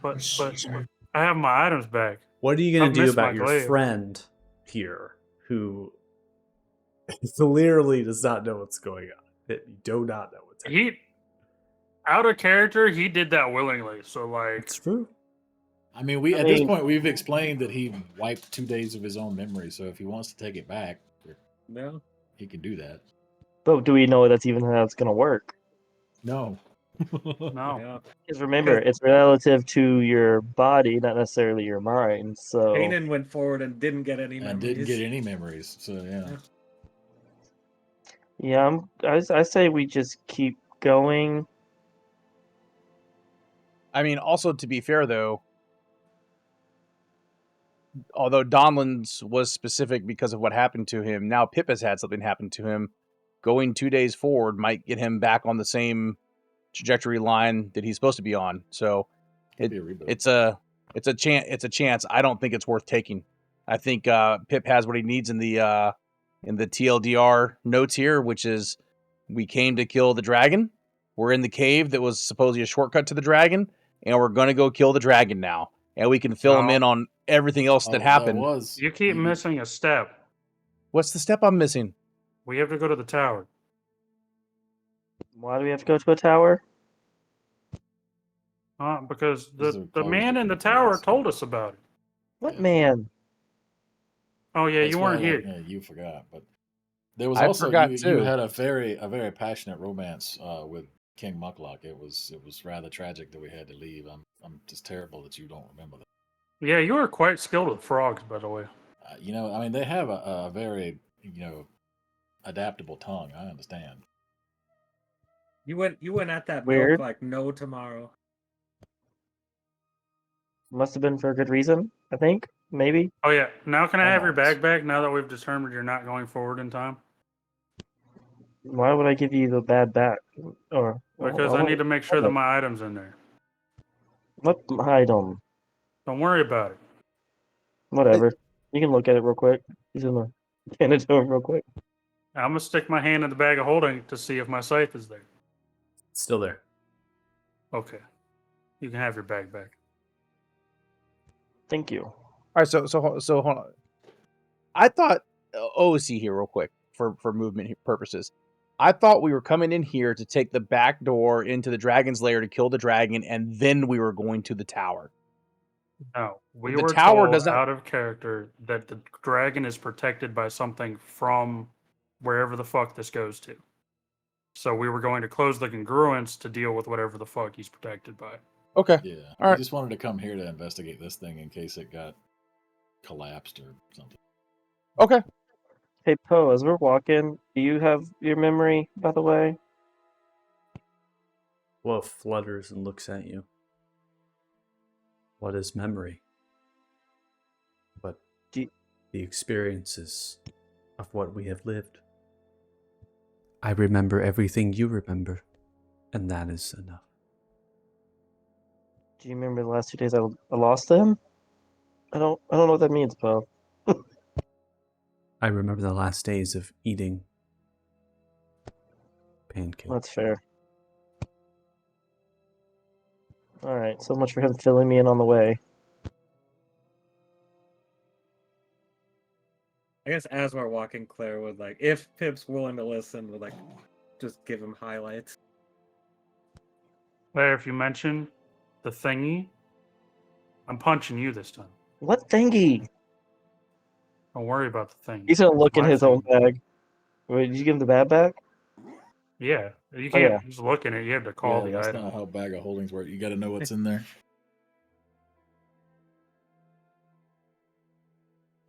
But let's but see. I have my items back. What are you going I've to do missed about my your glaive. friend here who clearly does not know what's going on? That you do not know what's happening. He out of character, he did that willingly. So like It's true. I mean, I at this mean- point, we've explained that he wiped 2 days of his own memory. So if he wants to take it back, No. he can do that. But do we know that's even how it's gonna work? No. no. Yeah. Because remember, it's relative to your body, not necessarily your mind. So Kanan went forward and didn't get any And memories. didn't get any memories. So yeah. yeah, I say we just keep going. I mean, also to be fair though, although Donlan's was specific because of what happened to him, now Pip has had something happen to him. Going 2 days forward might get him back on the same trajectory line that he's supposed to be on. So Could be a reboot. it's a chance. I don't think it's worth taking. I think Pip has what he needs in the TLDR notes here, which is we came to kill the dragon. We're in the cave that was supposedly a shortcut to the dragon, and we're gonna go kill the dragon now. And we can fill him No. in on everything else that happened. Was You keep missing a step. What's the step I'm missing? We have to go to the tower. Why do we have to go to a tower? Because These are the closed man in the defense. tower told us about it. What Yeah. man? Oh yeah, That's you why, weren't here. Yeah, you forgot, but there was I also forgot you too. had a very passionate romance with King Mucklock. It was rather tragic that we had to leave. I'm just terrible that you don't remember that. Yeah, you were quite skilled with frogs, by the way. I mean, they have a very adaptable tongue. I understand. You went at that Weird. milk like no tomorrow. Must have been for a good reason, I think. Maybe. Oh yeah. Now can I have your Almost. bag back? Now that we've determined you're not going forward in time, Why would I give you the bad back? Or because I need to make sure that my item's in there. What item? Don't worry about it. Whatever. You can look at it real quick. He's gonna hand it to him real quick. I'm gonna stick my hand in the bag of holding to see if my scythe is there. It's still there. Okay. You can have your bag back. Thank you. All right, so hold on. I thought OC here real quick for movement purposes. I thought we were coming in here to take the back door into the dragon's lair to kill the dragon, and then we were going to the tower. No, we The were tower told does not- out of character that the dragon is protected by something from wherever the fuck this goes to. So we were going to close the congruence to deal with whatever the fuck he's protected by. Okay. Yeah, All I right. just wanted to come here to investigate this thing in case it got collapsed or something. Okay. Hey Poe, as we're walking, do you have your memory, by the way? Wolf flutters and looks at you. What is memory? But Do- the experiences of what we have lived. I remember everything you remember, and that is enough. Do you remember the last 2 days I lost them? I don't know what that means, Poe. I remember the last days of eating pancakes. That's fair. All right, so much for him filling me in on the way. I guess as we're walking, Claire would like, if Pip's willing to listen, would like just give him highlights. Claire, if you mention the thingy, I'm punching you this time. What thingy? Don't worry about the thing. He's gonna look in My his own thing. bag. Wait, did you give him the bad bag? Yeah, you Oh, can't yeah. just look in it. You have to call Yeah, the that's item. not how bag of holdings work. You got to know what's in there.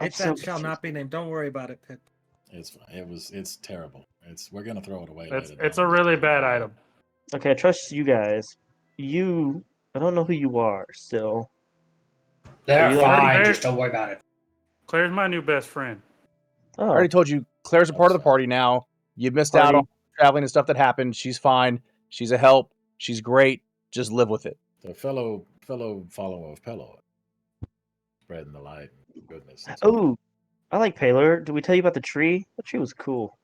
I'm It so that shall confused. not be named. Don't worry about it, Pip. It's fine. It's terrible. We're gonna throw it away. It's later, it's though. a really bad item. Okay, I trust you guys. I don't know who you are still. They're you fine. like- Just don't worry about it. Claire's my new best friend. I Oh, already told you, Claire's a part of the party now. You missed out Party. on traveling and stuff that happened. She's fine. She's a help. She's great. Just live with it. The fellow follower of Pello, spreading the light and goodness. and stuff. oh, I like Paler. Did we tell you about the tree? The tree was cool.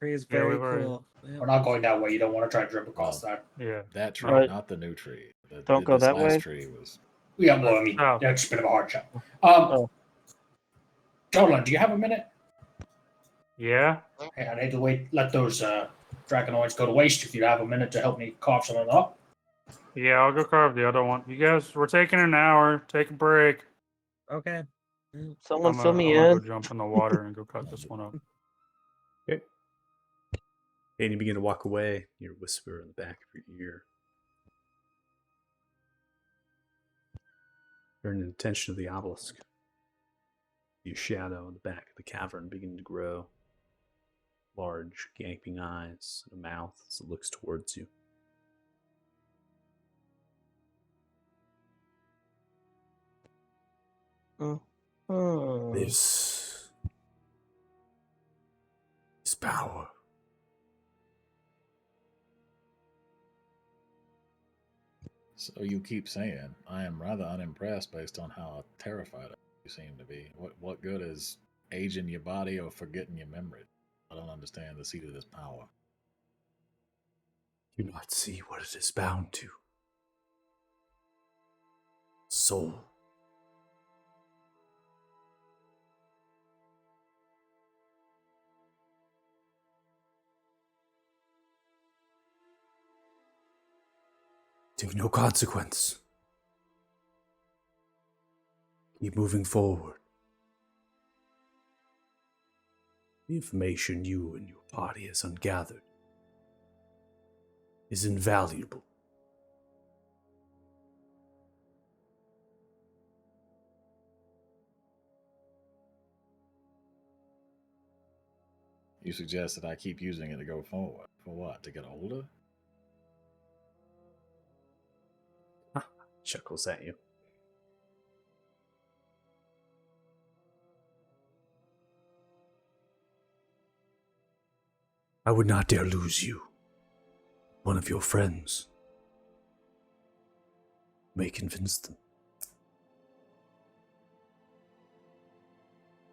Tree is Yeah, very we've already- cool. Yeah. We're not going that way. You don't want to try to drip across that. Yeah. That tree, Right. not the new tree. Don't go this that last way? Tree was. Yeah, well, I mean, Oh. that's a bit of a hard shot. Oh. Dolan, do you have a minute? Yeah. Hey, I need to let those dragonoids go to waste if you have a minute to help me carve some of them up. Yeah, I'll go carve the other one. You guys, we're taking an hour. Take a break. Okay. Someone I'm fill me gonna in. go jump in the water and go cut this one up. Okay. And you begin to walk away. You whisper in the back of your ear. During the attention of the obelisk, your shadow in the back of the cavern begin to grow. Large, gaping eyes and a mouth as it looks towards you. This is power. So you keep saying, I am rather unimpressed based on how terrified you seem to be. What good is aging your body or forgetting your memory? I don't understand the seat of this power. Do not see what it is bound to. Soul. Take no consequence. Keep moving forward. The information you and your party has ungathered is invaluable. You suggest that I keep using it to go forward. For what? To get older? Chuckles at you. I would not dare lose you. One of your friends. May convince them.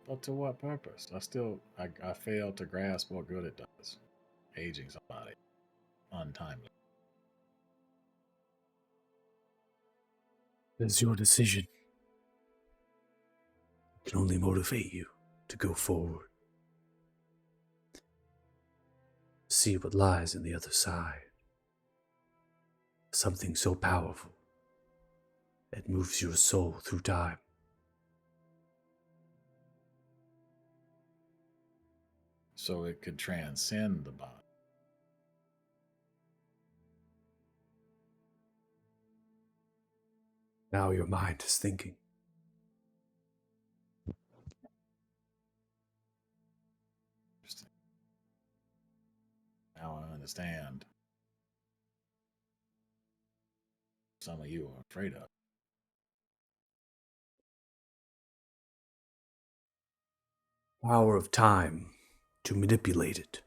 But to what purpose? I fail to grasp what good it does. Aging somebody. Untimely. It is your decision. It can only motivate you to go forward. See what lies on the other side. Something so powerful. It moves your soul through time. So it could transcend the body. Now your mind is thinking. Interesting. Now I understand. Some of you are afraid of. Power of time to manipulate it.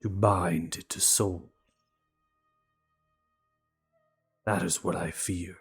To bind it to soul. That is what I fear.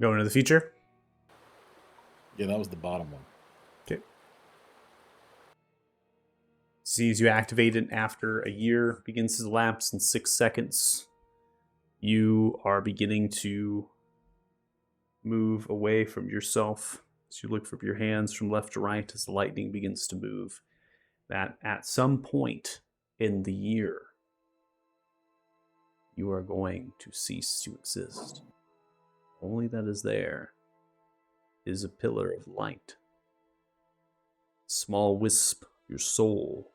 Going to the future? Yeah, that was the bottom one. Okay. Sees you activate it after a year begins to elapse in 6 seconds. You are beginning to move away from yourself as you look from your hands from left to right as the lightning begins to move. That at some point in the year, you are going to cease to exist. Only that is there is a pillar of light. Small wisp, your soul.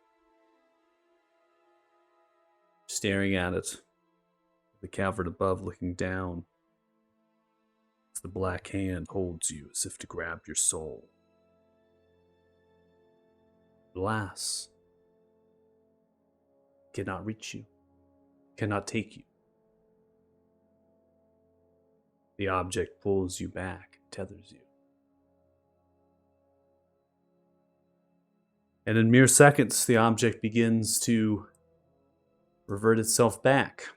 Staring at it, the cavern above looking down. As the black hand holds you as if to grab your soul. Alas, cannot reach you, cannot take you. The object pulls you back, tethers you. And in mere seconds, the object begins to revert itself back,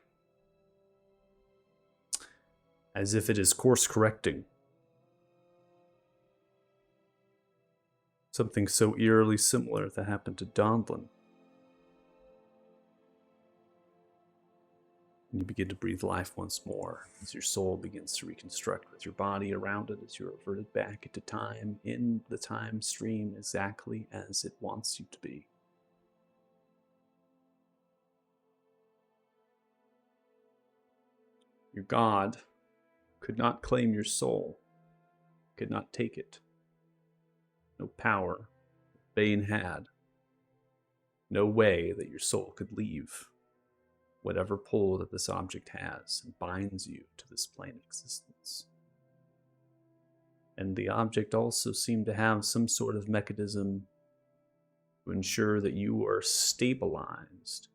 as if it is course correcting. Something so eerily similar that happened to Donlin. And you begin to breathe life once more as your soul begins to reconstruct with your body around it as you're reverted back into time, in the time stream exactly as it wants you to be. Your god could not claim your soul, could not take it. No power Bane had. No way that your soul could leave whatever pull that this object has and binds you to this plane of existence. And the object also seemed to have some sort of mechanism to ensure that you are stabilized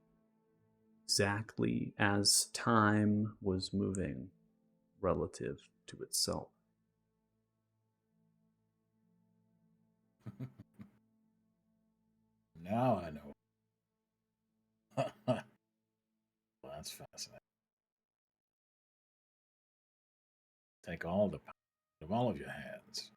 exactly as time was moving relative to itself. Now I know. Well, that's fascinating. Take all the power of all of your hands.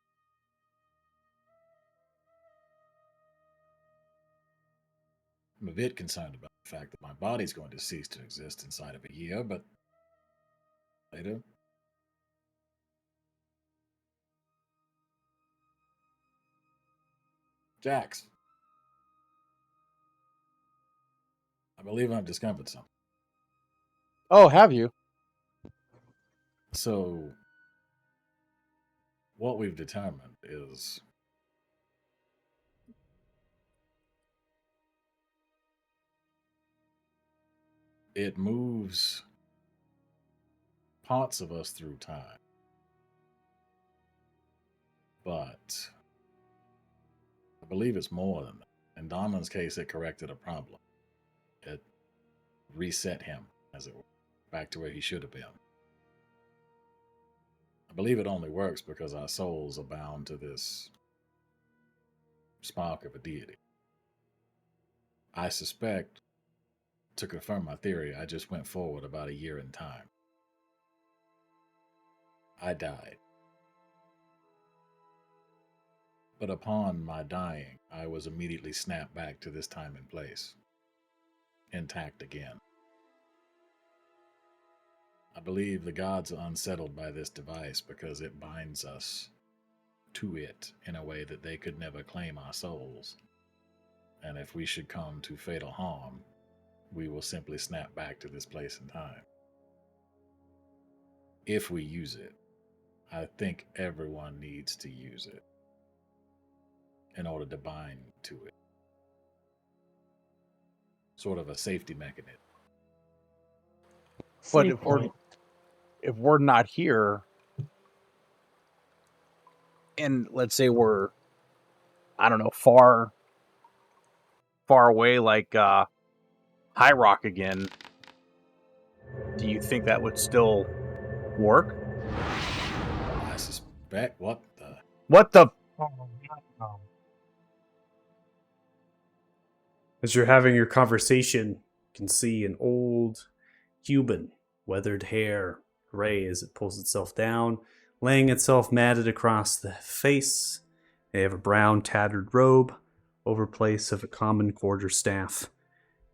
I'm a bit concerned about the fact that my body's going to cease to exist inside of a year, but later. Jax. I believe I've discovered something. Oh, have you? So, what we've determined is it moves parts of us through time. But I believe it's more than that. In Donlan's case, it corrected a problem. It reset him, as it were, back to where he should have been. I believe it only works because our souls are bound to this spark of a deity. I suspect, to confirm my theory, I just went forward about a year in time. I died. But upon my dying, I was immediately snapped back to this time and place, intact again. I believe the gods are unsettled by this device because it binds us to it in a way that they could never claim our souls. And if we should come to fatal harm, we will simply snap back to this place and time. If we use it, I think everyone needs to use it in order to bind to it. Sort of a safety mechanism. But Safe point. if we're not here, and let's say we're, I don't know, far away, like High Rock again, do you think that would still work? I suspect what the... What the? As you're having your conversation, you can see an old human, weathered hair, gray as it pulls itself down, laying itself matted across the face. They have a brown tattered robe, overplace of a common quarter staff.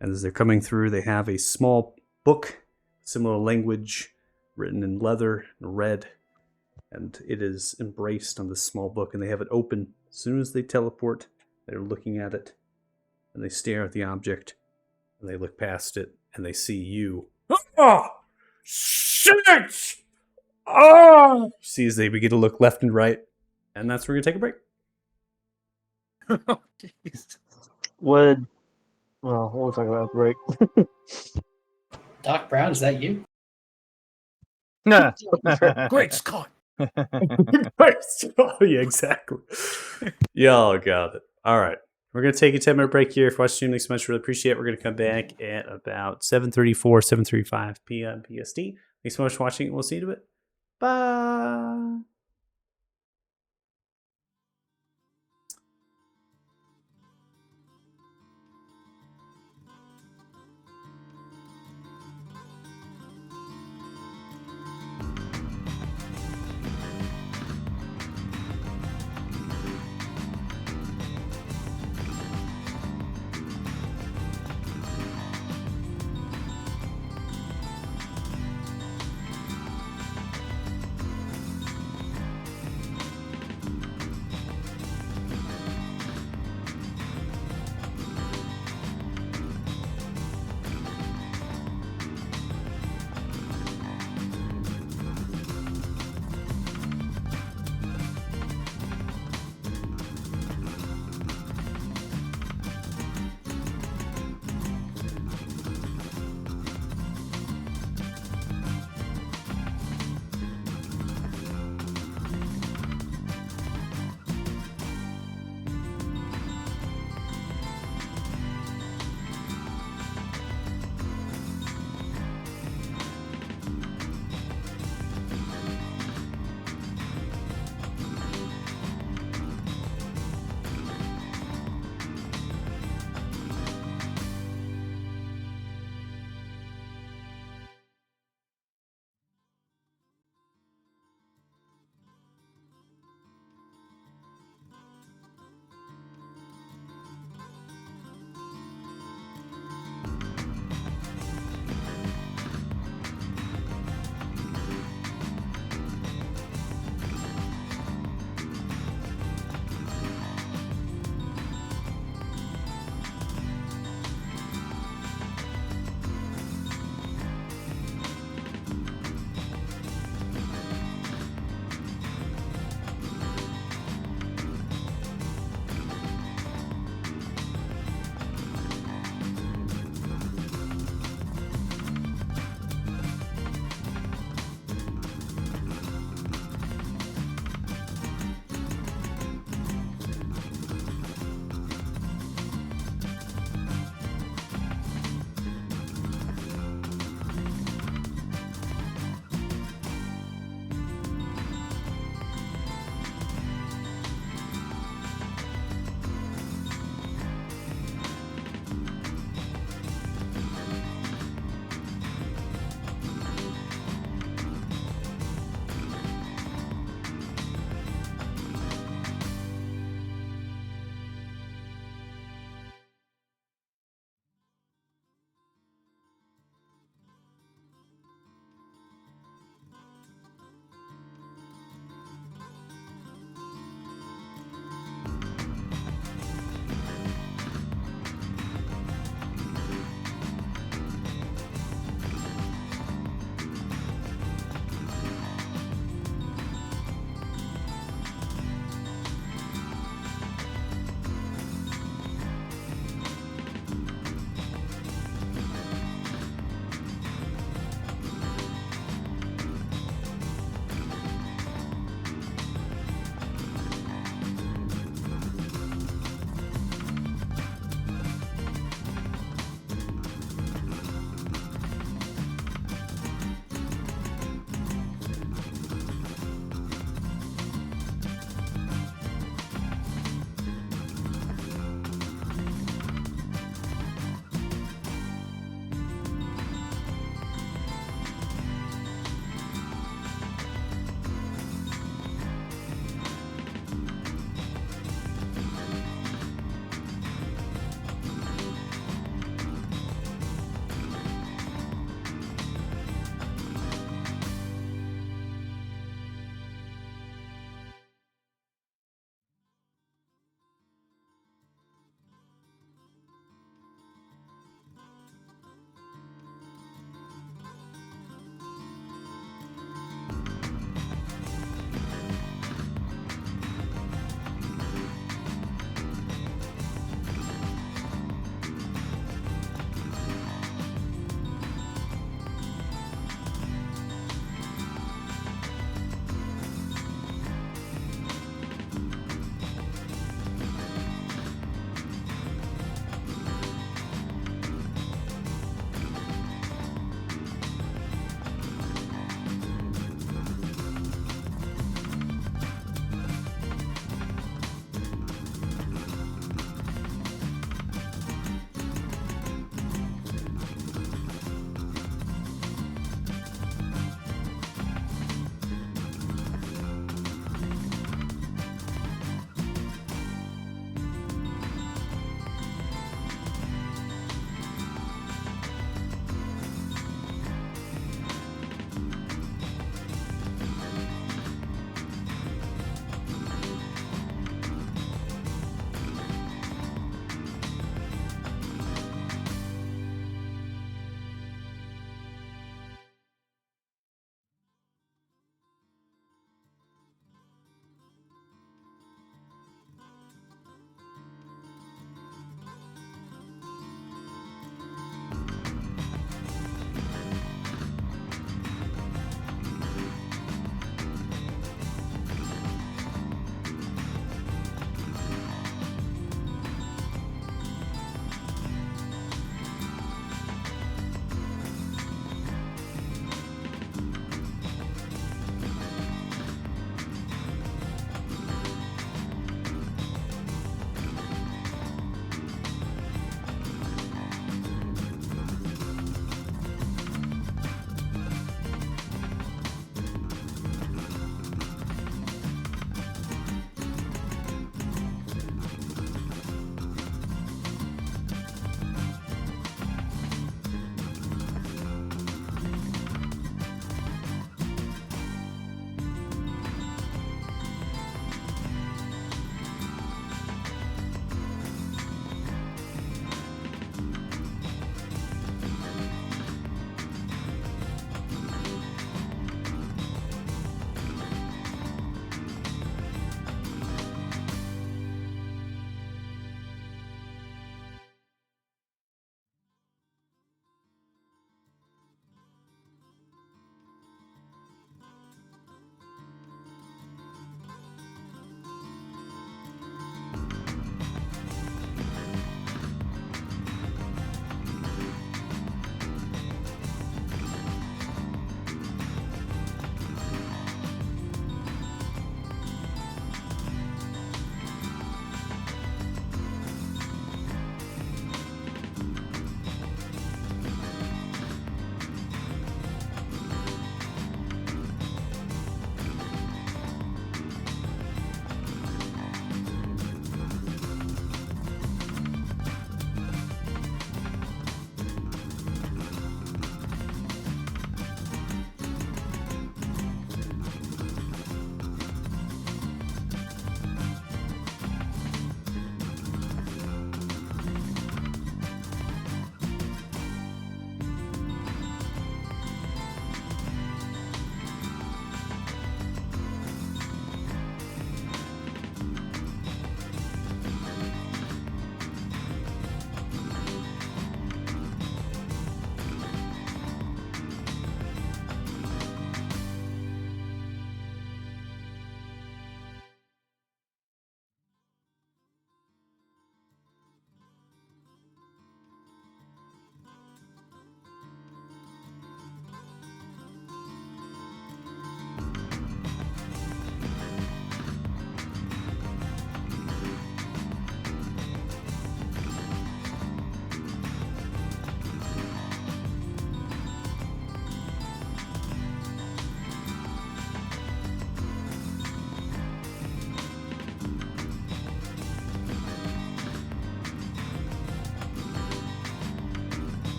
And as they're coming through, they have a small book, similar language, written in leather and red. And it is embraced on this small book, and they have it open. As soon as they teleport, they're looking at it, and they stare at the object, and they look past it, and they see you. Oh, shit! Oh! See as they begin to look left and right, and that's where we're going to take a break. Oh, jeez. Would well, we'll talk about break. Doc Brown, is that you? Nah. Great Scott! Oh, yeah, exactly. Y'all got it. All right. We're going to take a 10-minute break here. If you're watching, thanks so much. Really appreciate it. We're going to come back at about 7:34, 7:35 p.m. PST. Thanks so much for watching. We'll see you in a bit. Bye.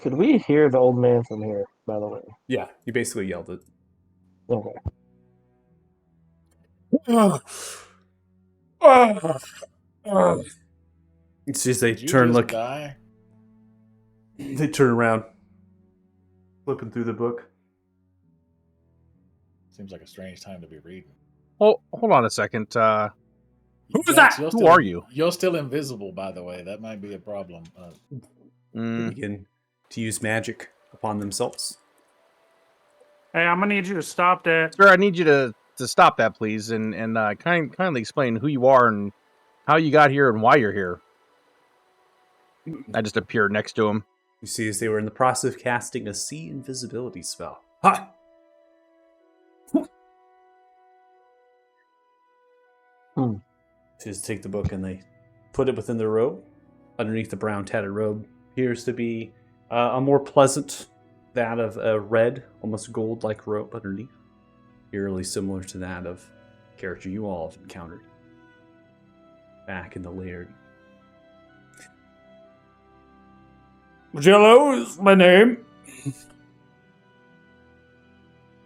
Could we hear the old man from here, by the way? Yeah, you basically yelled it. Okay. It's just they Did you turn just look. die? They turn around, flipping through the book. Seems like a strange time to be reading. Hold on a second. Who was Jax, that? you're Who still- are you? You're still invisible, by the way. That might be a problem. They Mm, begin to use magic upon themselves. Hey, I'm gonna need you to stop that. sir, I need you to stop that, please, and kindly explain who you are and how you got here and why you're here. I just appeared next to him. You see, as they were in the process of casting a see invisibility spell. Ha! Just take the book and they put it within their robe. Underneath the brown tattered robe appears to be a more pleasant, that of a red, almost gold-like robe underneath. Eerily similar to that of a character you all have encountered back in the laird. Jello is my name.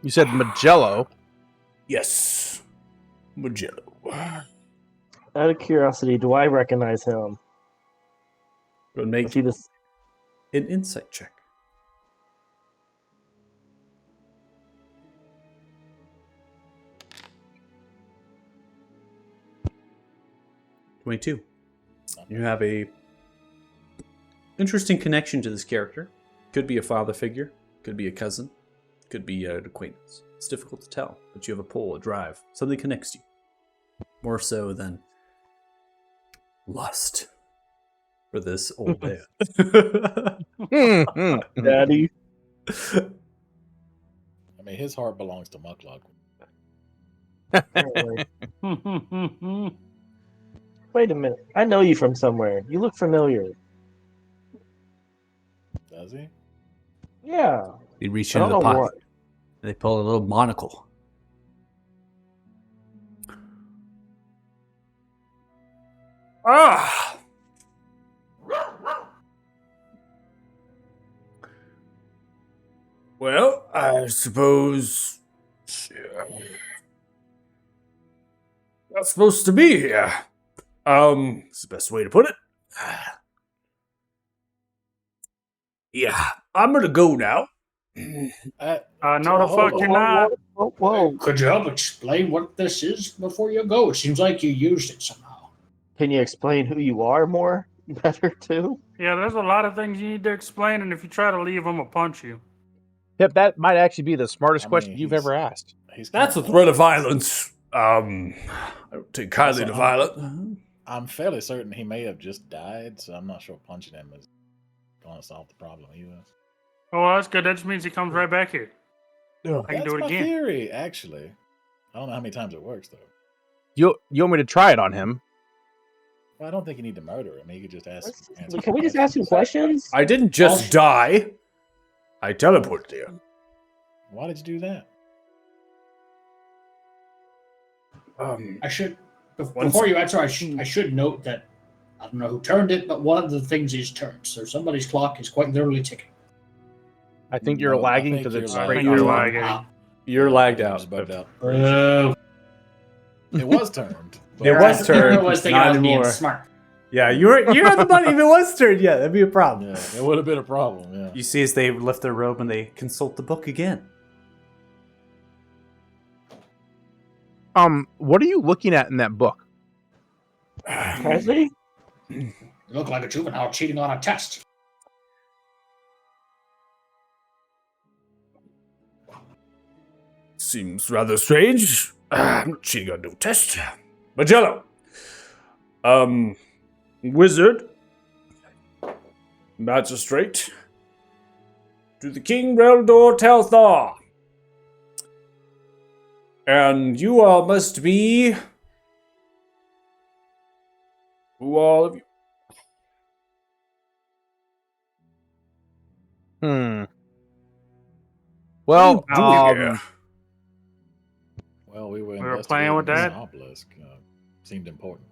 You said Magello. Yes, Magello. Out of curiosity, do I recognize him? Go and Is make he this? an insight check. "22. You have a interesting connection to this character. Could be a father figure, could be a cousin, could be an acquaintance. It's difficult to tell, but you have a pull, a drive. Something connects you. More so than lust for this old man." Daddy. I mean, his heart belongs to Muckluck. Apparently. Wait a minute. I know you from somewhere. You look familiar. Does he? Yeah. They reach I into don't the know pocket. what. They pull a little monocle. Ah! Well, I suppose not supposed to be here. It's the best way to put it. Yeah, I'm gonna go now. No, the Hold fuck on. you're not. Whoa. Could you help explain what this is before you go? It seems like you used it somehow. Can you explain who you are more better too? Yeah, there's a lot of things you need to explain, and if you try to leave, I'm gonna punch you. Yep, that might actually be the smartest I mean, question you've he's- ever asked. He's That's a kinda- threat of violence. I don't take kindly to Also, violence. I'm fairly certain he may have just died, so I'm not sure punching him is going to solve the problem either. Oh, well, that's good. That just means he comes right back here. I can That's do it my again. theory, actually. I don't know how many times it works, though. You want me to try it on him? Well, I don't think you need to murder him. He could just ask. answer Can we just ask you questions? I didn't just die. I teleported here. Why did you do that? I should Once- before you answer. I should note that I don't know who turned it, but one of the things is turned. So somebody's clock is quite literally ticking. I think you're No, I lagging think because it's you're I straight think you're on. lagging. Ah, You're lagged He out. was bugged out. oh. It was turned. It was turned, I was thinking not I was being anymore. smart. Yeah, you're on the money. If it was turned, yeah, that'd be a problem. Yeah, it would have been a problem. Yeah. You see, as they lift their robe and they consult the book again. What are you looking at in that book? Presley? You look like a juvenile cheating on a test. Seems rather strange. I'm not cheating on no test. Magello. Wizard. Magistrate. To the King Reldor Telthar. And you all must be... Who all of you? Well, What are you doing here? Well, we were were playing with investigating that? this obelisk. Seemed important.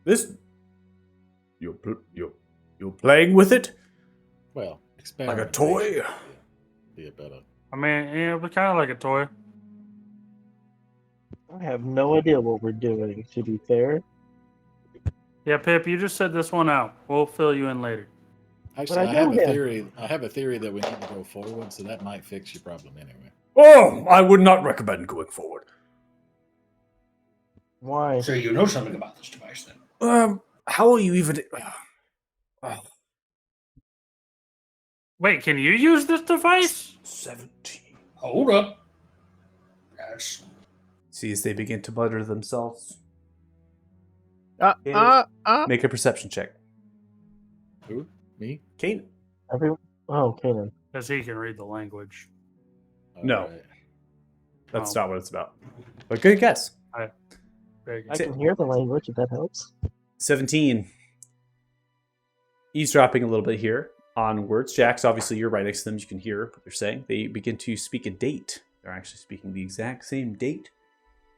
This... Your You playing with it Well, like a experimentation toy? Be a better. I mean, yeah, it was kind of like a toy. I have no idea what we're doing, to be fair. Yeah, Pip, you just said this one out. We'll fill you in later. Actually, I I have know a him. theory. I have a theory that we need to go forward, so that might fix your problem anyway. Oh, I would not recommend going forward. Why? So you know something about this device then? How will you even? Wait, can you use this device? 17. Hold up. That's See as they begin to mutter themselves. Make a perception check. Who? Me? Kane? Everyone? Oh, Kanan. Because he can read the language. No. Alright. That's Oh. not what it's about. But good guess. Very good. I can hear the language if that helps. 17. Eavesdropping a little bit here on words. Jax, obviously, you're right next to them. You can hear what they're saying. They begin to speak a date. They're actually speaking the exact same date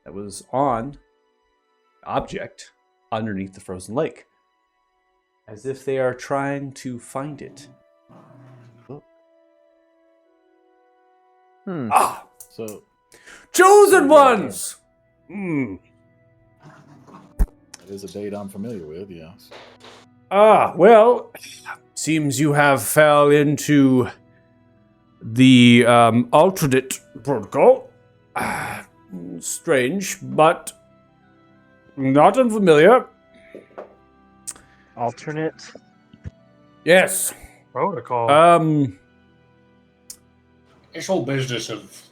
that was on the object underneath the frozen lake. As if they are trying to find it. Ah! So Chosen ones! Hmm. that is a date I'm familiar with. Yes. Ah, well, seems you have fell into the alternate protocol. Ah, strange, but not unfamiliar. Alternate? Yes. Protocol. this whole business of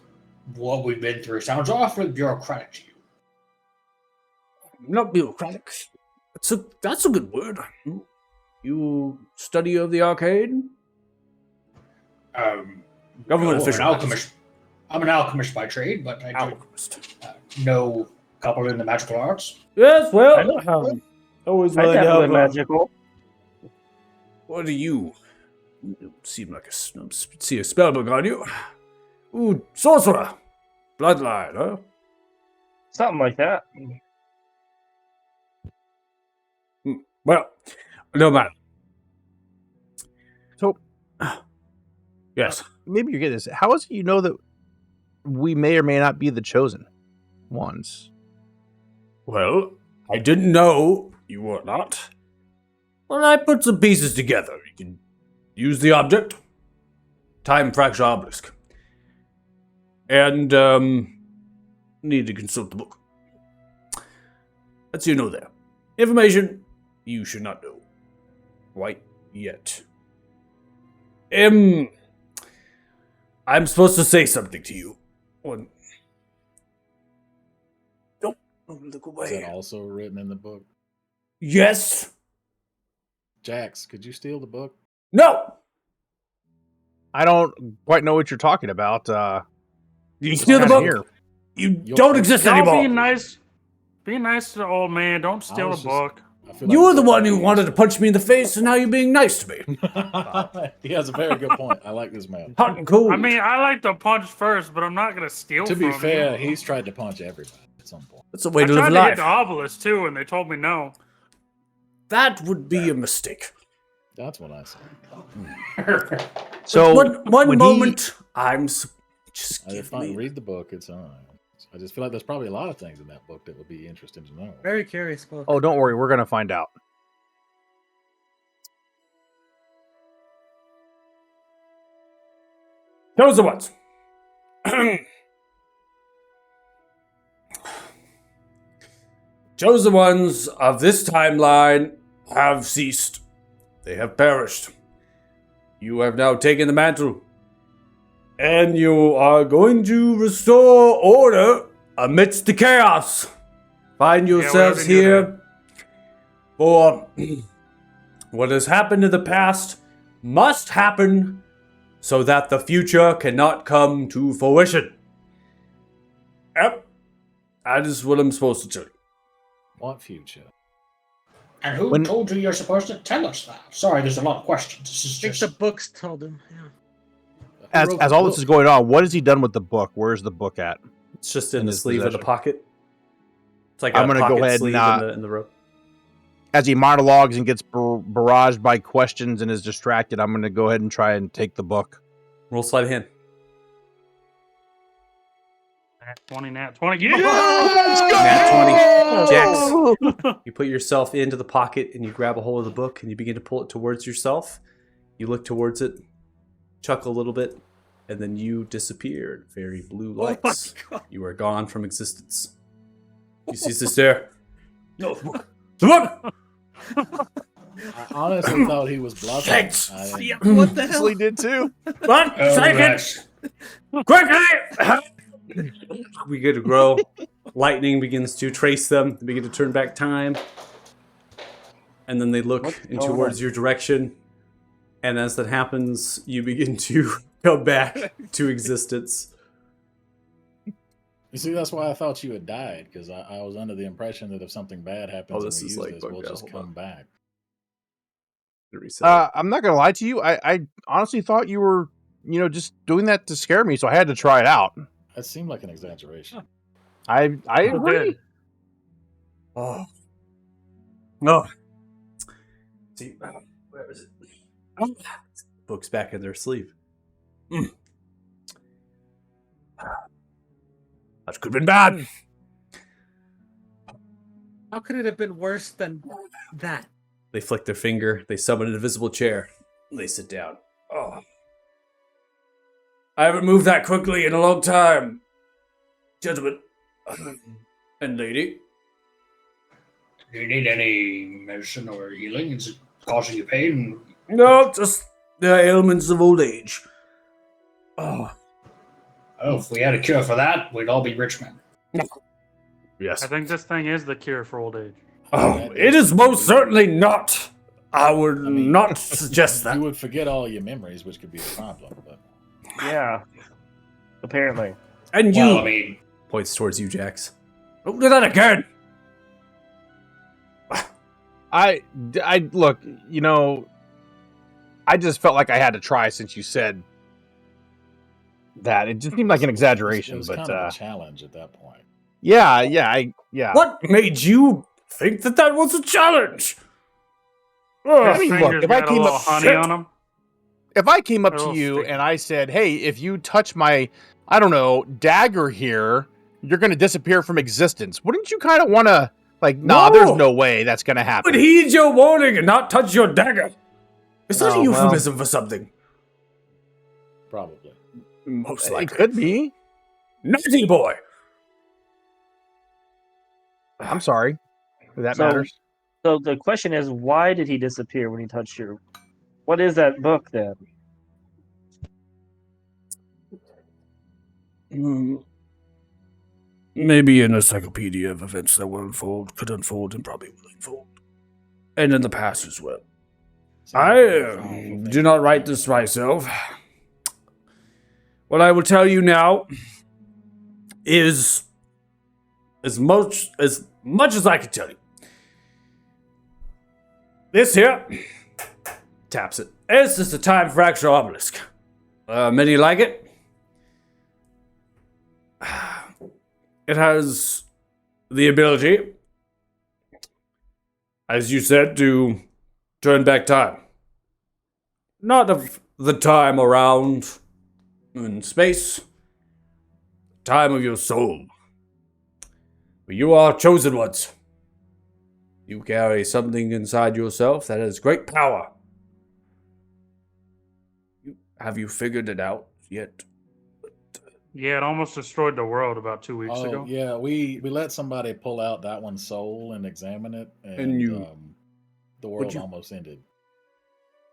what we've been through sounds awfully bureaucratic to you. Not bureaucratic. That's a good word. You study of the arcade? Government I'm official. an alchemist. I'm an alchemist by trade, but I do Alchemist. know a couple in the magical arts. Yes, I well, know. always I willing to dabble help. in magical. What are you? You seem like see a spellbook on you. Ooh, sorcerer. Bloodline, huh? Something like that. Well, no matter. So, Yes. maybe you get this. How is it you know that we may or may not be the chosen ones? Well, I didn't know you were not. Well, I put some pieces together. You can use the object. Time fracture obelisk. And, need to consult the book. That's you know there. Information you should not know. Quite yet. I'm supposed to say something to you. One. Don't look Is away. that also written in the book? Yes. Jax, could you steal the book? No. I don't quite know what you're talking about. You steal the kinda book. here. You You're- don't exist Y'all anymore. be nice. Be nice to the old man. Don't steal was the just- book. I feel You like were the this one is- who wanted to punch me in the face, and now you're being nice to me. He has a very good point. I like this man. Hot and cool. I mean, I like to punch first, but I'm not gonna steal To be from fair, you. he's tried to punch everybody at some point. that's a way I to live tried to hit life. the obelisk too, and they told me no. That would be a mistake. That's what I said. So one when he- moment, just If give I me. read the book, it's all right. I just feel like there's probably a lot of things in that book that would be interesting to know. Very curious book. Oh, don't worry, we're gonna find out. Those are the ones. Chosen ones of this timeline have ceased. They have perished. You have now taken the mantle. And you are going to restore order amidst the chaos. Find yourselves whatever you do. here. For what has happened in the past must happen so that the future cannot come to fruition. Yep. That is what I'm supposed to tell you. What future? And who When- told you you're supposed to tell us that? Sorry, there's a lot of questions. This is I think just the books told him. Yeah. Who As wrote as the all book? this is going on, what has he done with the book? Where's the book at? It's just in In the his sleeve of the possession. pocket. It's like I'm a gonna go pocket ahead sleeve and, in the rope. as he monologues and gets barraged by questions and is distracted, I'm going to go ahead and try and take the book. Roll sleight of hand. Nat 20, nat 20. Yeah! Nat 20. Jax, you put yourself into the pocket and you grab a hold of the book and you begin to pull it towards yourself. You look towards it, chuckle a little bit, and then you disappear. Very blue lights. God. You are gone from existence. You see this there? No. The book! I honestly thought he was bluffing. Thanks. I didn't- Yeah, what the hell? Leslie did too. One Oh, second! gosh. Quickly! We get to grow. Lightning begins to trace them. They begin to turn back time. And then they look What's in going towards on? your direction. And as that happens, you begin to come back to existence. You see, that's why I thought you had died, because I was under the impression that if something bad happens this and we is use like this, bugged we'll out. just Hold come on. back. Reset. I'm not going to lie to you. I honestly thought you were, just doing that to scare me, so I had to try it out. That seemed like an exaggeration. I It agree. did. Oh. No. See, where is it? Oh. Book's back in their sleeve. That could have been bad. How could it have been worse than that? They flick their finger. They summon an invisible chair. They sit down. Oh. I haven't moved that quickly in a long time. Gentlemen. And lady. Do you need any medicine or healing? Is it causing you pain? No, just the ailments of old age. Oh. Oh, if we had a cure for that, we'd all be rich men. Yes. I think this thing is the cure for old age. Oh, it is most certainly not. I would I mean, not suggest that. You would forget all your memories, which could be a problem. But Yeah. Apparently. And you Well, I mean, points towards you, Jax. Don't do that again. I look, I just felt like I had to try since you said that. It just seemed like an it exaggeration, was but kind of a challenge at that point. yeah. What made you think that was a challenge? Ugh. His mean, look, fingers if I got a came little up- honey Shit. on them. If I came up to Oh, you sticky. and I said, "Hey, if you touch my, I don't know, dagger here, you're going to disappear from existence," wouldn't you kind of want to, nah, No. there's no way that's going to happen? Would heed your warning and not touch your dagger. Is that Oh, a euphemism for something? Probably. Most It likely. could be. Naughty boy. I'm sorry. If that So- matters. So the question is, why did he disappear when he touched your? What is that book then? Maybe an encyclopedia of events that could unfold, and probably will unfold. And in the past as well. I do not write this myself. What I will tell you now is as much as I can tell you. This here taps it. This is the time for Extra Obelisk. Many like it. It has the ability, as you said, to turn back time. Not of the time around in space, time of your soul. But you are chosen ones. You carry something inside yourself that has great power. Have you figured it out yet? Yeah, it almost destroyed the world about 2 weeks Oh ago. yeah, we let somebody pull out that one's soul and examine it, and you- the world you- almost ended.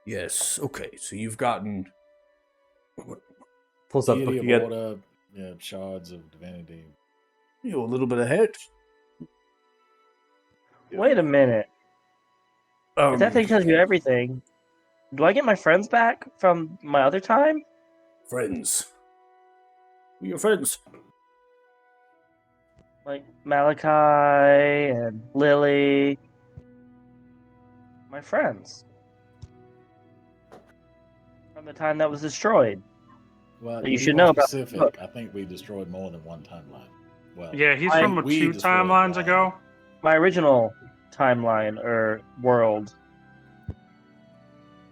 Yes. Okay. So you've gotten. Pulls up the book Deity of again. order, yeah, shards of divinity. You're a little bit ahead. Wait a minute. If that thing tells you everything, do I get my friends back from my other time? Friends. Who are your friends? Like Malachi and Lily. My friends. From the time that was destroyed. Well, You to be should more know about the specific, book. I think we destroyed more than one timeline. Well, Yeah, he's I- from we two destroyed timelines one. ago. My original timeline or world?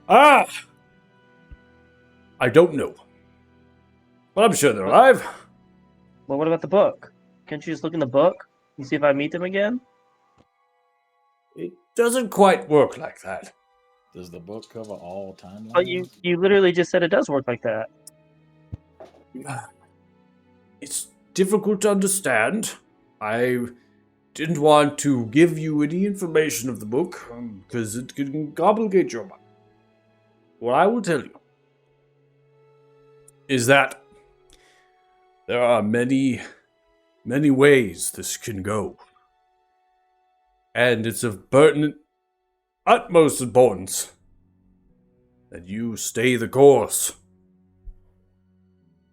Ah! I don't know. But I'm sure they're alive. Well, what about the book? Can't you just look in the book and see if I meet them again? It doesn't quite work like that. Does the book cover all timelines? But you literally just said it does work like that. It's difficult to understand. I didn't want to give you any information of the book because it can complicate your mind. What I will tell you is that there are many, many ways this can go. And it's of pertinent, utmost importance that you stay the course.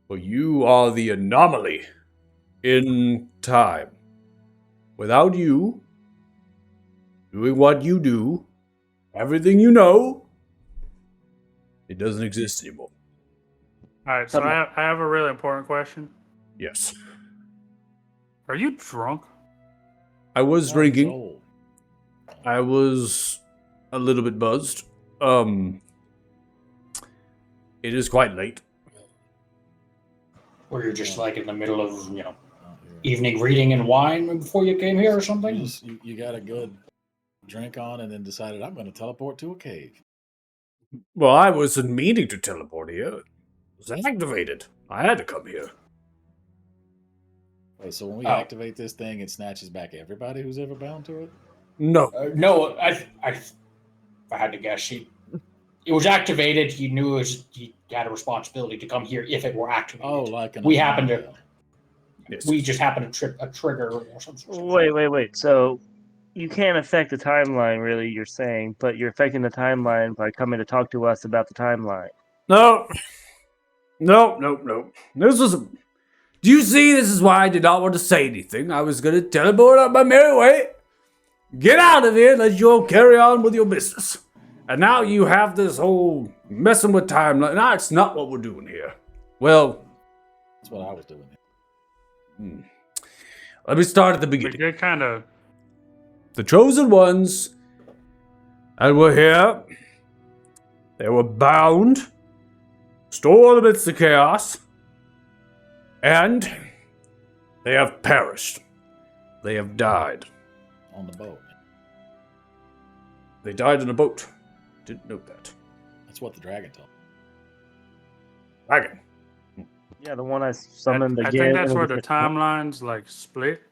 For you are the anomaly in time. Without you doing what you do, everything you know, it doesn't exist anymore. All right, so I have a really important question. Yes. Are you drunk? I was He's drinking. old. I was a little bit buzzed. It is quite late. Or you're just like in the middle of, Oh, you're- evening reading and wine before you came here or something? You got a good drink on and then decided I'm going to teleport to a cave. Well, I wasn't meaning to teleport here. It was activated. I had to come here. Wait, so when we Oh. activate this thing, it snatches back everybody who's ever bound to it? No. No, I had to guess. It was activated. He knew he had a responsibility to come here if it were activated. Oh, like an We happened to- anomaly. Yes. We just happened to trip a trigger or something. Wait. So you can't affect the timeline, really, you're saying, but you're affecting the timeline by coming to talk to us about the timeline. No. This was. Do you see? This is why I did not want to say anything. I was going to teleport on my merry way. Get out of here. Let you all carry on with your business. And now you have this whole messing with timeline. Now it's not what we're doing here. Well, That's what I was doing. let me start at the We beginning. did kind of. The chosen ones that were here, they were bound, stored amidst the chaos, and they have perished. They have died. On the boat. They died in a boat. Didn't know that. That's what the dragon told me. Dragon. Yeah, the one I summoned I again. think that's and where it the was- timelines like split.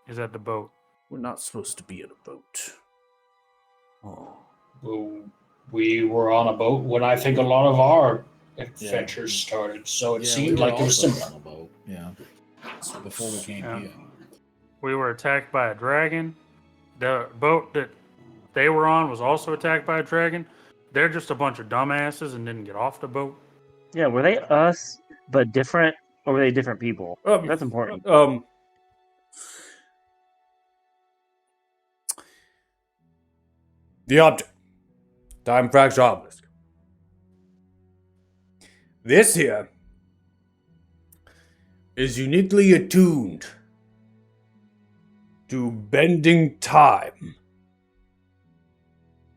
Is at the boat. We're not supposed to be in a boat. Oh. Well, we were on a boat when I think a lot of our adventures started, so it Yeah, seemed we were like it was also similar. on a boat. Yeah. Before we came Yeah. here. We were attacked by a dragon. The boat that they were on was also attacked by a dragon. They're just a bunch of dumbasses and didn't get off the boat. Yeah, were they us, but different, or were they different people? That's important. The object. Time fracture obelisk. This here is uniquely attuned to bending time,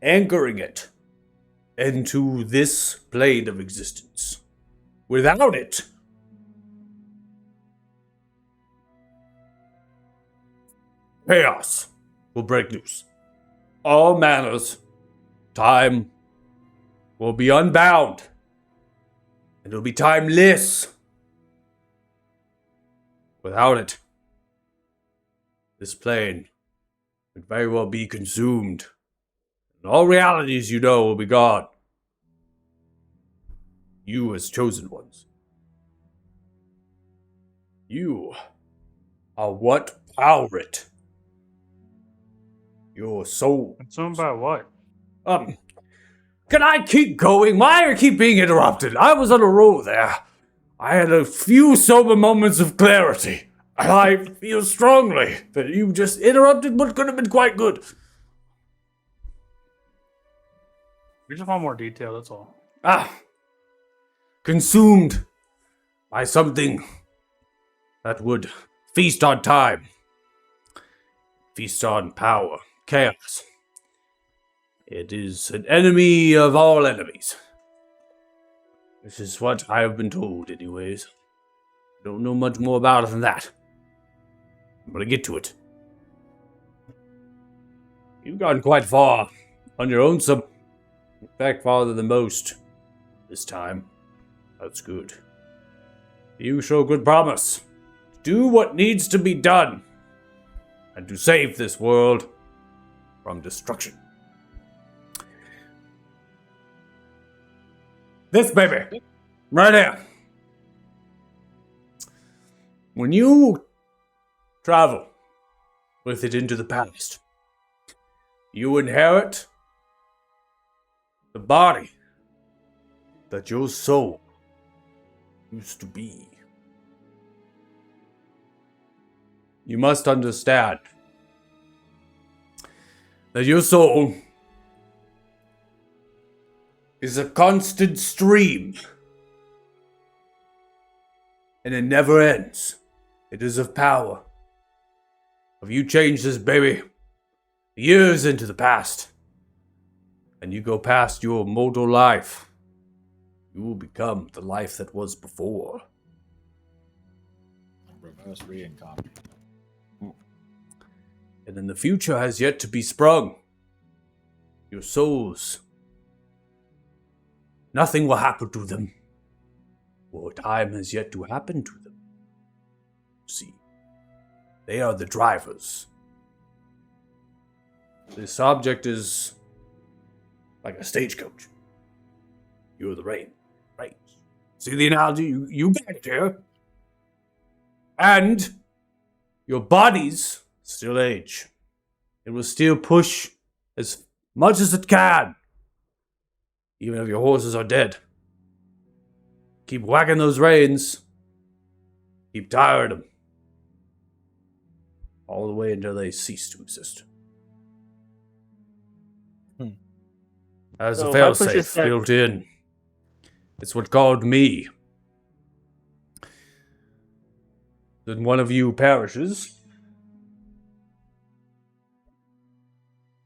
anchoring it into this plane of existence. Without it, chaos will break loose. All manners, time will be unbound, and it'll be timeless. Without it, this plane could very well be consumed, and all realities you know will be gone. You as chosen ones. You are what power it. Your soul. Consumed by what? Can I keep going? Why do I keep being interrupted? I was on a roll there. I had a few sober moments of clarity. And I feel strongly that you just interrupted what could have been quite good. We just want more detail, that's all. Consumed by something that would feast on time. feast on power, chaos. It is an enemy of all enemies. This is what I have been told, anyways. Don't know much more about it than that. I'm gonna get to it. You've gone quite far on your own, in fact, farther than most this time. That's good. You show good promise. Do what needs to be done, and to save this world from destruction. This baby, right here. When you travel with it into the past, you inherit the body that your soul used to be. You must understand that your soul is a constant stream, and it never ends. It is of power. If you change this baby years into the past, and you go past your mortal life, you will become the life that was before. Reverse reincarnation. And then the future has yet to be sprung. Your souls. Nothing will happen to them. For time has yet to happen to them. See, they are the drivers. This object is like a stagecoach. You're the reins. See the analogy? You got it here. And your bodies still age. It will still push as much as it can, even if your horses are dead. Keep whacking those reins. Keep tiring them. All the way until they cease to exist. As So a if I push failsafe this back- built in. It's what called me. Then one of you perishes.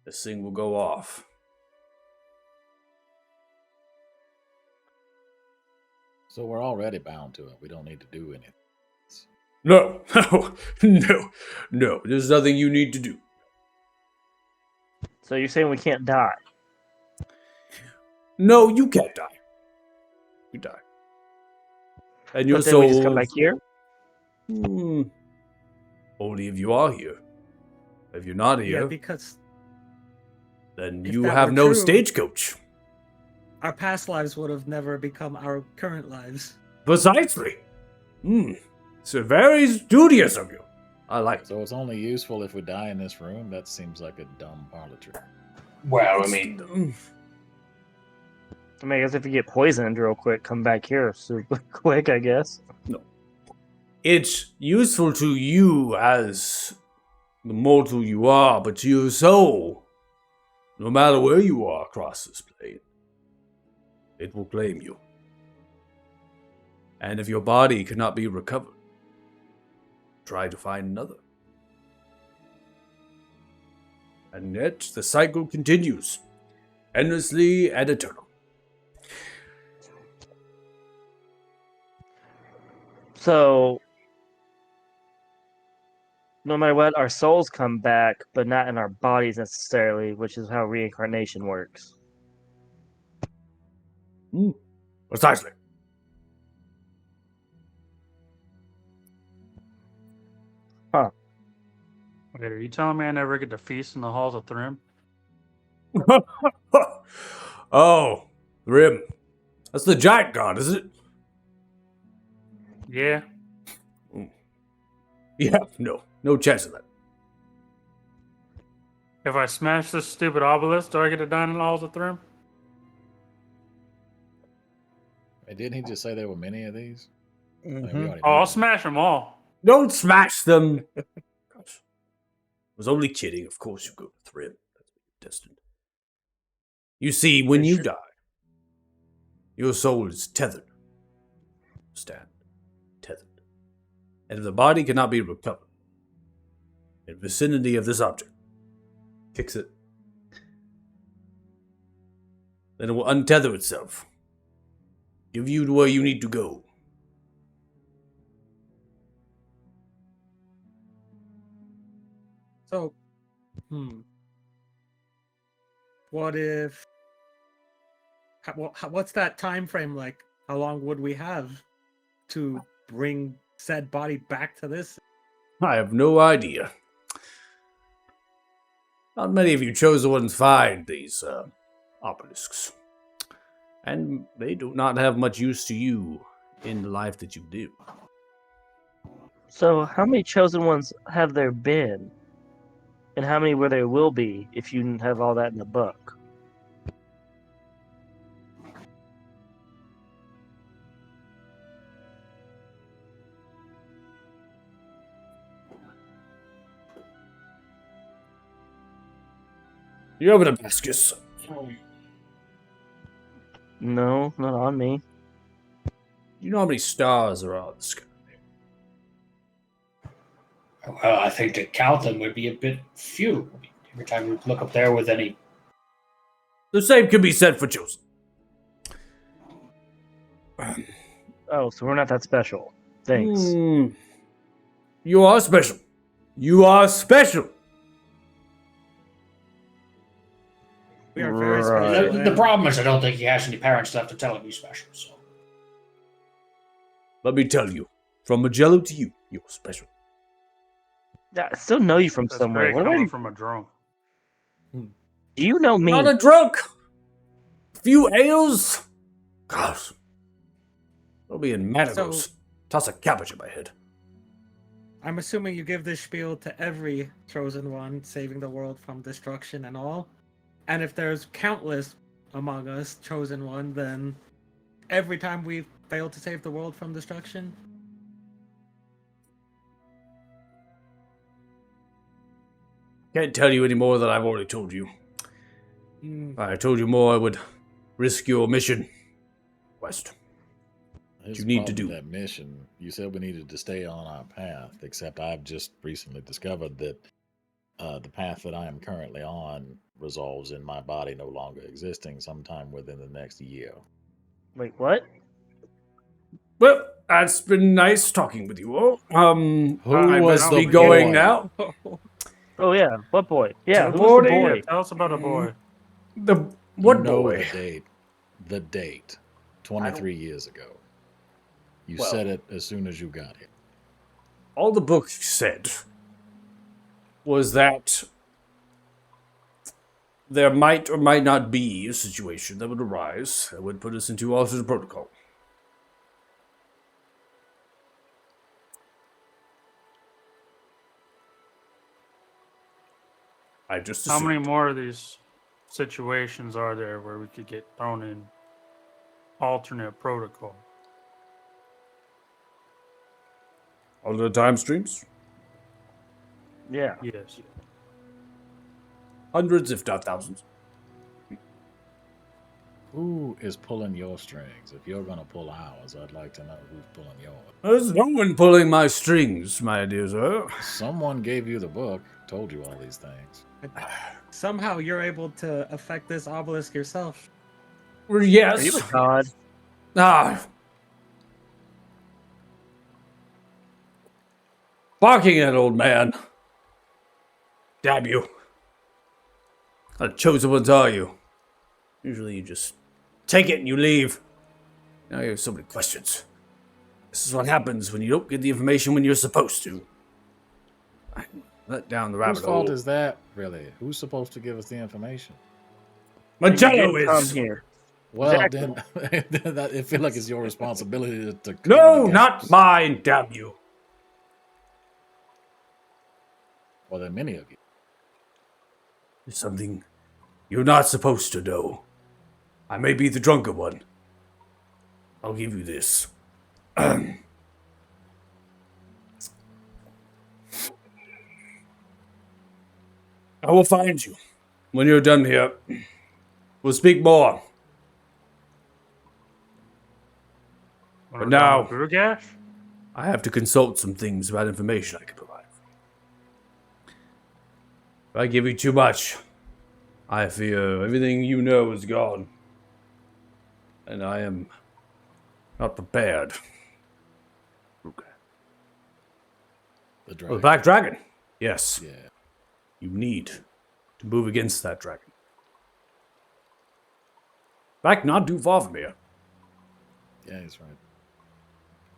This thing will go off. So we're already bound to it. We don't need to do anything. No, no. There's nothing you need to do. So you're saying we can't die? No, you can't die. You die. And your But then soul. we just come back here? Only if you are here. If you're not Yeah, here, because then if you that have were no true- stagecoach. our past lives would have never become our current lives. Precisely. So very studious of you. I like it. So it's only useful if we die in this room? That seems like a dumb harlotry. Well, I mean, I mean, I guess if you get poisoned real quick, come back here super quick, I guess. It's useful to you as the mortal you are, but to your soul, no matter where you are across this plane, it will claim you. And if your body cannot be recovered, try to find another. And yet the cycle continues, endlessly and eternal. So, no matter what, our souls come back, but not in our bodies necessarily, which is how reincarnation works. Precisely. Wait, are you telling me I never get to feast in the halls of Thrym? Oh, Rim. That's the giant god, is it? Yeah. Yeah, no chance of that. If I smash this stupid obelisk, do I get to dine in the halls of Thrym? Hey, didn't he just say there were many of these? I mean, we Mhm. already Oh, knew I'll that. smash them all. Don't smash them. Gosh. I was only kidding. Of course you go to Thrym. That's what you're destined. You see, when you die, your soul is tethered. Stand. Tethered. And if the body cannot be recovered, in vicinity of this object. Kicks it. Then it will untether itself. Give you to where you need to go. So, what if? What's that time frame like? How long would we have to bring said body back to this? I have no idea. Not many of you chosen ones find these obelisks. And they do not have much use to you in the life that you do. So, how many chosen ones have there been? And how many where there will be if you have all that in the book? You have an Damascus. No, not on me. You know how many stars there are in the sky? Well, I think to count them would be a bit few. Every time we look up there with any. The same could be said for chosen. Oh, so we're not that special. Thanks. You are special. You are special. We are very Right. special. The and problem is, I don't think he has any parents left to tell him he's special. So Let me tell you, from Magello to you, you're special. I still know you from That's somewhere. great What coming are from a drunk. do you know me? Not a drunk. A few ales. Gosh. I'll be in Matagos. So- Toss a cabbage at my head. I'm assuming you give this spiel to every chosen one, saving the world from destruction and all. And if there's countless among us chosen one, then every time we fail to save the world from destruction, Can't tell you any more than I've already told you. If I told you more, I would risk your mission. West. His you need to problem do. that mission. You said we needed to stay on our path, except I've just recently discovered that the path that I am currently on resolves in my body no longer existing sometime within the next year. Wait, what? Well, it's been nice talking with you all. Who I was must the be going boy? now. Oh yeah, what boy? Yeah, The who's the boy? boy? Tell us about a boy. The You what know boy? the date. The date. 23 years ago. You Well- said it as soon as you got here. All the book said was that there might or might not be a situation that would arise that would put us into altered protocol. I just How assumed. many more of these situations are there where we could get thrown in alternate protocol? Alternate time streams? Yeah. Yes. Hundreds, if not thousands. Who is pulling your strings? If you're going to pull ours, I'd like to know who's pulling yours. There's no one pulling my strings, my dear sir. Someone gave you the book, told you all these things. somehow you're able to affect this obelisk yourself. Well, Are you yes. a god? Ah. Barking at old man. Damn you. What chosen ones are you? Usually you just take it and you leave. Now you have so many questions. This is what happens when you don't get the information when you're supposed to. I let down the rabbit Whose fault hole. is that, really? Who's supposed to give us the information? Magello You didn't come is. here. Well, Exactly. then I feel like it's your responsibility to cover No, the not gaps. mine, damn you. Well, there are many of you. There's something you're not supposed to know. I may be the drunker one. I'll give you this. I will find you when you're done here. We'll speak more. When we're now- done with Urgash? I have to consult some things about information I can provide. I give you too much, I fear everything you know is gone. And I am not prepared. Okay. The Oh, dragon. the Black Dragon. Yes. Yeah. You need to move against that dragon. In fact, not too far from here. Yeah, he's right.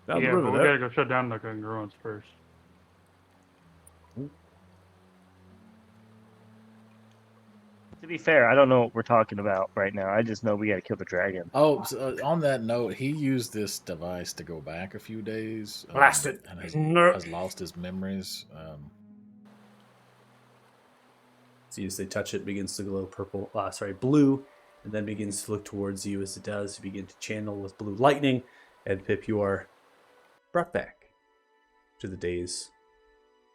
Down Yeah, the but river we there. gotta go shut down the congruence first. To be fair, I don't know what we're talking about right now. I just know we gotta kill the dragon. Oh, so, on that note, he used this device to go back a few days. Blast it. And No. has lost his memories. See, as they touch it, begins to glow purple, blue, and then begins to look towards you. As it does, you begin to channel with blue lightning, and Pip, you are brought back to the days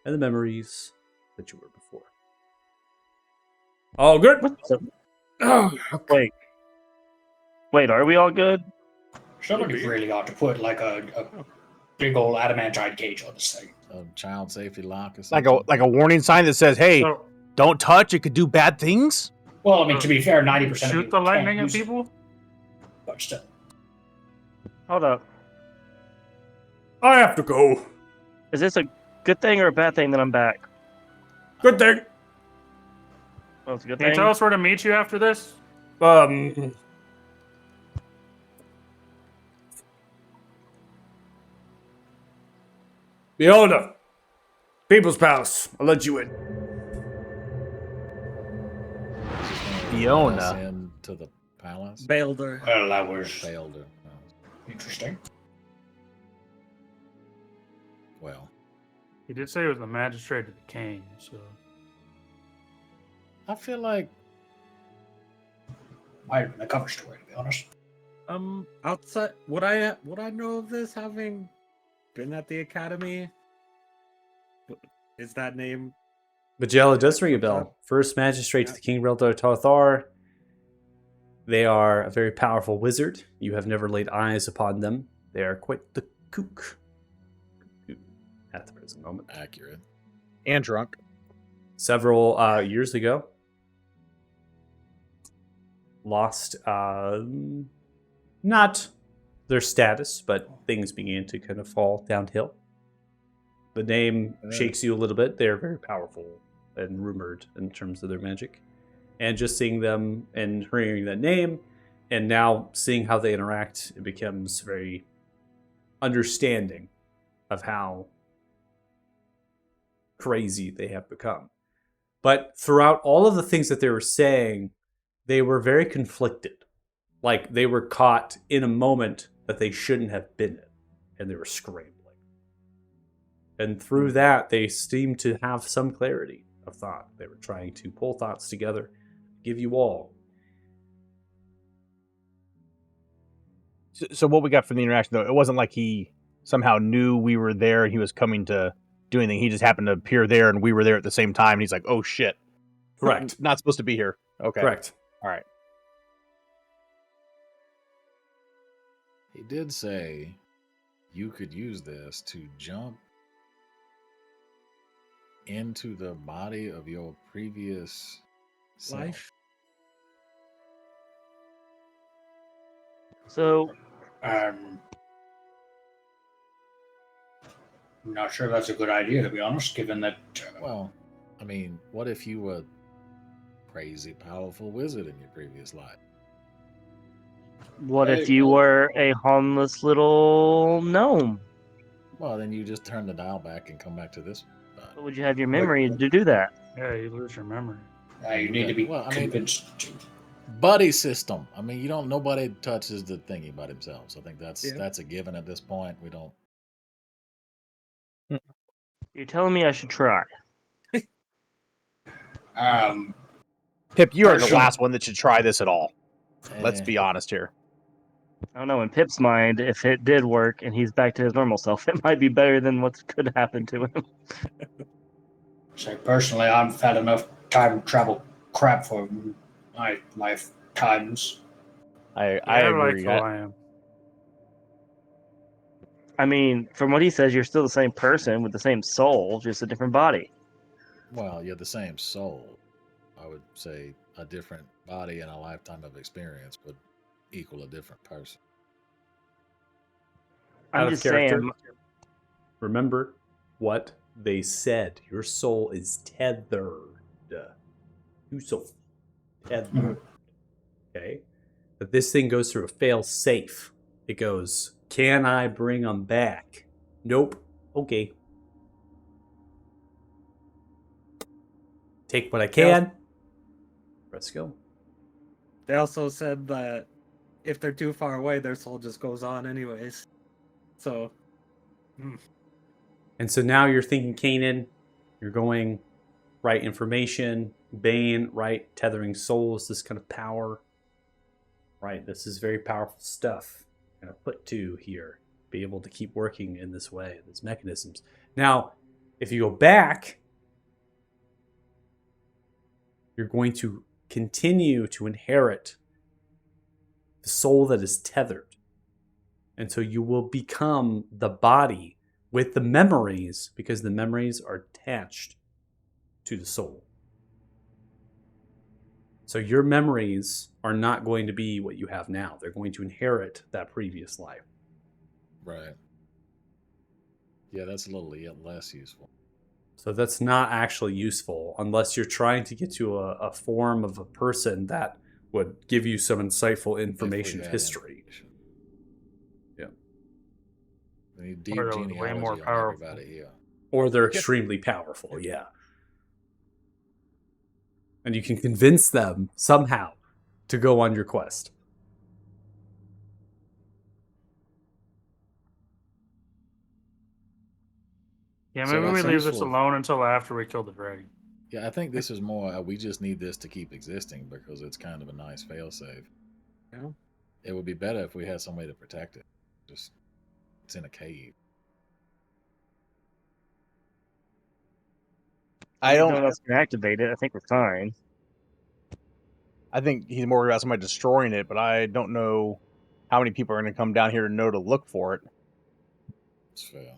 and the memories that you were before. All good? What the? Wait, are we all good? Somebody really ought to put like a big old adamantine cage on this thing. A child safety lock or Like something. a warning sign that says, "Hey, So, don't touch. It could do bad things." Well, I mean, to be fair, 90% of shoot people the lightning can't at use it, people? but still. Hold up. I have to go. Is this a good thing or a bad thing that I'm back? Good thing. Oh, it's a good Can you thing. tell us where to meet you after this? Beholder. People's Palace. I'll let you in. Fiona. Pass into the palace. Bailder. Well, that was Failed her. interesting. Well, He did say it was the magistrate of the king, so I feel like Might have been a cover story, to be honest. Outside, would I know of this having been at the academy? Is that name? Majella does ring a bell. First magistrate to the King Reldar Tarthar. They are a very powerful wizard. You have never laid eyes upon them. They are quite the kook at the present moment. accurate. And drunk. Several years ago, lost not their status, but things began to kind of fall downhill. The name shakes you a little bit. They're very powerful and rumored in terms of their magic. And just seeing them and hearing that name, and now seeing how they interact, it becomes very understanding of how crazy they have become. But throughout all of the things that they were saying, they were very conflicted. Like they were caught in a moment that they shouldn't have been in, and they were scrambling. And through that, they seemed to have some clarity of thought. They were trying to pull thoughts together, give you all. So what we got from the interaction, though, it wasn't like he somehow knew we were there and he was coming to do anything. He just happened to appear there and we were there at the same time. And he's like, "Oh shit, Correct. not supposed to be here." Okay, Correct. all right. He did say you could use this to jump into the body of your previous self. Life? So, I'm not sure that's a good idea, to be honest, given that. Well, I mean, what if you were a crazy, powerful wizard in your previous life? what if Hey, you well- were a harmless little gnome? Well, then you just turn the dial back and come back to this. Would you have your memory to do that? yeah, you lose your memory. You need to be Well, I mean- convinced to. Buddy system. I mean, nobody touches the thingy but himself. So I think Yeah. that's a given at this point. We don't. You're telling me I should try. Pip, you are the Sure. last one that should try this at all. Let's Eh, be honest here. I don't know. In Pip's mind, if it did work and he's back to his normal self, it might be better than what could happen to him. So personally, I've had enough time travel crap for my lifetimes. I You're agree. like how I am. I mean, from what he says, you're still the same person with the same soul, just a different body. Well, you're the same soul. I would say a different body and a lifetime of experience would equal a different person. Out I'm of just character. saying. Remember what they said. Your soul is tethered. Your soul tethered. Okay, but this thing goes through a fail safe. It goes, can I bring them back? Nope. Okay. Take what I can. Let's go. They also said that if they're too far away, their soul just goes on anyways. So, And so now you're thinking Kanan, you're going right information, Bane, right, tethering souls, this kind of power. Right, this is very powerful stuff. I'm gonna put 2 here, be able to keep working in this way, these mechanisms. Now, if you go back, you're going to continue to inherit the soul that is tethered. And so you will become the body with the memories, because the memories are attached to the soul. So your memories are not going to be what you have now. They're going to inherit that previous life. Right. Yeah, that's a little less useful. So that's not actually useful unless you're trying to get to a form of a person that would give you some insightful information of history. Yeah. We need deep Or they're genealogy way more on powerful. everybody here. Or they're extremely powerful, yeah. And you can convince them somehow to go on your quest. Yeah, So maybe we that's leave this useful. alone until after we kill the dragon. Yeah, I think this is more. We just need this to keep existing because it's kind of a nice failsafe. Yeah. It would be better if we had some way to protect it. Just it's in a cave. I No don't. one else can activate it. I think we're fine. I think he's more worried about somebody destroying it, but I don't know how many people are going to come down here to know to look for it. It's fair.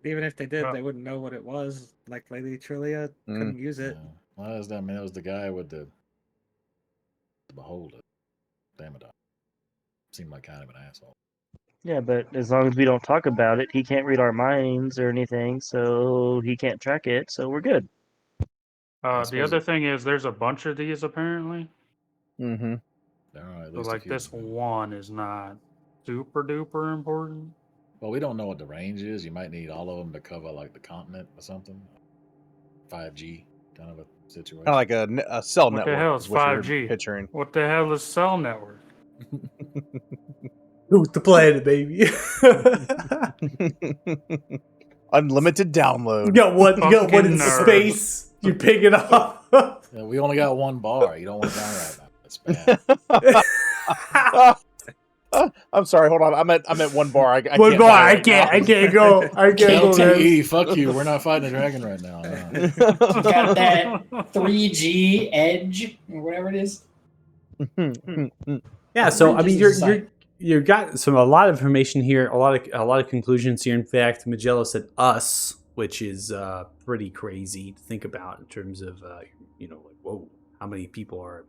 even if they did, Well- they wouldn't know what it was. Like Lady Trillia couldn't use it. Yeah. Well, that's that. I mean, that was the guy with the beholder. Damn it! Seemed like kind of an asshole. Yeah, but as long as we don't talk about it, he can't read our minds or anything, so he can't track it. So we're good. I The suppose other thing is there's a bunch of these apparently. Mm-hmm. There are at So least a like few. this one is not super duper important. Well, we don't know what the range is. You might need all of them to cover like the continent or something. 5G kind of a situation. Kind of like a cell What the network. hell is what you're 5G? Picturing. What the hell is cell network? Loot the planet, baby. Unlimited download. You got one in Fucking nerd. space. You pick it up. Yeah, we only got one bar. You don't want to die right now. That's bad. I'm sorry. Hold on. I'm at one bar. I One can't bar. buy I right can't. now. I can't go. I can't go. man. LTE, fuck you. We're not fighting a dragon right now. No. Got that 3G edge or whatever it is. Yeah. So I mean, Just you've got a lot of information here. A lot of conclusions here. In fact, Magello said us, which is pretty crazy to think about in terms of like, whoa, how many people are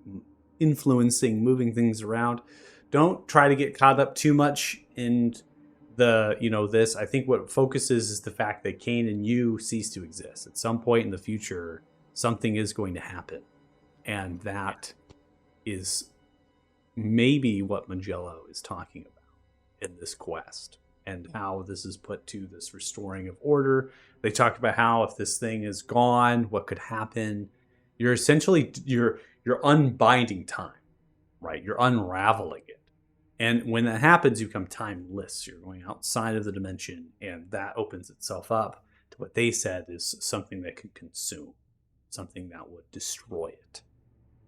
influencing, moving things around. Don't try to get caught up too much in the, this. I think what focuses is the fact that Kane and you cease to exist. At some point in the future, something is going to happen. And that is maybe what Magello is talking about in this quest and how this is put to this restoring of order. They talk about how if this thing is gone, what could happen. You're essentially, you're unbinding time, right? You're unraveling it. And when that happens, you become timeless. You're going outside of the dimension, and that opens itself up to what they said is something that could consume, something that would destroy it.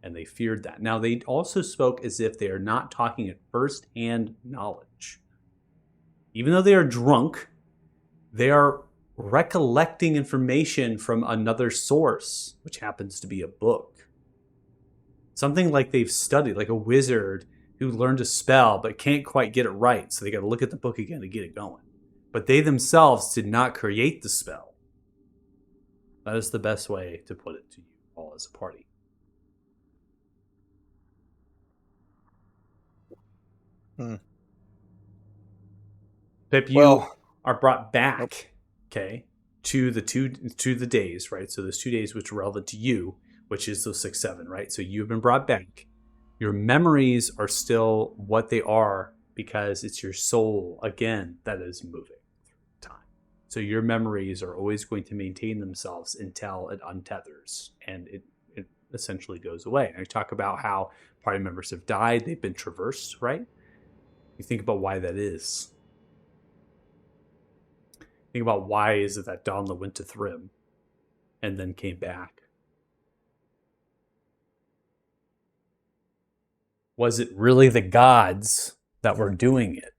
And they feared that. Now, they also spoke as if they are not talking at first-hand knowledge. Even though they are drunk, they are recollecting information from another source, which happens to be a book. Something like they've studied, like a wizard who learned a spell but can't quite get it right, so they got to look at the book again to get it going. But they themselves did not create the spell. That is the best way to put it to you all as a party. Pip, you Well- are brought back, okay, to the days, right? So those 2 days which are relevant to you, which is those 6, 7, right? So you've been brought back. Your memories are still what they are because it's your soul again that is moving through time. So your memories are always going to maintain themselves until it untethers and it essentially goes away. And I talk about how party members have died, they've been traversed, right? You think about why that is. Think about why is it that Donla went to Thrym and then came back. Was it really the gods that were doing it?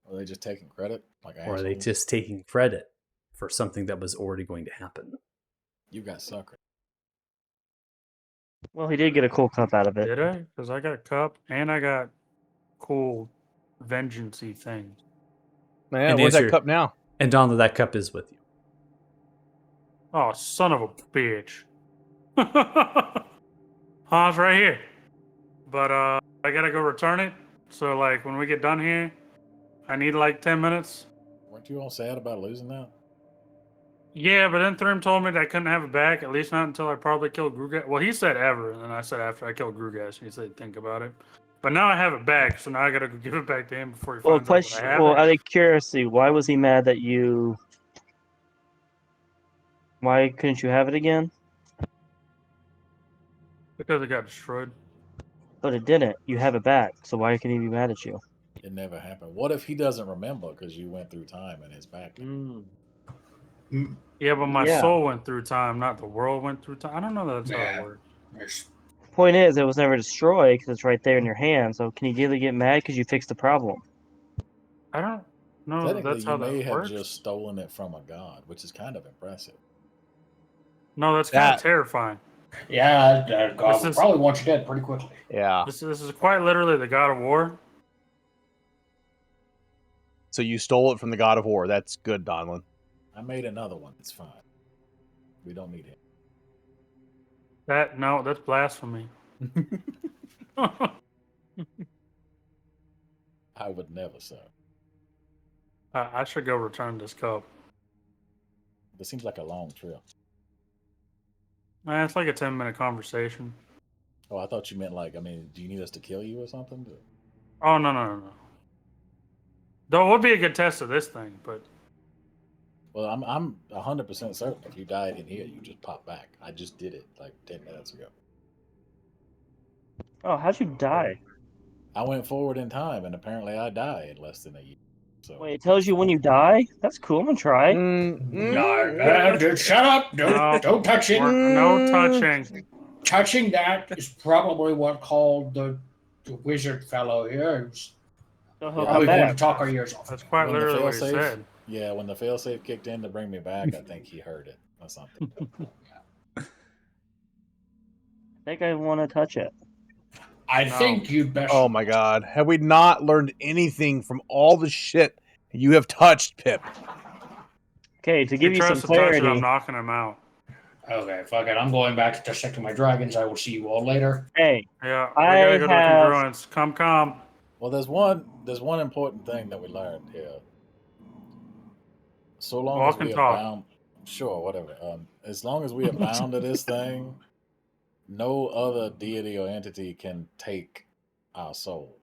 Are they just taking credit? Like Or are they assholes? just taking credit for something that was already going to happen? You got suckered. Well, he did get a cool cup out of it. Did I? Because I got a cup and I got cool vengeance-y things. Man, And where's answer- that cup now? And Donla, that cup is with you. Oh, son of a bitch. It's right here. But I gotta go return it. So like when we get done here, I need like 10 minutes. Weren't you all sad about losing that? Yeah, but then Thrym told me that I couldn't have it back, at least not until I probably killed Grugas. Well, he said ever, and then I said after I killed Grugas. He said think about it. But now I have it back, so now I gotta go give it back to him before he Well, finds out that I question. have Well, it. out of curiosity, why was he mad that you? Why couldn't you have it again? Because it got destroyed. But it didn't. You have it back, so why can he be mad at you? It never happened. What if he doesn't remember because you went through time and his back? Yeah, but my Yeah. soul went through time, not the world went through time. I don't know that that's how Yeah. it works. There's- Point is, it was never destroyed because it's right there in your hand. So can you really get mad because you fixed the problem? I don't know that Technically, that's how you may that have works. just stolen it from a god, which is kind of impressive. No, that's kind That- of terrifying. Yeah, God This would is- probably want you dead pretty quickly. Yeah. This is quite literally the God of War. So you stole it from the God of War. That's good, Donlin. I made another one. It's fine. We don't need That's blasphemy. it. I would never, sir. I should go return this cup. This seems like a long trip. Man, it's like a 10-minute conversation. Oh, I thought you meant like, I mean, do you need us to kill you or something? Oh no. Though it would be a good test of this thing, but Well, I'm 100% certain if you died in here, you just pop back. I just did it like 10 minutes ago. Oh, how'd you die? I went forward in time, and apparently I die in less than a year. So Wait, it tells you when you die? That's cool. I'm gonna try. No, dude, shut up! No. Don't touch it. no touching. Touching that is probably what called the wizard fellow here. Who's So he'll Yeah, come probably going to back. talk our ears off. That's quite When the literally what he failsafe- said. yeah, when the failsafe kicked in to bring me back, I think he heard it or something. I think I want to touch it. I No. think you'd best. Oh my God. Have we not learned anything from all the shit you have touched, Pip? Okay, to If give he you some tries to touch it, clarity. I'm knocking him out. Okay, fuck it. I'm going back to dissecting my dragons. I will see you all later. Hey, Yeah, we I gotta go to have- the congruence. Come. Well, there's one important thing that we learned here. So long Walk as we and are talk. bound, sure, whatever. As long as we are bound to this thing, no other deity or entity can take our soul.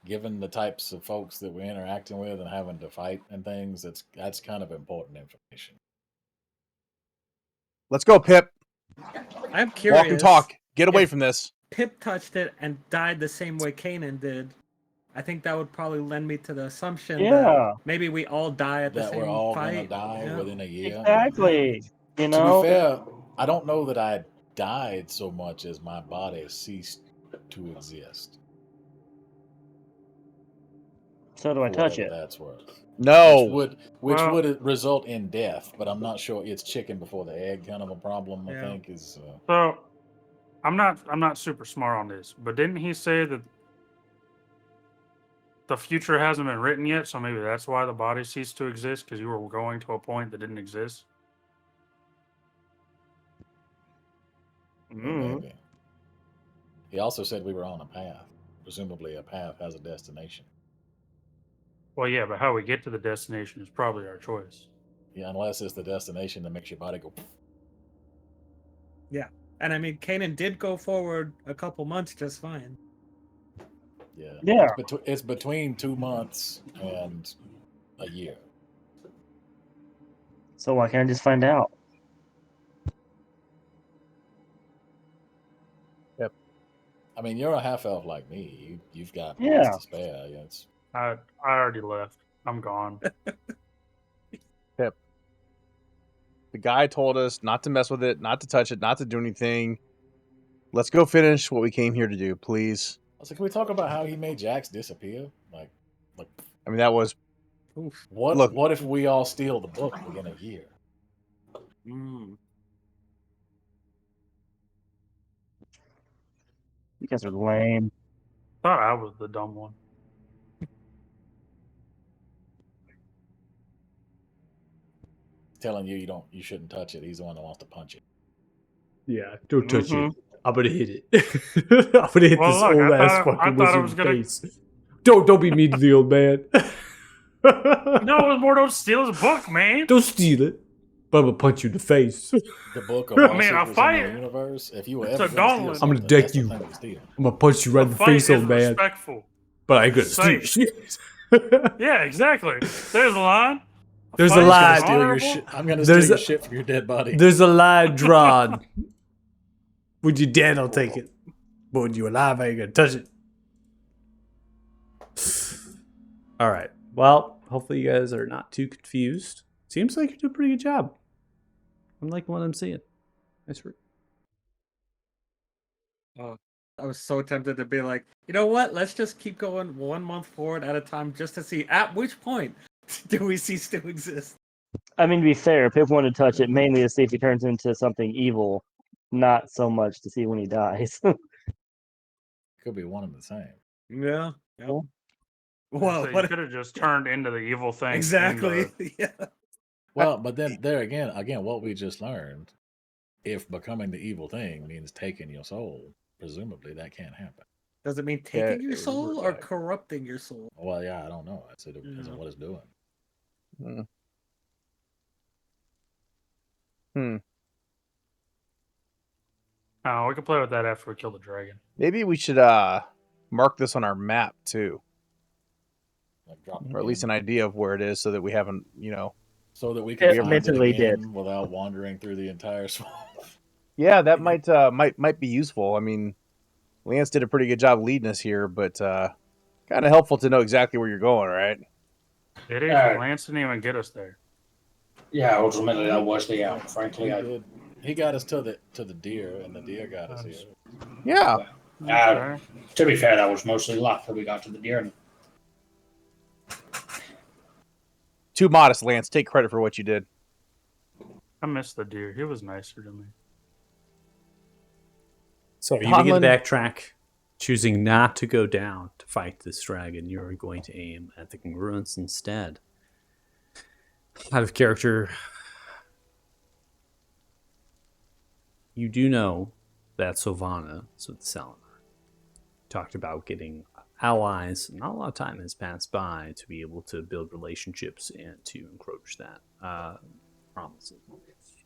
Given the types of folks that we're interacting with and having to fight and things, that's kind of important information. Let's go, Pip. I'm curious. Walk and talk. Get away if- from this. Pip touched it and died the same way Kanan did. I think that would probably lend me to the assumption that yeah, maybe we all die at the That same we're all fight. gonna die Yeah. within a year. exactly. You To know, be fair, I don't know that I died so much as my body ceased to exist. so do I for touch whatever it? That's worth. No. Which Well- would result in death, but I'm not sure it's chicken before the egg kind of a problem. Yeah. I think is So, I'm not super smart on this, but didn't he say that the future hasn't been written yet? So maybe that's why the body ceased to exist because you were going to a point that didn't exist. Mm. Maybe. He also said we were on a path. Presumably, a path has a destination. Well, yeah, but how we get to the destination is probably our choice. Yeah, unless it's the destination that makes your body go. And I mean, Kanan did go forward a couple months just fine. Yeah. Yeah. It's between 2 months and a year. So why can't I just find out? I mean, you're a half elf like me. You've got Yeah. months to spare. Yeah, it's I already left. I'm gone. The guy told us not to mess with it, not to touch it, not to do anything. Let's go finish what we came here to do, please. So can we talk about how he made Jax disappear? Like, I mean, that was Oof. what? Look. What if we all steal the book within a year? Mm. You guys are lame. Thought I was the dumb one. Telling you you shouldn't touch it. He's the one that wants to punch it. Yeah, don't touch Mhm. it. I'm gonna hit it. I'm gonna hit Well, this look, old I ass thought- I fucking thought I wizard was in gonna- the face. Don't be mean to the old man. No, it was more don't steal his book, man. Don't steal it. But I'm gonna punch you in the face. The book of I all mean, a secrets fight- in the universe. If you were It's ever a going to steal gauntlet. something, I'm gonna deck that's the you. thing to steal. I'm gonna punch you right in The the fight face, is old man. respectful. But I ain't gonna steal Safe. shit. Yeah, exactly. There's a line. There's a fight is line. Steal your honorable. shit. I'm going to steal There's your a- shit from your dead body. There's a line drawn. When you're dead, I'll take it. But when you're alive, I ain't gonna touch it. All right. Well, hopefully you guys are not too confused. Seems like you're doing a pretty good job. I'm liking what I'm seeing. Nice work. I was so tempted to be like, you know what? Let's just keep going 1 month forward at a time just to see at which point do we cease to exist. I mean, to be fair, Pip wanted to touch it mainly to see if he turns into something evil, not so much to see when he dies. Could be one and the same. Yeah. Yeah. Well, So you what could have just turned into the evil thing. in exactly? the- Yeah. Well, but then there again, what we just learned, if becoming the evil thing means taking your soul, presumably that can't happen. Does it mean Yeah, taking your it would soul work or back. corrupting your soul? Well, yeah, I don't know. It depends on Yeah. what it's doing. Oh, we can play with that after we kill the dragon. Maybe we should mark this on our map too, Like drop or at least an idea of where it is, so that we haven't, so that we can It find mentally it again did. without wandering through the entire swamp. Yeah, that might be useful. I mean, Lance did a pretty good job leading us here, but kind of helpful to know exactly where you're going, right? It is. Alright. Lance didn't even get us there. Yeah, ultimately that was the out. Frankly, He got us to the deer, and the deer got us here. Yeah. Okay. to be fair, that was mostly luck that we got to the deer. Too modest, Lance. Take credit for what you did. I missed the deer. He was nicer to me. So you begin to Conlon- backtrack, choosing not to go down to fight this dragon. You're going to aim at the congruence instead. Out of character, you do know that Sylvana, so the Salinar, talked about getting allies. Not a lot of time has passed by to be able to build relationships and to encroach that promises.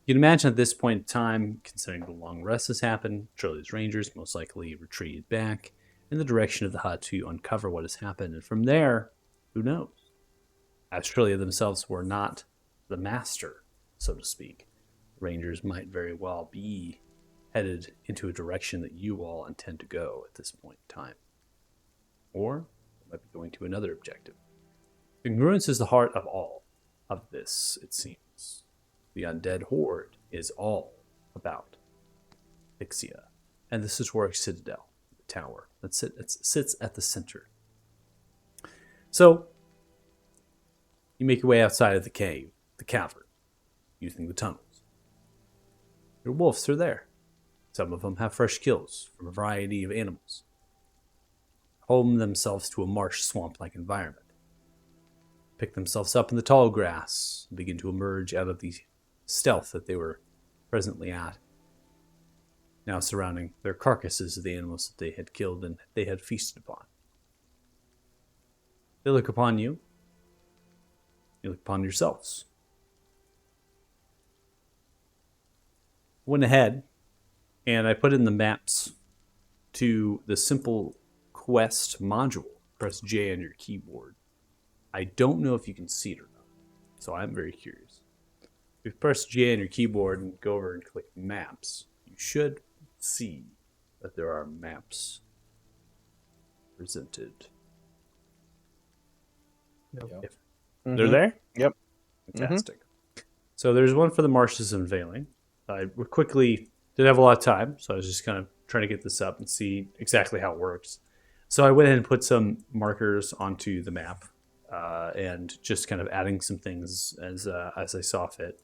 You can imagine at this point in time, considering the long rest has happened, Trillia's Rangers most likely retreated back in the direction of the hut to uncover what has happened. And from there, who knows? As Trillia themselves were not the master, so to speak, Rangers might very well be headed into a direction that you all intend to go at this point in time. Or they might be going to another objective. Congruence is the heart of all of this, it seems. The undead horde is all about Ixia. And this is where Citadel, the tower, that sits at the center. So, you make your way outside of the cave, the cavern, using the tunnels. Your wolves are there. Some of them have fresh kills from a variety of animals. Home themselves to a marsh swamp-like environment. Pick themselves up in the tall grass and begin to emerge out of the stealth that they were presently at. now surrounding their carcasses of the animals that they had killed and they had feasted upon. They look upon you. You look upon yourselves. Went ahead and I put in the maps to the simple quest module. Press J on your keyboard. I don't know if you can see it or not, so I'm very curious. If you press J on your keyboard and go over and click maps, you should see that there are maps presented. Yep. If They're there? Yep. fantastic. So there's one for the marshes unveiling. I quickly didn't have a lot of time, so I was just kind of trying to get this up and see exactly how it works. So I went ahead and put some markers onto the map and just kind of adding some things as I saw fit.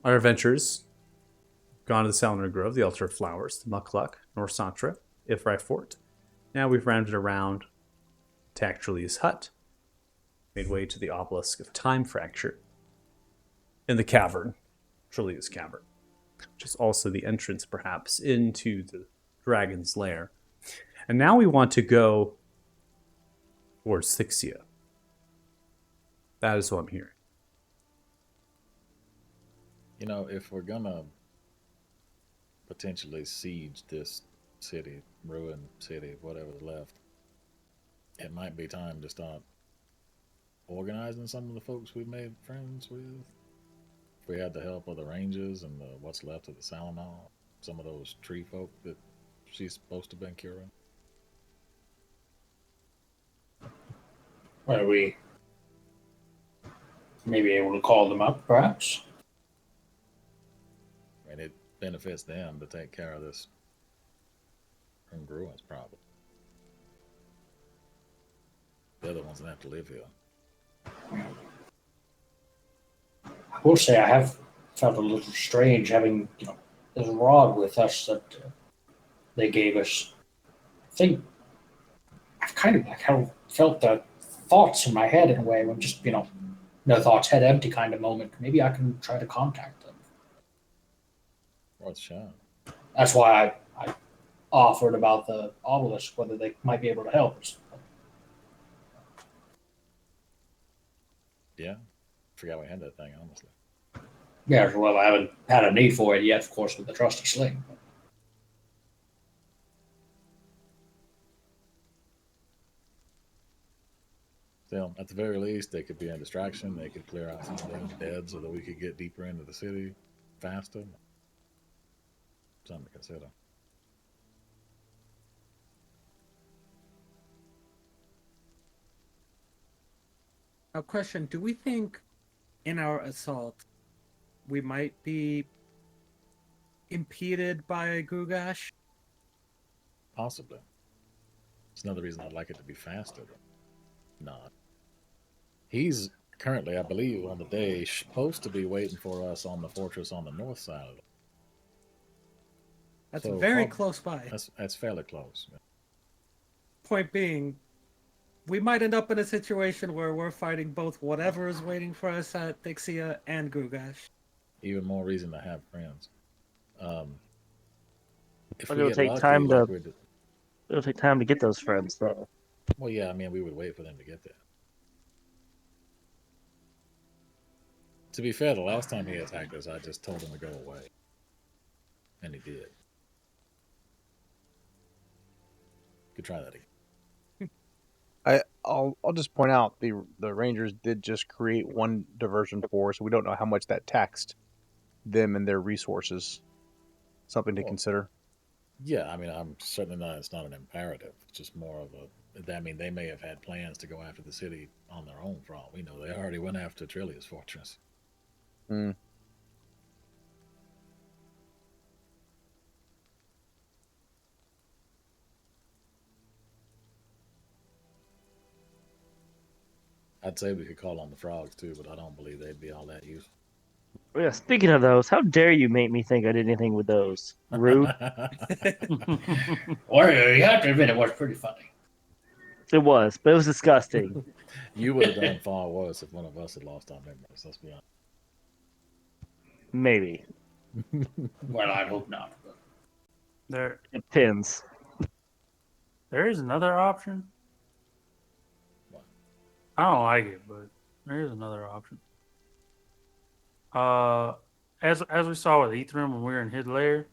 Our adventures, gone to the Salinator Grove, the Altar of Flowers, the Mukluk, North Santra, Ifrai Fort. Now we've rounded around, attacked Trilia's hut, made way to the Obelisk of Time Fracture, in the cavern, Trilia's cavern, which is also the entrance, perhaps, into the dragon's lair. And now we want to go towards Thixia. That is what I'm hearing. You know, if we're gonna potentially siege this city, ruined city, whatever's left, it might be time to start organizing some of the folks we've made friends with. If we had the help of the rangers and what's left of the Salinator, some of those tree folk that she's supposed to have been curing. Are we maybe able to call them up, perhaps? I mean, it benefits them to take care of this congruence problem. They're the ones that have to live here. I will say I have felt a little strange having, this rod with us that they gave us. I think I've kind of felt the thoughts in my head in a way when just, no thoughts, head empty kind of moment. Maybe I can try to contact them. Worth a shot. That's why I offered about the obelisk, whether they might be able to help us. Yeah. Forgot we had that thing, honestly. Yeah, well, I haven't had a need for it yet, of course, with the trusty sling. Still, at the very least, they could be a distraction. They could clear out some of them dead so that we could get deeper into the city faster. Something to consider. Now, question: do we think in our assault we might be impeded by Grugash? Possibly. It's another reason I'd like it to be faster. Not. He's currently, I believe, on the day supposed to be waiting for us on the fortress on the north side of it. That's So, very prob- close by. That's fairly close. Point being, we might end up in a situation where we're fighting both whatever is waiting for us at Thixia and Grugash. Even more reason to have friends. If But we it'll get take lucky, time like to- we did- It'll take time to get those friends, though. Well, yeah, I mean, we would wait for them to get there. To be fair, the last time he attacked us, I just told him to go away. And he did. Could try that again. I'll just point out the Rangers did just create one diversion force. We don't know how much that taxed them and their resources. Something to Well, consider. Yeah, I mean, I'm certainly not. It's not an imperative. It's just more of a. I mean, they may have had plans to go after the city on their own. For all we know, they already went after Trilia's fortress. Mm. I'd say we could call on the frogs too, but I don't believe they'd be all that useful. Yeah, speaking of those, how dare you make me think I did anything with those? Rude. Or you have to admit it was pretty funny. It was, but it was disgusting. You would have done far worse if one of us had lost our memories. Let's be honest. Maybe. Well, I'd hope not. But There Depends. there is another option. What? I don't like it, but there is another option. As we saw with Ethereum when we were in his lair,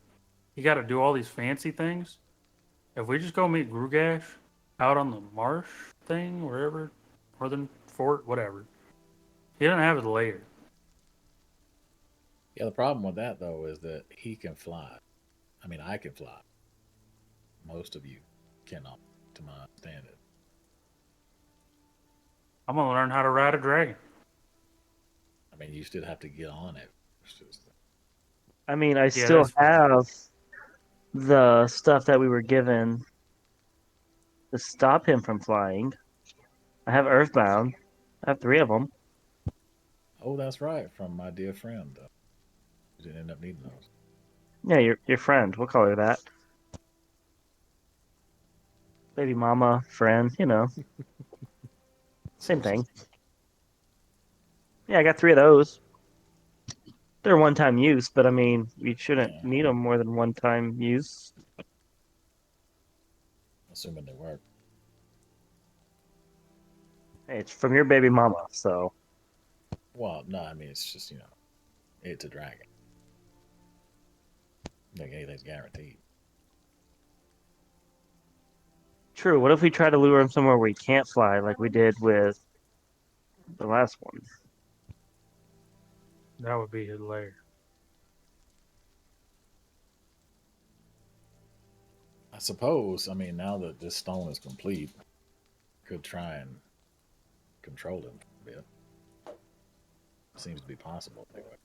you got to do all these fancy things. If we just go meet Grugash out on the marsh thing, wherever, Northern Fort, whatever, he doesn't have his lair. Yeah, the problem with that though is that he can fly. I mean, I can fly. Most of you cannot, to my understanding. I'm gonna learn how to ride a dragon. I mean, you still have to get on it. It's just, I mean, I Yeah, still that's fine. have the stuff that we were given to stop him from flying. I have Earthbound. I have 3 of them. oh, that's right, from my dear friend. You didn't end up needing those. Yeah, your friend. We'll call her that. Baby mama, friend, same thing. Yeah, I got 3 of those. They're one-time use, but I mean, we shouldn't Yeah. need them more than one-time use. Assuming they work. Hey, it's from your baby mama, so Well, no, I mean, it's just, it's a dragon. Like anything's guaranteed. true. What if we try to lure him somewhere where he can't fly, like we did with the last one? That would be his lair. I suppose, I mean, now that this stone is complete, could try and control him a bit. Seems to be possible anyway.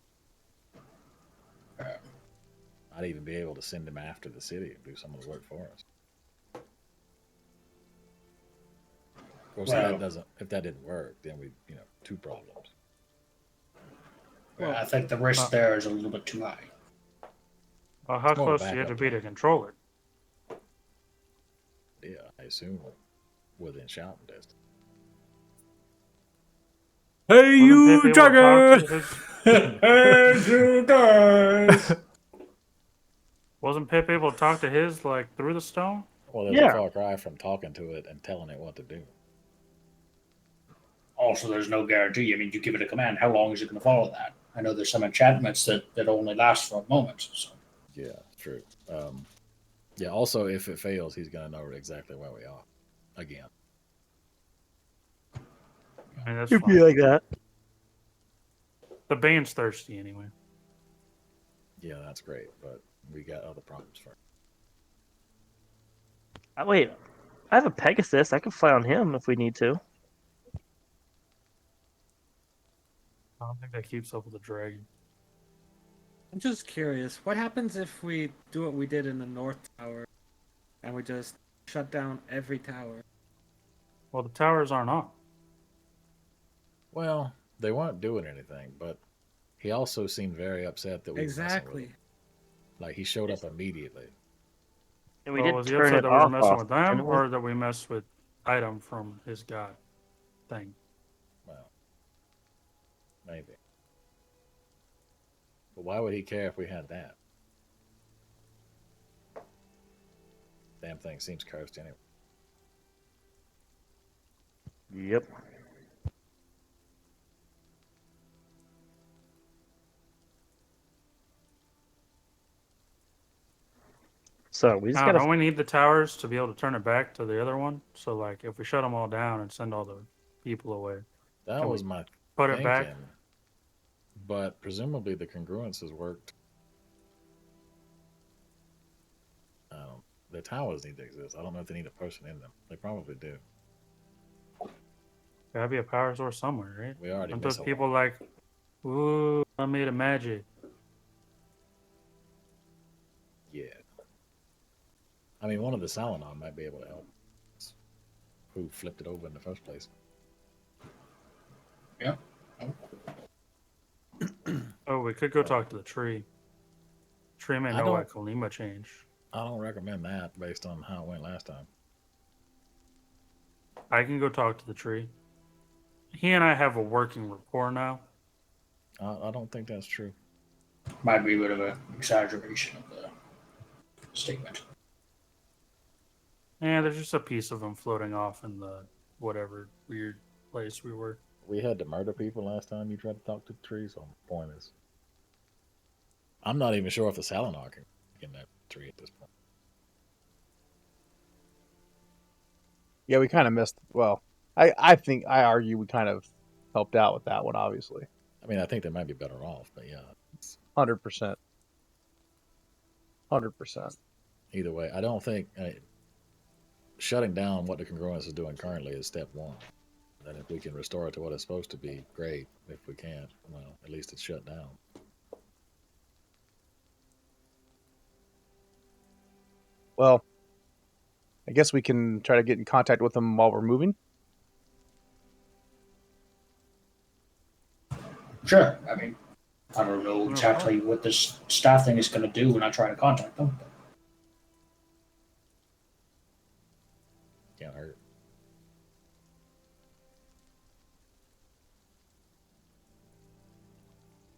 I'd even be able to send him after the city and do some of the work for us. Of course, Well- if that didn't work, then we, 2 problems. I think the risk there is a little bit too high. Well, how It's more of a close do you have to backup be to plan. control it? Yeah, I assume within shouting distance. Hey, Wasn't you Pip able to talk dragon! to his- Hey, you guys! Wasn't Pip able to talk to his like through the stone? Well, there's Yeah. a far cry from talking to it and telling it what to do. Also, there's no guarantee. I mean, you give it a command, how long is it going to follow that? I know there's some enchantments that only last for a moment. So Yeah, true. Yeah, also, if it fails, he's going to know exactly where we are. Again. I mean, that's It'd be fine. like that. The band's thirsty anyway. Yeah, that's great, but we got other problems first. Wait, I have a Pegasus. I can fly on him if we need to. I don't think that keeps up with the dragon. I'm just curious, what happens if we do what we did in the North Tower and we just shut down every tower? Well, the towers aren't on. Well, they weren't doing anything, but he also seemed very upset that we were messing with Exactly. him. Like, he showed up immediately. And we Well, did was he turn upset it that we were off. messing with them, didn't we? or that we messed with item from his god thing? Well, maybe. But why would he care if we had that? Damn thing seems cursed anyway. Yep. So we just I don't gotta. know. We need the towers to be able to turn it back to the other one. So, like, if we shut them all down and send all the people away, That Can we was my put thinking. it back. But presumably the congruences worked. The towers need to exist. I don't know if they need a person in them. They probably do. Gotta be a power source somewhere, right? We already And miss those a lot. people like, ooh, I made a magic. Yeah. I mean, one of the Salanon might be able to help. Who flipped it over in the first place? yeah. Oh, we could go talk to the tree. Tree may I know why don't- Kalima changed. I don't recommend that based on how it went last time. I can go talk to the tree. He and I have a working rapport now. I don't think that's true. Might be a bit of an exaggeration of the statement. Yeah, there's just a piece of him floating off in the whatever weird place we were. We had to murder people last time you tried to talk to the tree, so the point is, I'm not even sure if the Salinar can get in that tree at this point. Yeah, we kind of missed. Well, I think I argue we kind of helped out with that one. Obviously, I mean, I think they might be better off, but yeah, 100%. 100%. either way, I don't think shutting down what the congruence is doing currently is step one. And if we can restore it to what it's supposed to be, great. If we can't, well, at least it's shut down. Well, I guess we can try to get in contact with them while we're moving. Sure. I mean, I don't know exactly what this staff thing is going to do when I try to contact them. Can't hurt.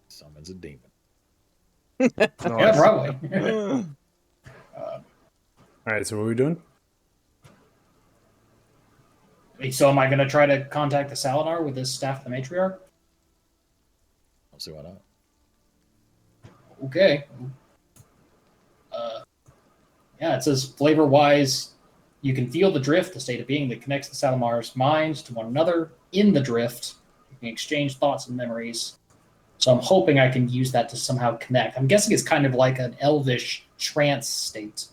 Summons a demon. Yeah, probably. All right, so what are we doing? So am I going to try to contact the Salinar with this staff the matriarch? I'll see why not. Okay. Yeah, it says flavor-wise, you can feel the drift, the state of being that connects the Salamar's minds to one another in the drift. You can exchange thoughts and memories. So I'm hoping I can use that to somehow connect. I'm guessing it's kind of like an elvish trance state.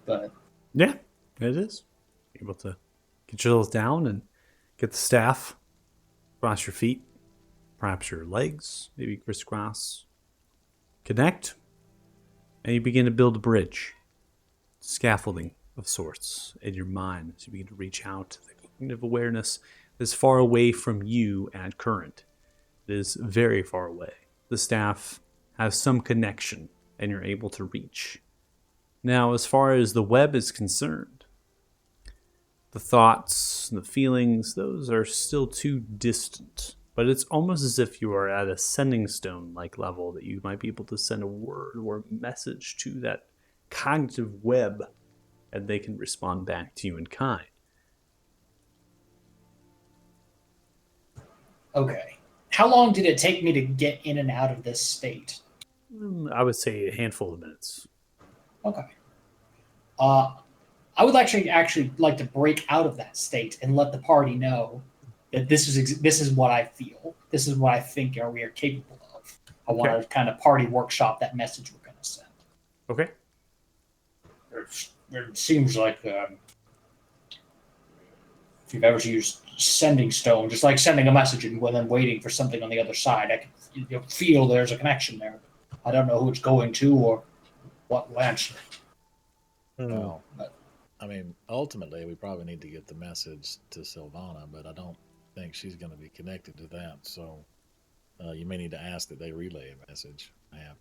But Yeah, it is. Able to get yourself down and get the staff across your feet, perhaps your legs, maybe crisscross. Connect, and you begin to build a bridge, scaffolding of sorts in your mind as you begin to reach out to the cognitive awareness that's far away from you at current. It is very far away. The staff has some connection, and you're able to reach. Now, as far as the web is concerned, the thoughts, the feelings, those are still too distant. But it's almost as if you are at a sending stone-like level that you might be able to send a word or a message to that cognitive web, and they can respond back to you in kind. okay. How long did it take me to get in and out of this state? I would say a handful of minutes. Okay. I would actually like to break out of that state and let the party know that this is what I feel. This is what I think we are capable of. I want to kind of party workshop that message we're going to send. Okay. It seems like if you've ever used sending stone, just like sending a message and then waiting for something on the other side, I can feel there's a connection there. I don't know who it's going to or what went. Well, I mean, ultimately, we probably need to get the message to Sylvana, but I don't think she's going to be connected to that. So you may need to ask that they relay a message. Yeah.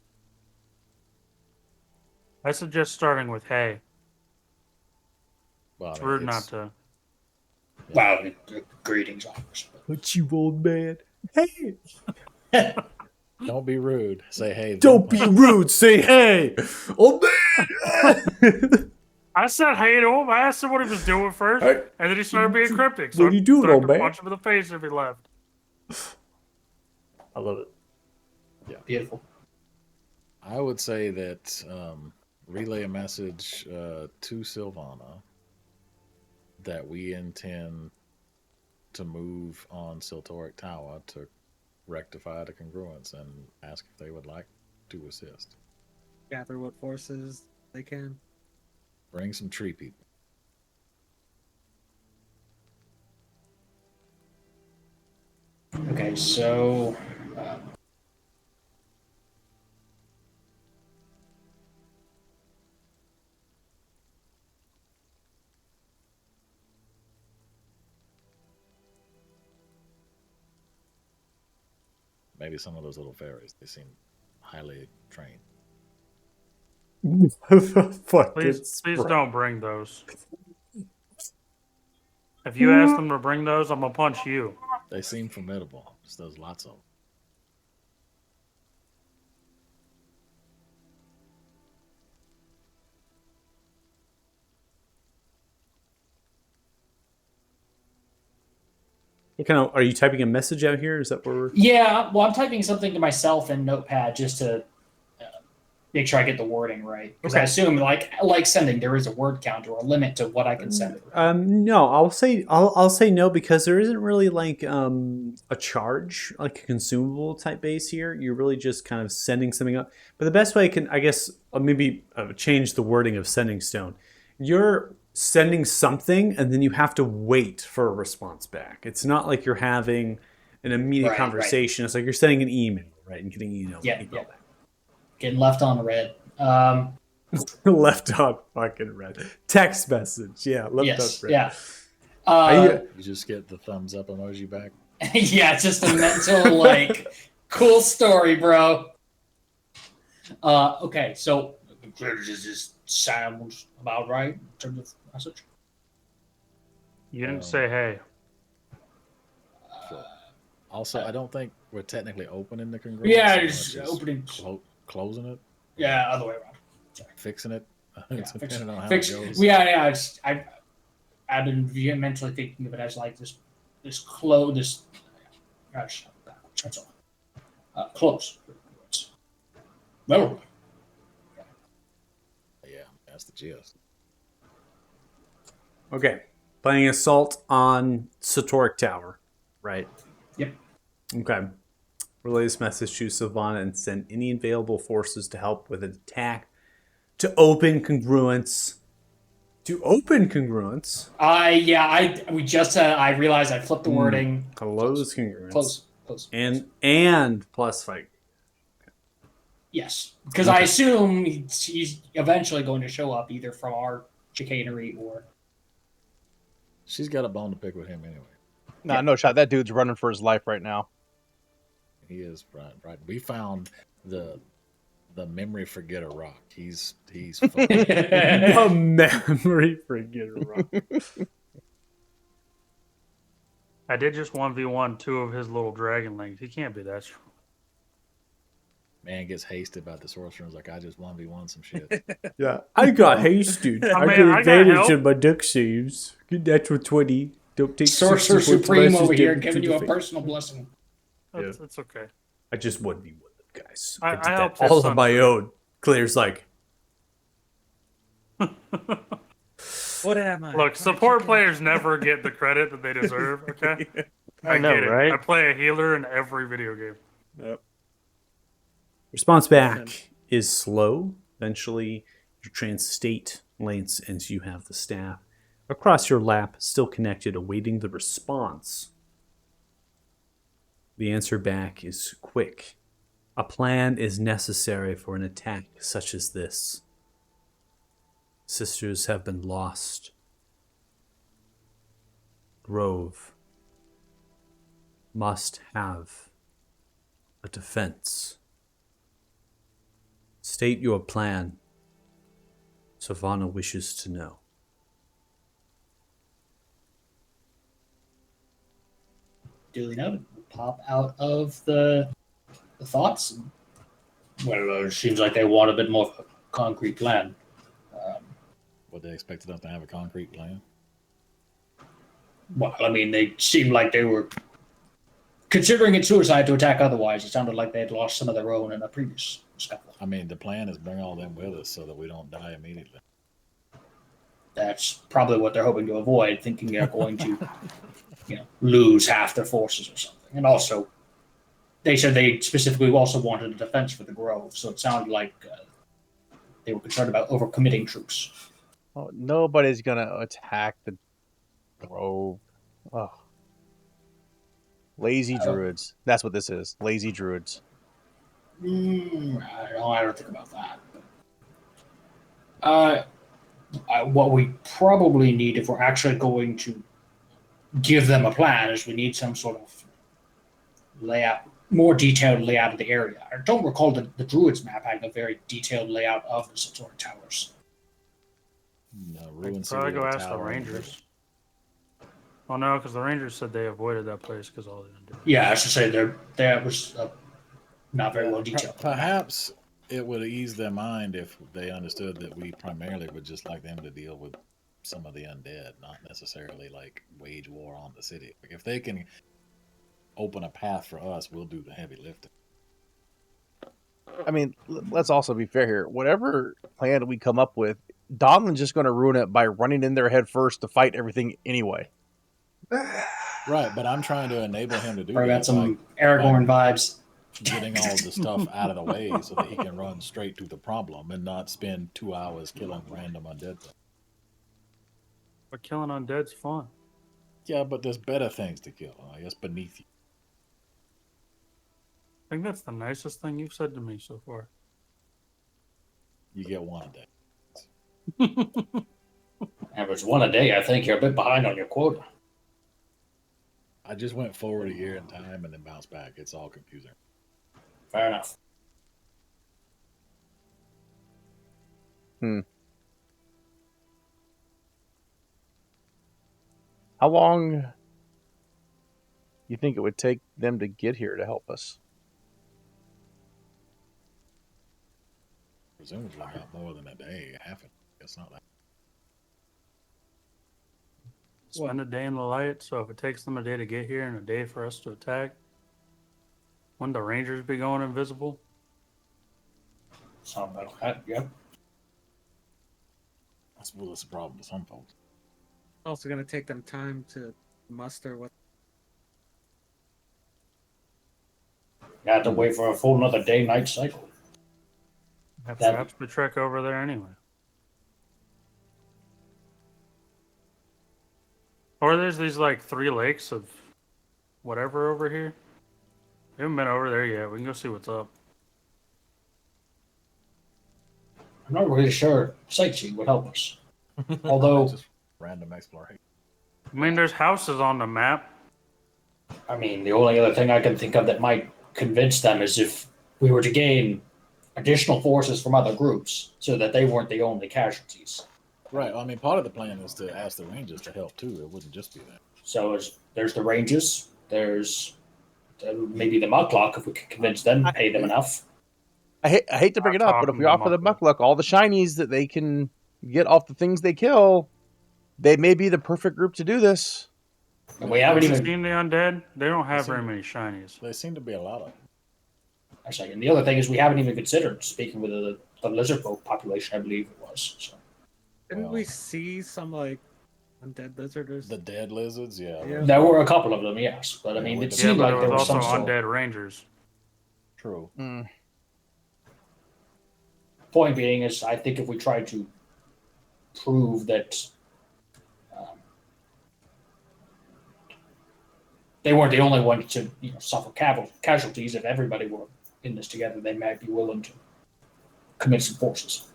I suggest starting with hey. Well, I It's mean, rude not to. Wow, greetings, officer. What you old man? Hey! Don't be rude. Say hey. Don't be rude. Say hey, old man. I said hey to him. I asked him what he was doing first, Hey. and then he started being cryptic. What are you doing, I old could man? punch him in the face if he left. I love it. Beautiful. I would say that relay a message to Sylvana that we intend to move on Siltoric Tower to rectify the congruence and ask if they would like to assist. Gather what forces they can. Bring some tree people. Okay, so Maybe some of those little fairies. They seem highly trained. Please don't bring those. If you ask them to bring those, I'm gonna punch you. They seem formidable. Just there's lots of them. What kind of are you typing a message out here? Is that where we're Yeah, well, I'm typing something to myself in Notepad just to make sure I get the wording right. Because I Okay. assume, like sending, there is a word count or a limit to what I can send. No, I'll say no because there isn't really like a charge, like a consumable type base here. You're really just kind of sending something up. But the best way I can, I guess, maybe change the wording of sending stone. You're sending something and then you have to wait for a response back. It's not like you're having an immediate Right, conversation. It's like you're sending an email, right, and getting email Yeah. back. Getting left on red. Left on fucking red. Text message. Yeah, left Yes, on red. yeah. You just get the thumbs up emoji back. Yeah, it's just a mental like cool story, bro. Okay, so does this sound about right in terms of message? You didn't say hey. Sure. Also, I don't think we're technically opening the congruence. Yeah, so it's much as opening. closing it, Yeah, other way around. fixing it. Yeah, It's fix, depending on how fix, it goes. yeah. I've been mentally thinking of it as like this close. Gosh, that's all. Close. Well, Yeah, that's the gist. Okay. Planning assault on Satoric Tower, right? Yep. Okay. Relay this message to Sylvana and send any available forces to help with an attack to open congruence. To open congruence? I realized I flipped the wording. Close congruence. Close. And plus fight. Yes, because I assume he's eventually going to show up either from our chicanery or. She's got a bone to pick with him anyway. Nah, no shot. That dude's running for his life right now. He is right. We found the memory forgetter rock. He's fucked. A memory forgetter. I did just 1v1 2 of his little dragon lings. He can't be that strong. Man gets hasted by the sorcerer and is like, I just 1v1 some shit. Yeah. I got hasted. I I mean, get I got advantage help. of my duck saves. Get natural 20. Don't take Sorcerer 60 points Supreme less over is here damage giving to you the a face. personal blessing. That's okay. I just 1v1 them, guys. I I did helped that his all son on my too. own. Claire's like, What am I? Look, support players never get the credit that they deserve, okay? I know, get it. right? I play a healer in every video game. response back is slow. Eventually, your trance state lengths as you have the staff across your lap, still connected, awaiting the response. The answer back is quick. A plan is necessary for an attack such as this. Sisters have been lost. Grove must have a defense. State your plan. Savannah wishes to know. Duly noted. Pop out of the thoughts. Well, it seems like they want a bit more of a concrete plan. What they expected us to have a concrete plan. Well, I mean, they seemed like they were considering it suicide to attack otherwise. It sounded like they had lost some of their own in a previous scuffle. I mean, the plan is bring all them with us so that we don't die immediately. That's probably what they're hoping to avoid, thinking they're going to, lose half their forces or something. And also, they said they specifically also wanted a defense for the Grove, so it sounded like they were concerned about overcommitting troops. Oh, nobody's gonna attack the Grove. Oh. Lazy druids. That's what this is. Lazy druids. I don't think about that. What we probably need, if we're actually going to give them a plan, is we need some sort of layout, more detailed layout of the area. I don't recall the Druids map having a very detailed layout of the Satori Towers. No, I ruin could probably go Citadel ask the Tower. Rangers. Well, no, because the Rangers said they avoided that place because all they didn't do. Yeah, I should say that was not very well detailed. Perhaps it would ease their mind if they understood that we primarily would just like them to deal with some of the undead, not necessarily like wage war on the city. Like if they can open a path for us, we'll do the heavy lifting. I mean, let's also be fair here. Whatever plan we come up with, Donlin's just going to ruin it by running in there head first to fight everything anyway. Right, but I'm trying to enable him to do Bring that out some by Aragorn vibes. getting all the stuff out of the way so that he can run straight to the problem and not spend 2 hours killing random undead things. But killing undead's fun. Yeah, but there's better things to kill, I guess, beneath you. I think that's the nicest thing you've said to me so far. You get one a day. Average one a day. I think you're a bit behind on your quota. I just went forward a year in time and then bounced back. It's all confusing. Fair enough. How long you think it would take them to get here to help us? Presumably not more than a day. Half it. It's not that. Spend a day in the light, so if it takes them a day to get here and a day for us to attack, wouldn't the Rangers be going invisible? Something like that. Yep. I suppose it's a problem to some folks. Also going to take them time to muster what. You have to wait for a full another day-night cycle. Have That- traps to trek over there anyway. Or there's these like 3 lakes of whatever over here. We haven't been over there yet. We can go see what's up. I'm not really sure sightseeing would help us. Although, Just random exploration. I mean, there's houses on the map. I mean, the only other thing I can think of that might convince them is if we were to gain additional forces from other groups so that they weren't the only casualties. Right. Well, I mean, part of the plan is to ask the Rangers to help too. It wouldn't just be that. So there's the Rangers, there's maybe the Mucklock if we could convince them, pay them enough. I hate to bring it up, but if we offer the Muckluck all the shinies that they can get off the things they kill, they may be the perfect group to do this. And we haven't Have you even. seen the undead? They don't have Listen. very many shinies. There seem to be a lot of them. Actually, and the other thing is we haven't even considered speaking with the lizard folk population. I believe it was. So. Didn't Well. we see some like undead lizarders? The dead lizards, yeah. Yeah. There were a couple of them, yes, but I Yeah, mean, with it the- Yeah, seemed but like there there was was also some sort. undead rangers. True. Point being is, I think if we try to prove that they weren't the only ones to suffer casualties, if everybody were in this together, they might be willing to commit some forces.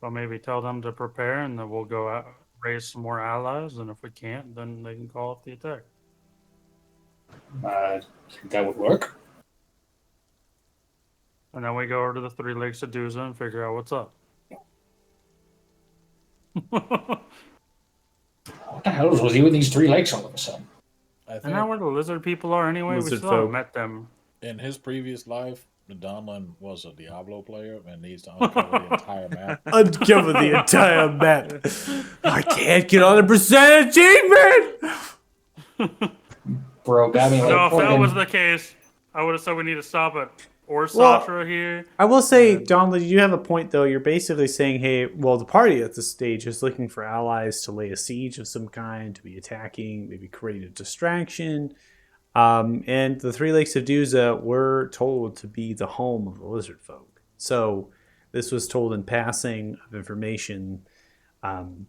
So maybe tell them to prepare, and then we'll go out, raise some more allies. And if we can't, then they can call off the attack. I think that would work. And then we go over to the 3 Lakes of Duza and figure out what's up. What the hell was he with these 3 lakes all of a sudden? I Isn't that think where the lizard people are anyway? We Lizard still haven't folk. met them. in his previous life, the Donlin was a Diablo player and needs to uncover the entire map. Uncover the entire map. I can't get 100% achievement. Bro, got me like No, if that fucking- was the case, I would have said we need to stop at Orsatra here. I will say, Donald, you have a point though. You're basically saying, hey, well, the party at this stage is looking for allies to lay a siege of some kind, to be attacking, maybe create a distraction. And the 3 Lakes of Duza were told to be the home of the lizard folk. So this was told in passing of information.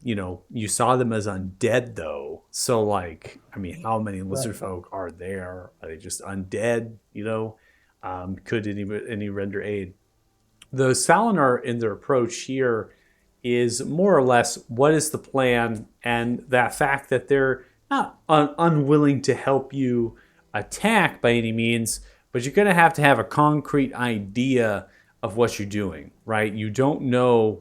You saw them as undead though. So like, I mean, how many lizard folk are there? Are they just undead? Could any render aid? The Salinar in their approach here is more or less what is the plan, and that fact that they're not unwilling to help you attack by any means, but you're going to have a concrete idea of what you're doing, right? You don't know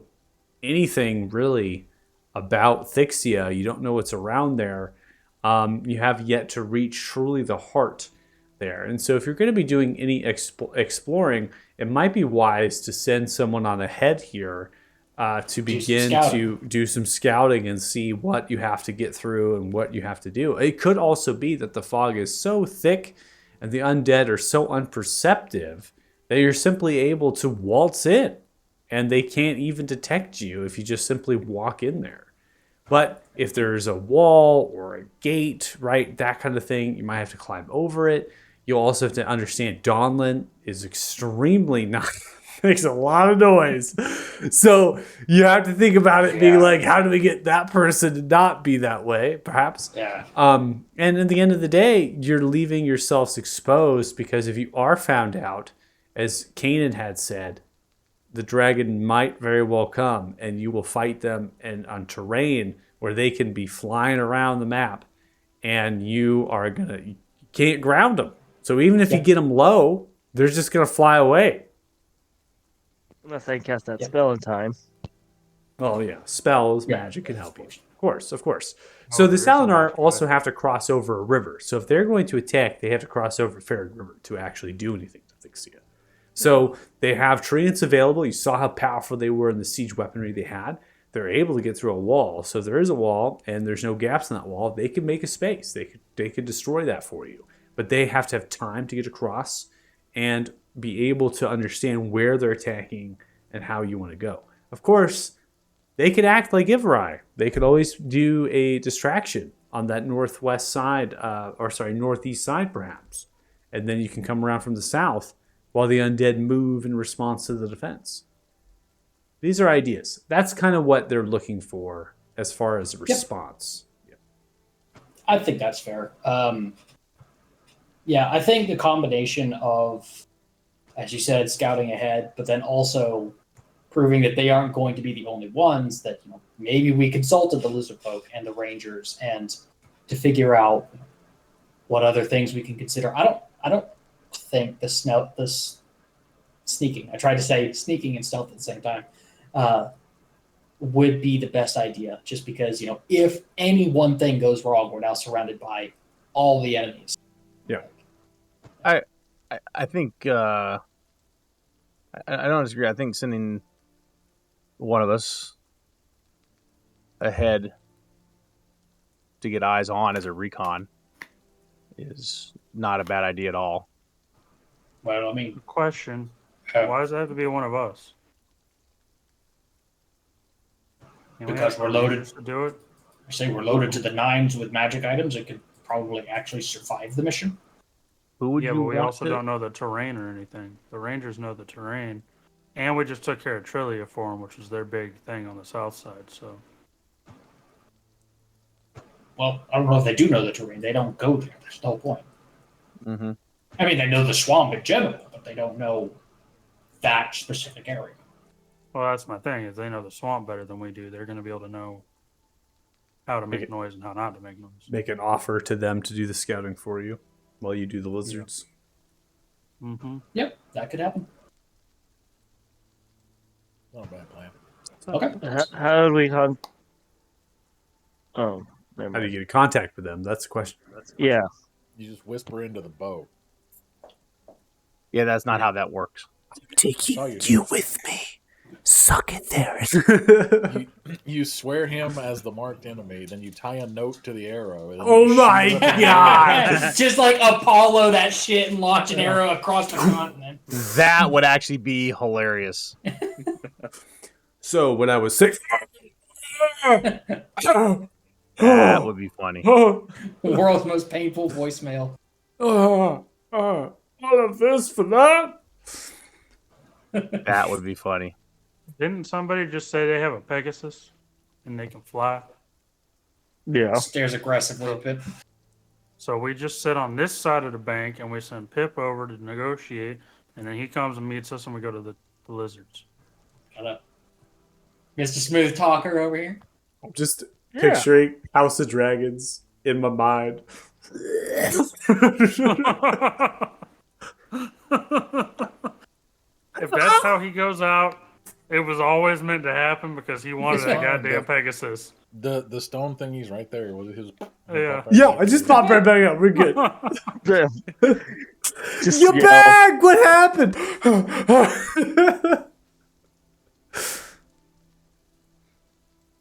anything really about Thixia. You don't know what's around there. You have yet to reach truly the heart there. And so if you're going to be doing any exploring, it might be wise to send someone on ahead here to Do some begin scouting. to do some scouting and see what you have to get through and what you have to do. It could also be that the fog is so thick and the undead are so unperceptive that you're simply able to waltz in and they can't even detect you if you just simply walk in there. But if there's a wall or a gate, right, that kind of thing, you might have to climb over it. You'll also have to understand Dawnland is extremely not makes a lot of noise. So you have to think about it being Yeah. like, how do we get that person to not be that way, perhaps? Yeah. And at the end of the day, you're leaving yourselves exposed because if you are found out, as Kanan had said, the dragon might very well come and you will fight them and on terrain where they can be flying around the map and you can't ground them. So even if you Yeah. get them low, they're just gonna fly away. Unless I cast that Yeah. spell in time. Oh yeah, spells, Yeah. magic can help you. Of course, of course. So the there is a Salinar magic also item. have to cross over a river. So if they're going to attack, they have to cross over Farid River to actually do anything to Thixia. So they have treants available. You saw how powerful they were in the siege weaponry they had. They're able to get through a wall. So if there is a wall and there's no gaps in that wall, they can make a space. They could destroy that for you. But they have to have time to get across and be able to understand where they're attacking and how you want to go. Of course, they could act like Ivrai. They could always do a distraction on that northwest side, northeast side perhaps. And then you can come around from the south while the undead move in response to the defense. These are ideas. That's kind of what they're looking for as far as a response. I think that's fair. Yeah, I think the combination of, as you said, scouting ahead, but then also proving that they aren't going to be the only ones, that maybe we consulted the lizard folk and the rangers and to figure out what other things we can consider. I don't think this sneaking, I tried to say sneaking and stealth at the same time, would be the best idea, just because if any one thing goes wrong, we're now surrounded by all the enemies. I think I don't disagree. I think sending one of us ahead to get eyes on as a recon is not a bad idea at all. Well, I mean, Question: uh, why does it have to be one of us? Can we Because have we're loaded. rangers to do it. I say we're loaded to the nines with magic items that could probably actually survive the mission. Who would Yeah, you but we want also to? don't know the terrain or anything. The Rangers know the terrain, and we just took care of Trillia for them, which was their big thing on the south side. So Well, I don't know if they do know the terrain. They don't go there. That's the whole point. Mm-hmm. I mean, they know the swamp in general, but they don't know that specific area. well, that's my thing. Is they know the swamp better than we do. They're going to be able to know how to make noise and how not to make noise. Make an offer to them to do the scouting for you while you do the lizards. Mm-hmm. Yep, that could happen. Not a bad plan. Okay. How do we hunt? Oh, never How do mind. you get in contact with them? That's the question. Yeah. You just whisper into the bow. Yeah, that's not how that works. Taking you with me. Suck it there. You swear him as the marked enemy, then you tie a note to the arrow. And then Oh you shoot my him with the God. Just like Apollo that shit and launch an arrow across the continent. That would actually be hilarious. So when I was 6, That would be funny. The world's most painful voicemail. all of this for that? That would be funny. Didn't somebody just say they have a Pegasus and they can fly? Yeah. Stares aggressively at Pip. So we just sit on this side of the bank and we send Pip over to negotiate, and then he comes and meets us, and we go to the lizards. Shut up. Mr. Smooth Talker over here. I'm just picturing House of Dragons in my mind. If that's how he goes out, it was always meant to happen because he wanted It's that fine, goddamn yeah. Pegasus. The stone thingy's right there. Was it his? Yeah. Yeah, I just popped right back up. We're good. Just You're yell. back! What happened?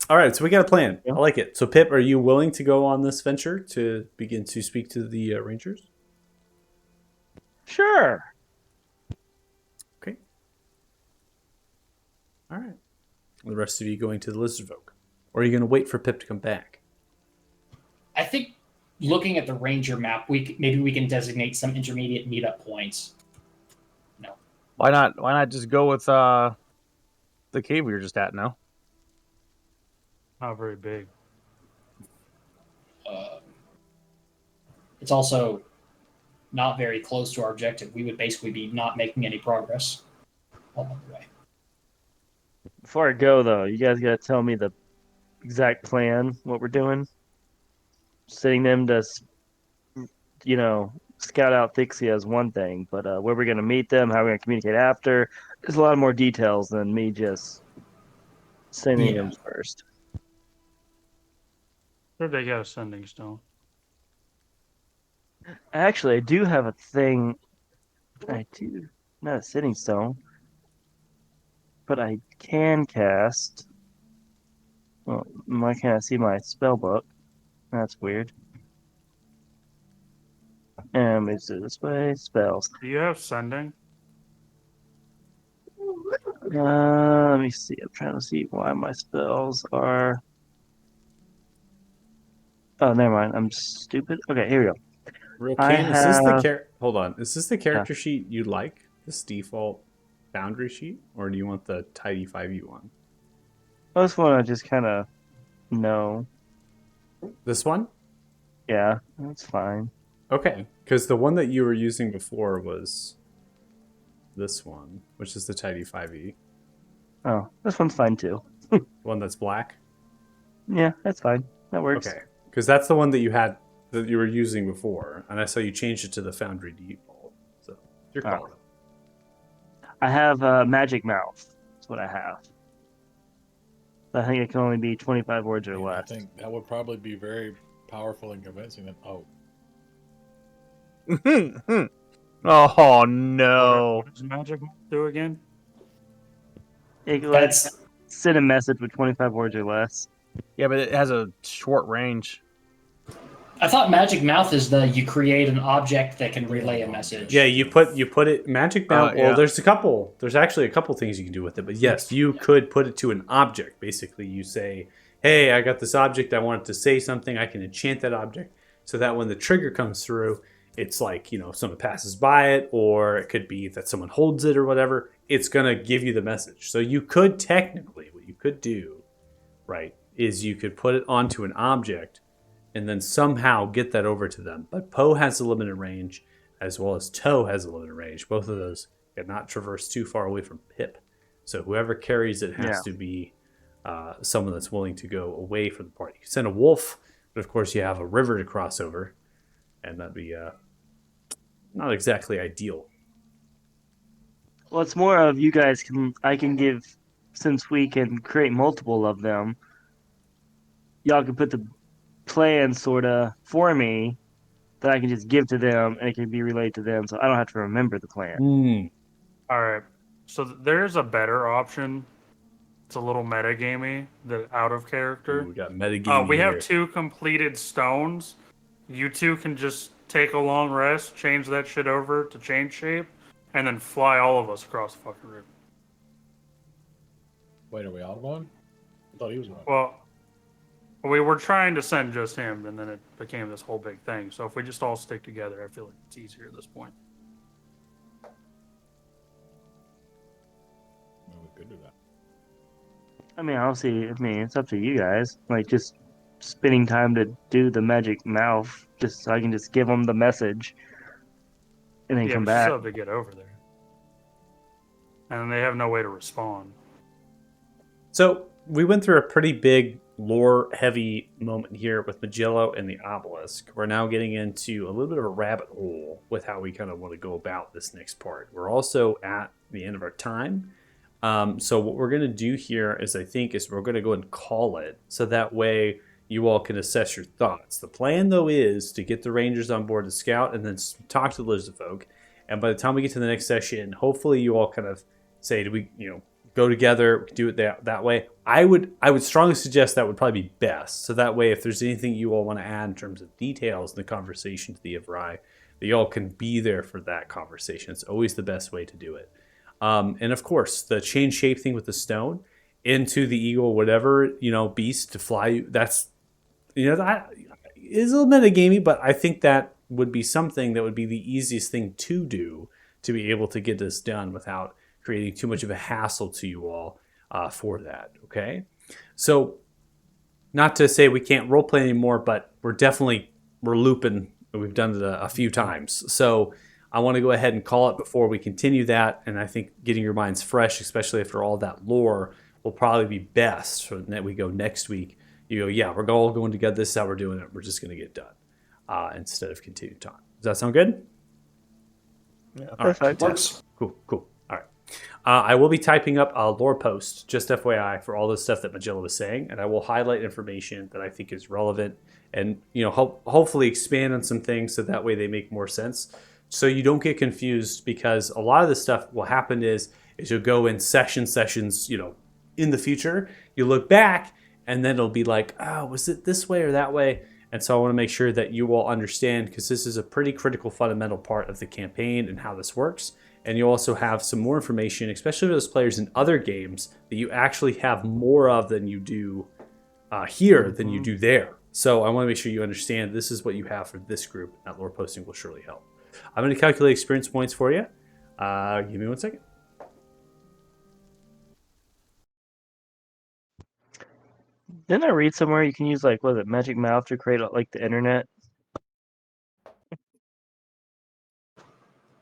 All right, so we got a plan. Yeah. I like it. So, Pip, are you willing to go on this venture to begin to speak to the Rangers? Sure. Okay. All right. The rest of you going to the Lizard Folk, or are you going to wait for Pip to come back? I think looking at the ranger map, maybe we can designate some intermediate meetup points. No, Why not? Why not just go with the cave we were just at? No. Not very big. it's also not very close to our objective. We would basically be not making any progress along the way. Before I go, though, you guys gotta tell me the exact plan, what we're doing. Sending them to, scout out Thixia is one thing, but where we're gonna meet them, how we're gonna communicate after, there's a lot more details than me just sending Yeah. them first. Sure, they got a sending stone. Actually, I do have a thing. I do not a sitting stone, but I can cast. Well, why can't I see my spell book? That's weird. And it's this way spells. Do you have sending? Let me see. I'm trying to see why my spells are. Oh, never mind. I'm stupid. Okay, here we go. Real I Ken, is this the have- hold on? Is this the character sheet you like? This default boundary sheet, or do you want the tidy 5e one? I just want to just kind of know. This one? Yeah, that's fine. Okay, because the one that you were using before was this one, which is the tidy 5e, Oh, this one's fine too. one that's black. Yeah, that's fine. That works. Okay, because that's the one that you had that you were using before, and I saw you changed it to the Foundry default. So your Oh. call. I have Magic Mouth. That's what I have. I think it can only be 25 words or I less. think that would probably be very powerful and convincing. Them. Oh, Oh no! What does magic do again? It can That's send a message with 25 words or less. Yeah, but it has a short range. I thought Magic Mouth is you create an object that can relay a message. Yeah, you put it magic mount. yeah. Well, there's actually a couple things you can do with it, but yes, you could put it to an object. Basically, you say, "Hey, I got this object. I want it to say something. I can enchant that object so that when the trigger comes through, it's like someone passes by it, or it could be that someone holds it or whatever. It's gonna give you the message. So you could technically, what you could do, right, is you could put it onto an object." And then somehow get that over to them. But Poe has a limited range, as well as Toe has a limited range. Both of those cannot traverse too far away from Pip. So whoever carries it has to be someone that's willing to go away from the party. You can send a wolf, but of course you have a river to cross over, and that'd be not exactly ideal. Well, it's more of you guys I can give, since we can create multiple of them, y'all can put the plan sort of for me that I can just give to them and it can be relayed to them so I don't have to remember the plan. All right. So there's a better option. It's a little metagamey, the out of character. We got metagame. We have 2 completed stones. You two can just take a long rest, change that shit over to change shape, and then fly all of us across the fucking river. wait, are we all going? I thought he was going. Well, we were trying to send just him, and then it became this whole big thing. So if we just all stick together, I feel like it's easier at this point. No, we could do that. I mean, it's up to you guys. Like, just spending time to do the magic mouth just so I can just give them the message and then Yeah, come but you back. still have to get over there. And they have no way to respond. So we went through a pretty big lore-heavy moment here with Magillo and the obelisk. We're now getting into a little bit of a rabbit hole with how we kind of want to go about this next part. We're also at the end of our time. So what we're going to do here is we're going to go and call it so that way you all can assess your thoughts. The plan, though, is to get the Rangers on board the scout and then talk to the Lizard Folk. And by the time we get to the next session, hopefully you all kind of say, do we, go together, do it that way. I would strongly suggest that would probably be best. So that way, if there's anything you all want to add in terms of details in the conversation to the Ivrai, that you all can be there for that conversation. It's always the best way to do it. And of course, the change shape thing with the stone into the eagle, whatever, beast to fly. That's, that is a little metagamey, but I think that would be something that would be the easiest thing to do to be able to get this done without creating too much of a hassle to you all for that. Okay. So not to say we can't role play anymore, but we're looping. We've done it a few times. So I want to go ahead and call it before we continue that. And I think getting your minds fresh, especially after all that lore, will probably be best. So that we go next week. You go, yeah, we're all going together. This is how we're doing it. We're just going to get done instead of continued time. Does that sound good? Yeah, All right, perfect. fantastic. Cool. All right. I will be typing up a lore post, just FYI, for all the stuff that Magilla was saying, and I will highlight information that I think is relevant and, hopefully expand on some things so that way they make more sense. So you don't get confused, because a lot of this stuff will happen is you'll go in sessions, in the future, you look back, and then it'll be like, oh, was it this way or that way? And so I want to make sure that you all understand, because this is a pretty critical, fundamental part of the campaign and how this works. And you also have some more information, especially for those players in other games, that you actually have more of than you do here than you do there. So I want to make sure you understand this is what you have for this group. That lore posting will surely help. I'm going to calculate experience points for you. Give me 1 second. Didn't I read somewhere you can use Magic Mouth to create the internet?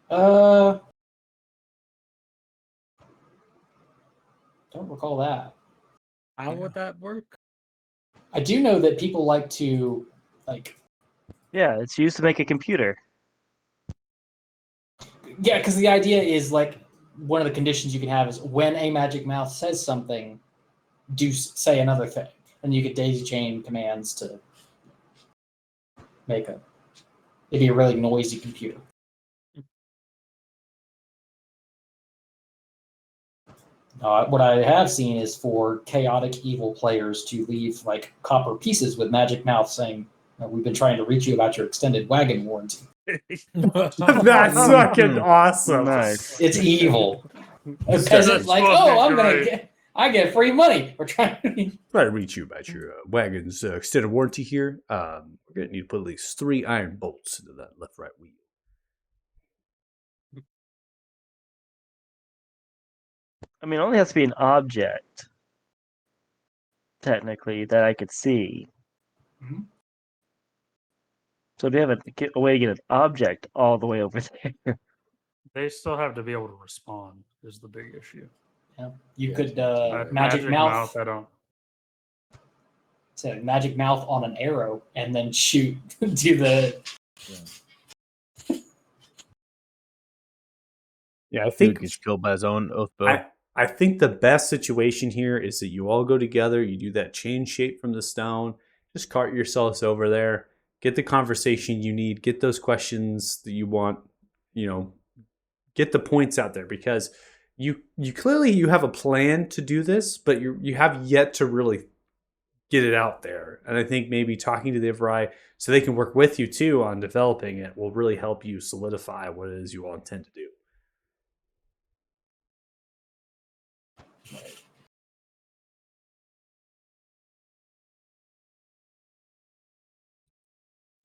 Don't recall that. How would that work? I do know that people like to Yeah, it's used to make a computer. Yeah, because the idea is one of the conditions you can have is when a magic mouth says something, say another thing, and you get daisy chain commands to make maybe a really noisy computer. What I have seen is for chaotic evil players to leave copper pieces with magic mouth saying, "We've been trying to reach you about your extended wagon warranty." That's fucking awesome. Nice. It's evil. A That's peasant's like, supposed to "Oh, be great." I get free money. We're trying to Try to reach you about your wagon's extended warranty here. We're going to need to put at least 3 iron bolts into that left-right wheel. I mean, it only has to be an object, technically, that I could see. Mhm. So do you have a way to get an object all the way over there? They still have to be able to respond. Is the big issue. Yeah. You could Magic mouth. I don't. Say magic mouth on an arrow and then shoot to the. Yeah, I He think would get killed by his own oath bow. I think the best situation here is that you all go together, you do that chain shape from the stone, just cart yourselves over there, get the conversation you need, get those questions that you want, get the points out there, because you clearly you have a plan to do this, but you have yet to really get it out there. And I think maybe talking to the Ivrai so they can work with you too on developing it will really help you solidify what it is you all intend to do.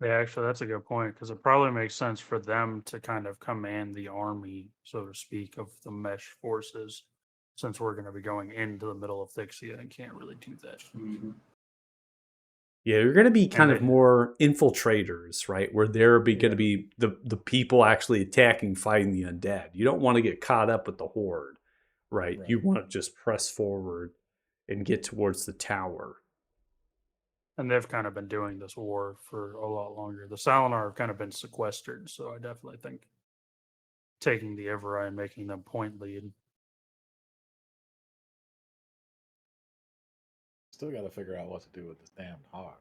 Yeah, actually, that's a good point, because it probably makes sense for them to kind of command the army, so to speak, of the mesh forces, since we're going to be going into the middle of Thixia and can't really do that. Yeah, you're going to be kind of they- more infiltrators, right? Where they're going to be the people actually attacking, fighting the undead. You don't want to get caught up with the horde, right? You want to just press forward and get towards the tower. And they've kind of been doing this war for a lot longer. The Salinar have kind of been sequestered, so I definitely think taking the Ivrai and making them point lead. Still got to figure out what to do with this damn hawk.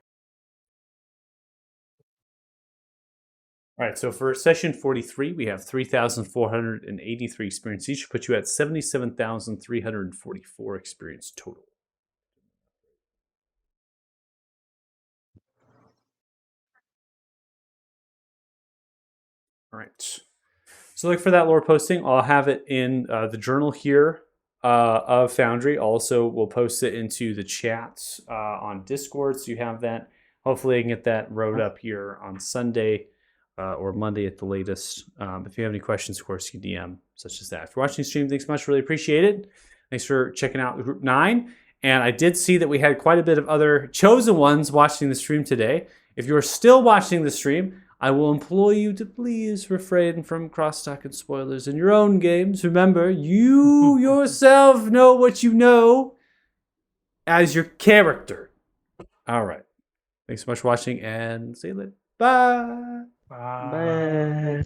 All right, so for session 43, we have 3,483 experience each, put you at 77,344 experience total. All right. So look for that lore posting. I'll have it in the journal here of Foundry. Also, we'll post it into the chats on Discord, so you have that. Hopefully, I can get that wrote up here on Sunday or Monday at the latest. If you have any questions, of course, you can DM such as that. If you're watching the stream, thanks much. Really appreciate it. Thanks for checking out Group 9. And I did see that we had quite a bit of other chosen ones watching the stream today. If you're still watching the stream, I will implore you to please refrain from crosstalk and spoilers in your own games. Remember, you yourself know what you know as your character. All right. Thanks so much for watching, and see you later. Bye. Bye. Bye.